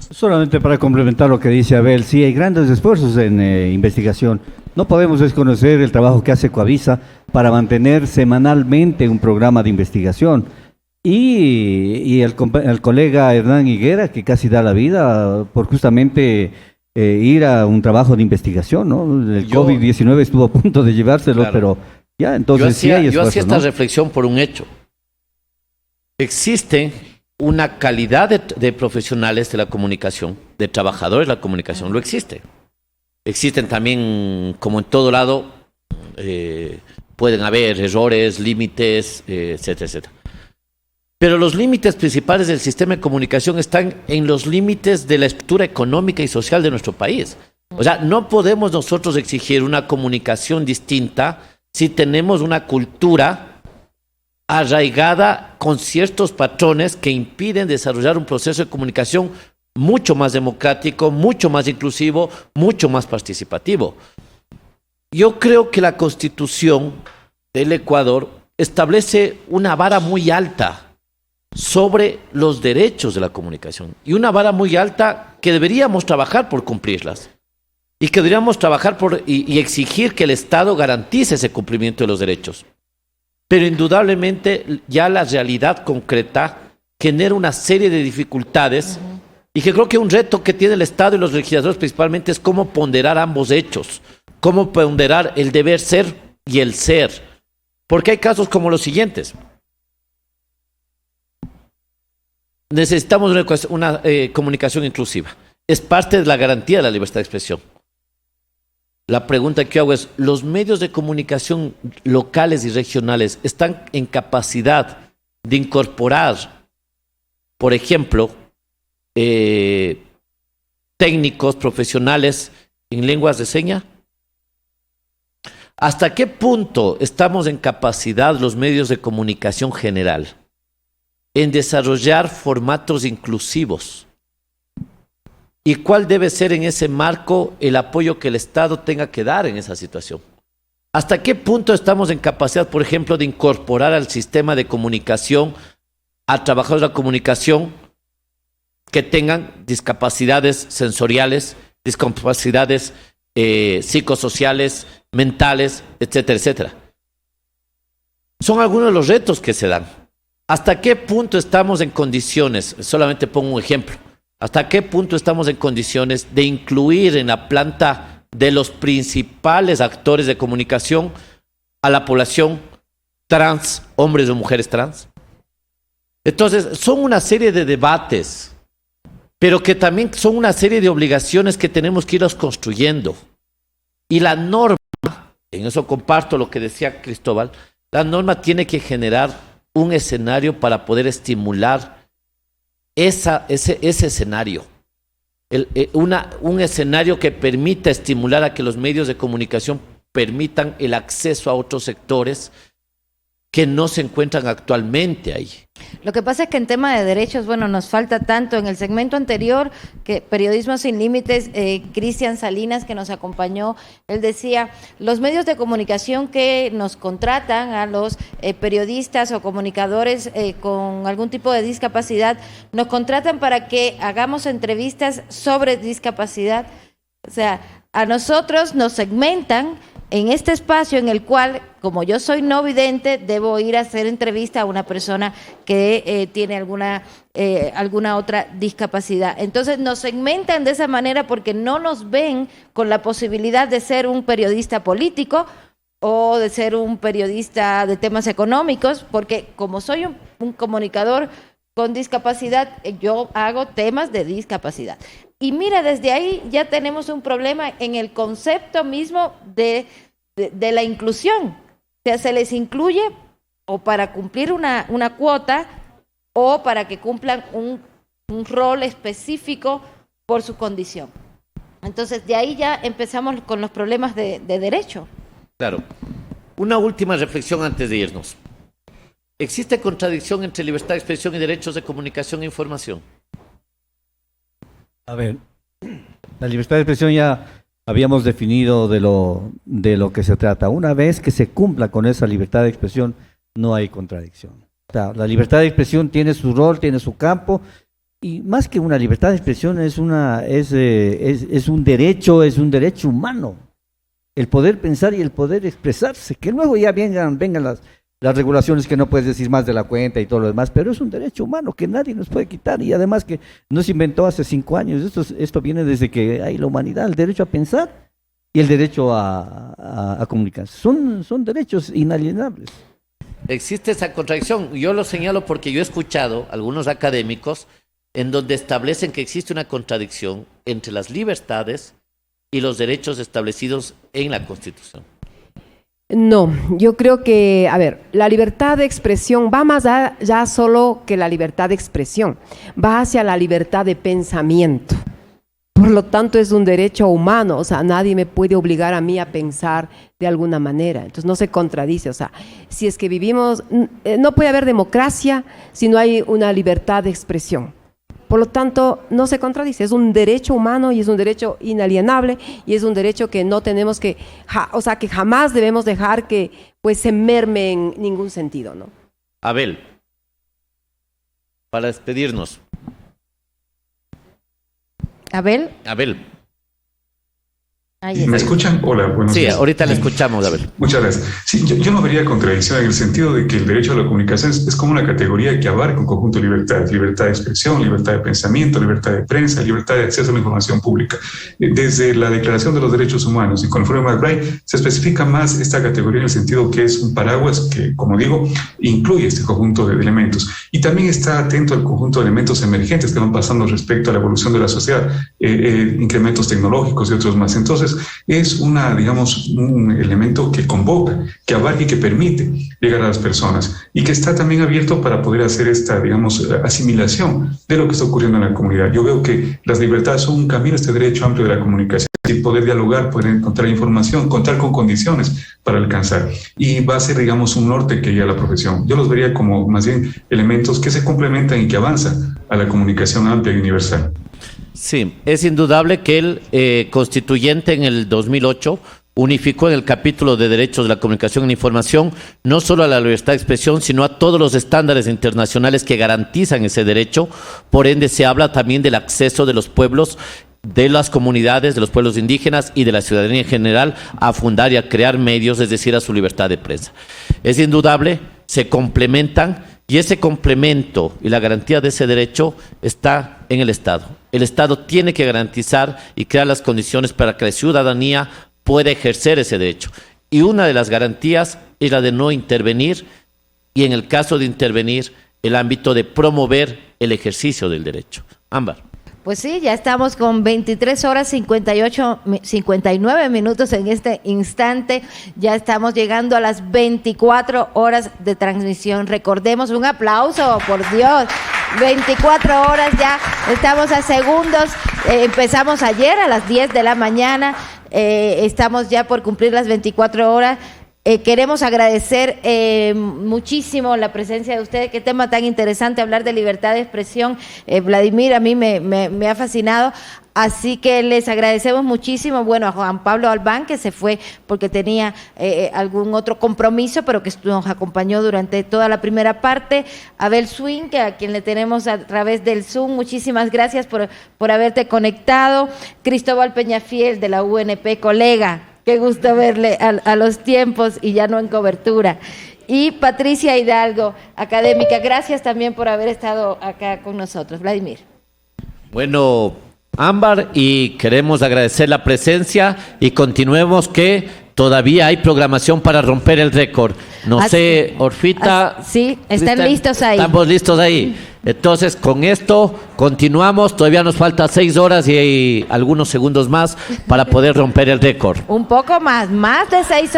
Solamente para complementar lo que dice Abel, sí hay grandes esfuerzos en investigación. No podemos desconocer el trabajo que hace Coavisa para mantener semanalmente un programa de investigación. Y el colega Hernán Higuera, que casi da la vida por justamente ir a un trabajo de investigación, ¿no? El COVID-19 estuvo a punto de llevárselo, claro. Pero ya, entonces sí hay esfuerzo, yo hacía esta ¿no? reflexión por un hecho. Existe una calidad de profesionales de la comunicación, de trabajadores de la comunicación, lo existe. Existen también, como en todo lado, pueden haber errores, límites, etcétera, etcétera. Pero los límites principales del sistema de comunicación están en los límites de la estructura económica y social de nuestro país. O sea, no podemos nosotros exigir una comunicación distinta si tenemos una cultura arraigada con ciertos patrones que impiden desarrollar un proceso de comunicación mucho más democrático, mucho más inclusivo, mucho más participativo. Yo creo que la Constitución del Ecuador establece una vara muy alta sobre los derechos de la comunicación y una vara muy alta que deberíamos trabajar por cumplirlas y que deberíamos trabajar por y exigir que el Estado garantice ese cumplimiento de los derechos. Pero indudablemente ya la realidad concreta genera una serie de dificultades y que creo que un reto que tiene el Estado y los legisladores principalmente es cómo ponderar ambos hechos, cómo ponderar el deber ser y el ser. Porque hay casos como los siguientes. Necesitamos una comunicación inclusiva. Es parte de la garantía de la libertad de expresión. La pregunta que hago es, ¿los medios de comunicación locales y regionales están en capacidad de incorporar, por ejemplo, técnicos profesionales en lenguas de señas? ¿Hasta qué punto estamos en capacidad los medios de comunicación general en desarrollar formatos inclusivos? ¿Y cuál debe ser en ese marco el apoyo que el Estado tenga que dar en esa situación? ¿Hasta qué punto estamos en capacidad, por ejemplo, de incorporar al sistema de comunicación a trabajadores de la comunicación que tengan discapacidades sensoriales, discapacidades psicosociales, mentales, etcétera, etcétera? Son algunos de los retos que se dan. ¿Hasta qué punto estamos en condiciones, solamente pongo un ejemplo, hasta qué punto estamos en condiciones de incluir en la planta de los principales actores de comunicación a la población trans, hombres o mujeres trans? Entonces, son una serie de debates, pero que también son una serie de obligaciones que tenemos que irlos construyendo. Y la norma, en eso comparto lo que decía Cristóbal, la norma tiene que generar un escenario para poder estimular ese escenario. Un escenario que permita estimular a que los medios de comunicación permitan el acceso a otros sectores que no se encuentran actualmente ahí. Lo que pasa es que en tema de derechos, bueno, nos falta tanto. En el segmento anterior, que Periodismo Sin Límites, Cristian Salinas, que nos acompañó, él decía, los medios de comunicación que nos contratan a los periodistas o comunicadores con algún tipo de discapacidad, nos contratan para que hagamos entrevistas sobre discapacidad. O sea, a nosotros nos segmentan en este espacio en el cual, como yo soy no vidente, debo ir a hacer entrevista a una persona que tiene alguna otra discapacidad. Entonces nos segmentan de esa manera porque no nos ven con la posibilidad de ser un periodista político o de ser un periodista de temas económicos, porque como soy un comunicador con discapacidad, yo hago temas de discapacidad. Y mira, desde ahí ya tenemos un problema en el concepto mismo de la inclusión. O sea, se les incluye o para cumplir una cuota o para que cumplan un rol específico por su condición. Entonces, de ahí ya empezamos con los problemas de derecho. Claro. Una última reflexión antes de irnos. ¿Existe contradicción entre libertad de expresión y derechos de comunicación e información? A ver, la libertad de expresión ya habíamos definido de lo que se trata. Una vez que se cumpla con esa libertad de expresión, no hay contradicción. O sea, la libertad de expresión tiene su rol, tiene su campo, y más que una libertad de expresión es un derecho humano. El poder pensar y el poder expresarse, que luego ya vengan las regulaciones que no puedes decir más de la cuenta y todo lo demás, pero es un derecho humano que nadie nos puede quitar, y además que no se inventó hace 5 años, esto viene desde que hay la humanidad, el derecho a pensar y el derecho a comunicarse. Son derechos inalienables. Existe esa contradicción. Yo lo señalo porque yo he escuchado algunos académicos en donde establecen que existe una contradicción entre las libertades y los derechos establecidos en la Constitución. No, yo creo que, a ver, la libertad de expresión va más allá solo que la libertad de expresión, va hacia la libertad de pensamiento. Por lo tanto, es un derecho humano, o sea, nadie me puede obligar a mí a pensar de alguna manera. Entonces, no se contradice, o sea, si es que vivimos, no puede haber democracia si no hay una libertad de expresión. Por lo tanto, no se contradice, es un derecho humano y es un derecho inalienable y es un derecho que no tenemos que, que jamás debemos dejar que pues se merme en ningún sentido, ¿no? Abel, para despedirnos. Abel. ¿Me escuchan? Hola, buenos días. Sí, ahorita le escuchamos, Abel. Muchas gracias. Sí, yo no vería contradicción en el sentido de que el derecho a la comunicación es como una categoría que abarca un conjunto de libertades: libertad de expresión, libertad de pensamiento, libertad de prensa, libertad de acceso a la información pública. Desde la Declaración de los Derechos Humanos y con el Informe McBride se especifica más esta categoría en el sentido que es un paraguas que, como digo, incluye este conjunto de elementos. Y también está atento al conjunto de elementos emergentes que van pasando respecto a la evolución de la sociedad, incrementos tecnológicos y otros más. Entonces, es un elemento que convoca, que abarca y que permite llegar a las personas y que está también abierto para poder hacer esta, asimilación de lo que está ocurriendo en la comunidad. Yo veo que las libertades son un camino a este derecho amplio de la comunicación, y poder dialogar, poder encontrar información, contar con condiciones para alcanzar. Y va a ser, un norte que guía a la profesión. Yo los vería como más bien elementos que se complementan y que avanzan a la comunicación amplia y universal. Sí, es indudable que el constituyente en el 2008 unificó en el capítulo de derechos de la comunicación e información no solo a la libertad de expresión, sino a todos los estándares internacionales que garantizan ese derecho. Por ende, se habla también del acceso de los pueblos, de las comunidades, de los pueblos indígenas y de la ciudadanía en general a fundar y a crear medios, es decir, a su libertad de prensa. Es indudable, se complementan, y ese complemento y la garantía de ese derecho está en el Estado. El Estado tiene que garantizar y crear las condiciones para que la ciudadanía pueda ejercer ese derecho. Y una de las garantías es la de no intervenir, y en el caso de intervenir, el ámbito de promover el ejercicio del derecho. Ámbar. Pues sí, ya estamos con 23 horas 59 minutos en este instante. Ya estamos llegando a las 24 horas de transmisión. Recordemos, un aplauso, por Dios. 24 horas ya, estamos a segundos. Empezamos ayer a las 10 de la mañana. Estamos ya por cumplir las 24 horas. Queremos agradecer muchísimo la presencia de ustedes. Qué tema tan interesante, hablar de libertad de expresión. Vladimir, a mí me ha fascinado. Así que les agradecemos muchísimo, a Juan Pablo Albán, que se fue porque tenía algún otro compromiso, pero que nos acompañó durante toda la primera parte. Abel Swing, que a quien le tenemos a través del Zoom, muchísimas gracias por haberte conectado. Cristóbal Peñafiel, de la UNP, colega. Qué gusto verle a los tiempos y ya no en cobertura. Y Patricia Hidalgo, académica, gracias también por haber estado acá con nosotros. Vladimir. Bueno, Ámbar, y queremos agradecer la presencia y continuemos que todavía hay programación para romper el récord. No sé, Orfita. Sí, están listos ahí. Estamos listos ahí. Entonces, con esto continuamos. Todavía nos falta 6 horas y algunos segundos más para poder romper el récord. Un poco más de 6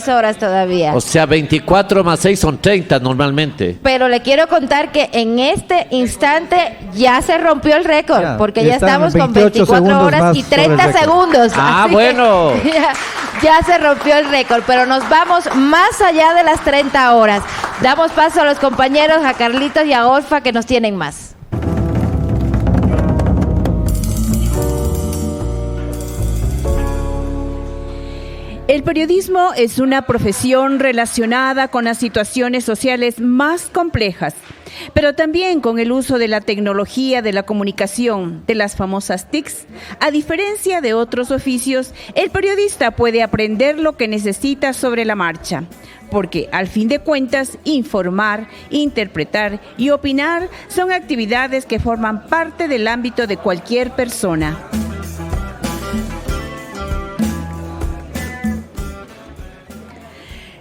horas todavía. O sea, 24 más 6 son 30 normalmente. Pero le quiero contar que en este instante ya se rompió el récord, porque ya estamos con 24 horas y 30 segundos. Ah, así bueno. Ya se rompió el récord, pero nos vamos más allá de las 30 horas. Damos paso a los compañeros, a Carlitos y a Olfa, que nos tienen más. El periodismo es una profesión relacionada con las situaciones sociales más complejas, pero también con el uso de la tecnología de la comunicación, de las famosas TICs. A diferencia de otros oficios, el periodista puede aprender lo que necesita sobre la marcha, porque al fin de cuentas, informar, interpretar y opinar son actividades que forman parte del ámbito de cualquier persona.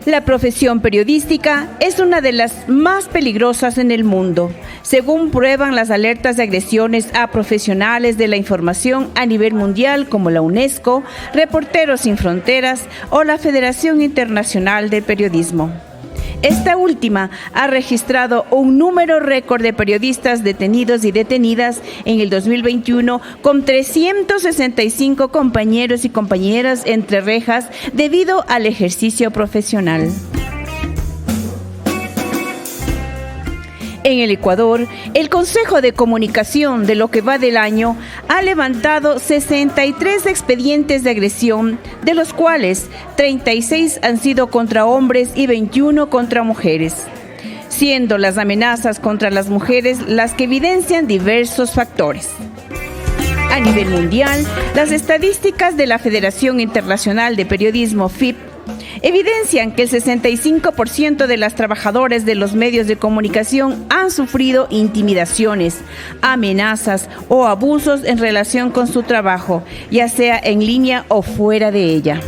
La profesión periodística es una de las más peligrosas en el mundo, según prueban las alertas de agresiones a profesionales de la información a nivel mundial como la UNESCO, Reporteros Sin Fronteras o la Federación Internacional de Periodismo. Esta última ha registrado un número récord de periodistas detenidos y detenidas en el 2021 con 365 compañeros y compañeras entre rejas debido al ejercicio profesional. En el Ecuador, el Consejo de Comunicación de lo que va del año ha levantado 63 expedientes de agresión, de los cuales 36 han sido contra hombres y 21 contra mujeres, siendo las amenazas contra las mujeres las que evidencian diversos factores. A nivel mundial, las estadísticas de la Federación Internacional de Periodismo, FIP, evidencian que el 65% de las trabajadoras de los medios de comunicación han sufrido intimidaciones, amenazas o abusos en relación con su trabajo, ya sea en línea o fuera de ella.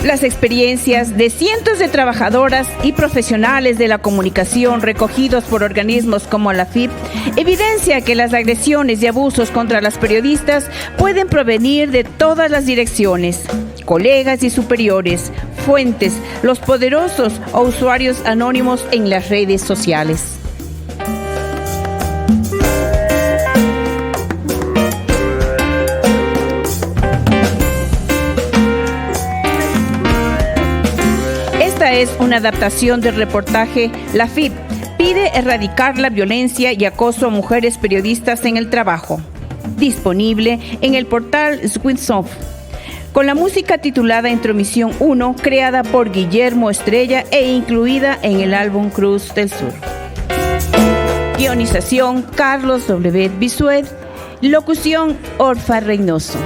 Las experiencias de cientos de trabajadoras y profesionales de la comunicación recogidos por organismos como la FIP evidencia que las agresiones y abusos contra las periodistas pueden provenir de todas las direcciones, colegas y superiores, fuentes, los poderosos o usuarios anónimos en las redes sociales. Esta es una adaptación del reportaje La FIP pide erradicar la violencia y acoso a mujeres periodistas en el trabajo, disponible en el portal Switsoft, con la música titulada Intromisión 1, creada por Guillermo Estrella e incluida en el álbum Cruz del Sur. Guionización Carlos W. Bisuet, locución Orfa Reynoso.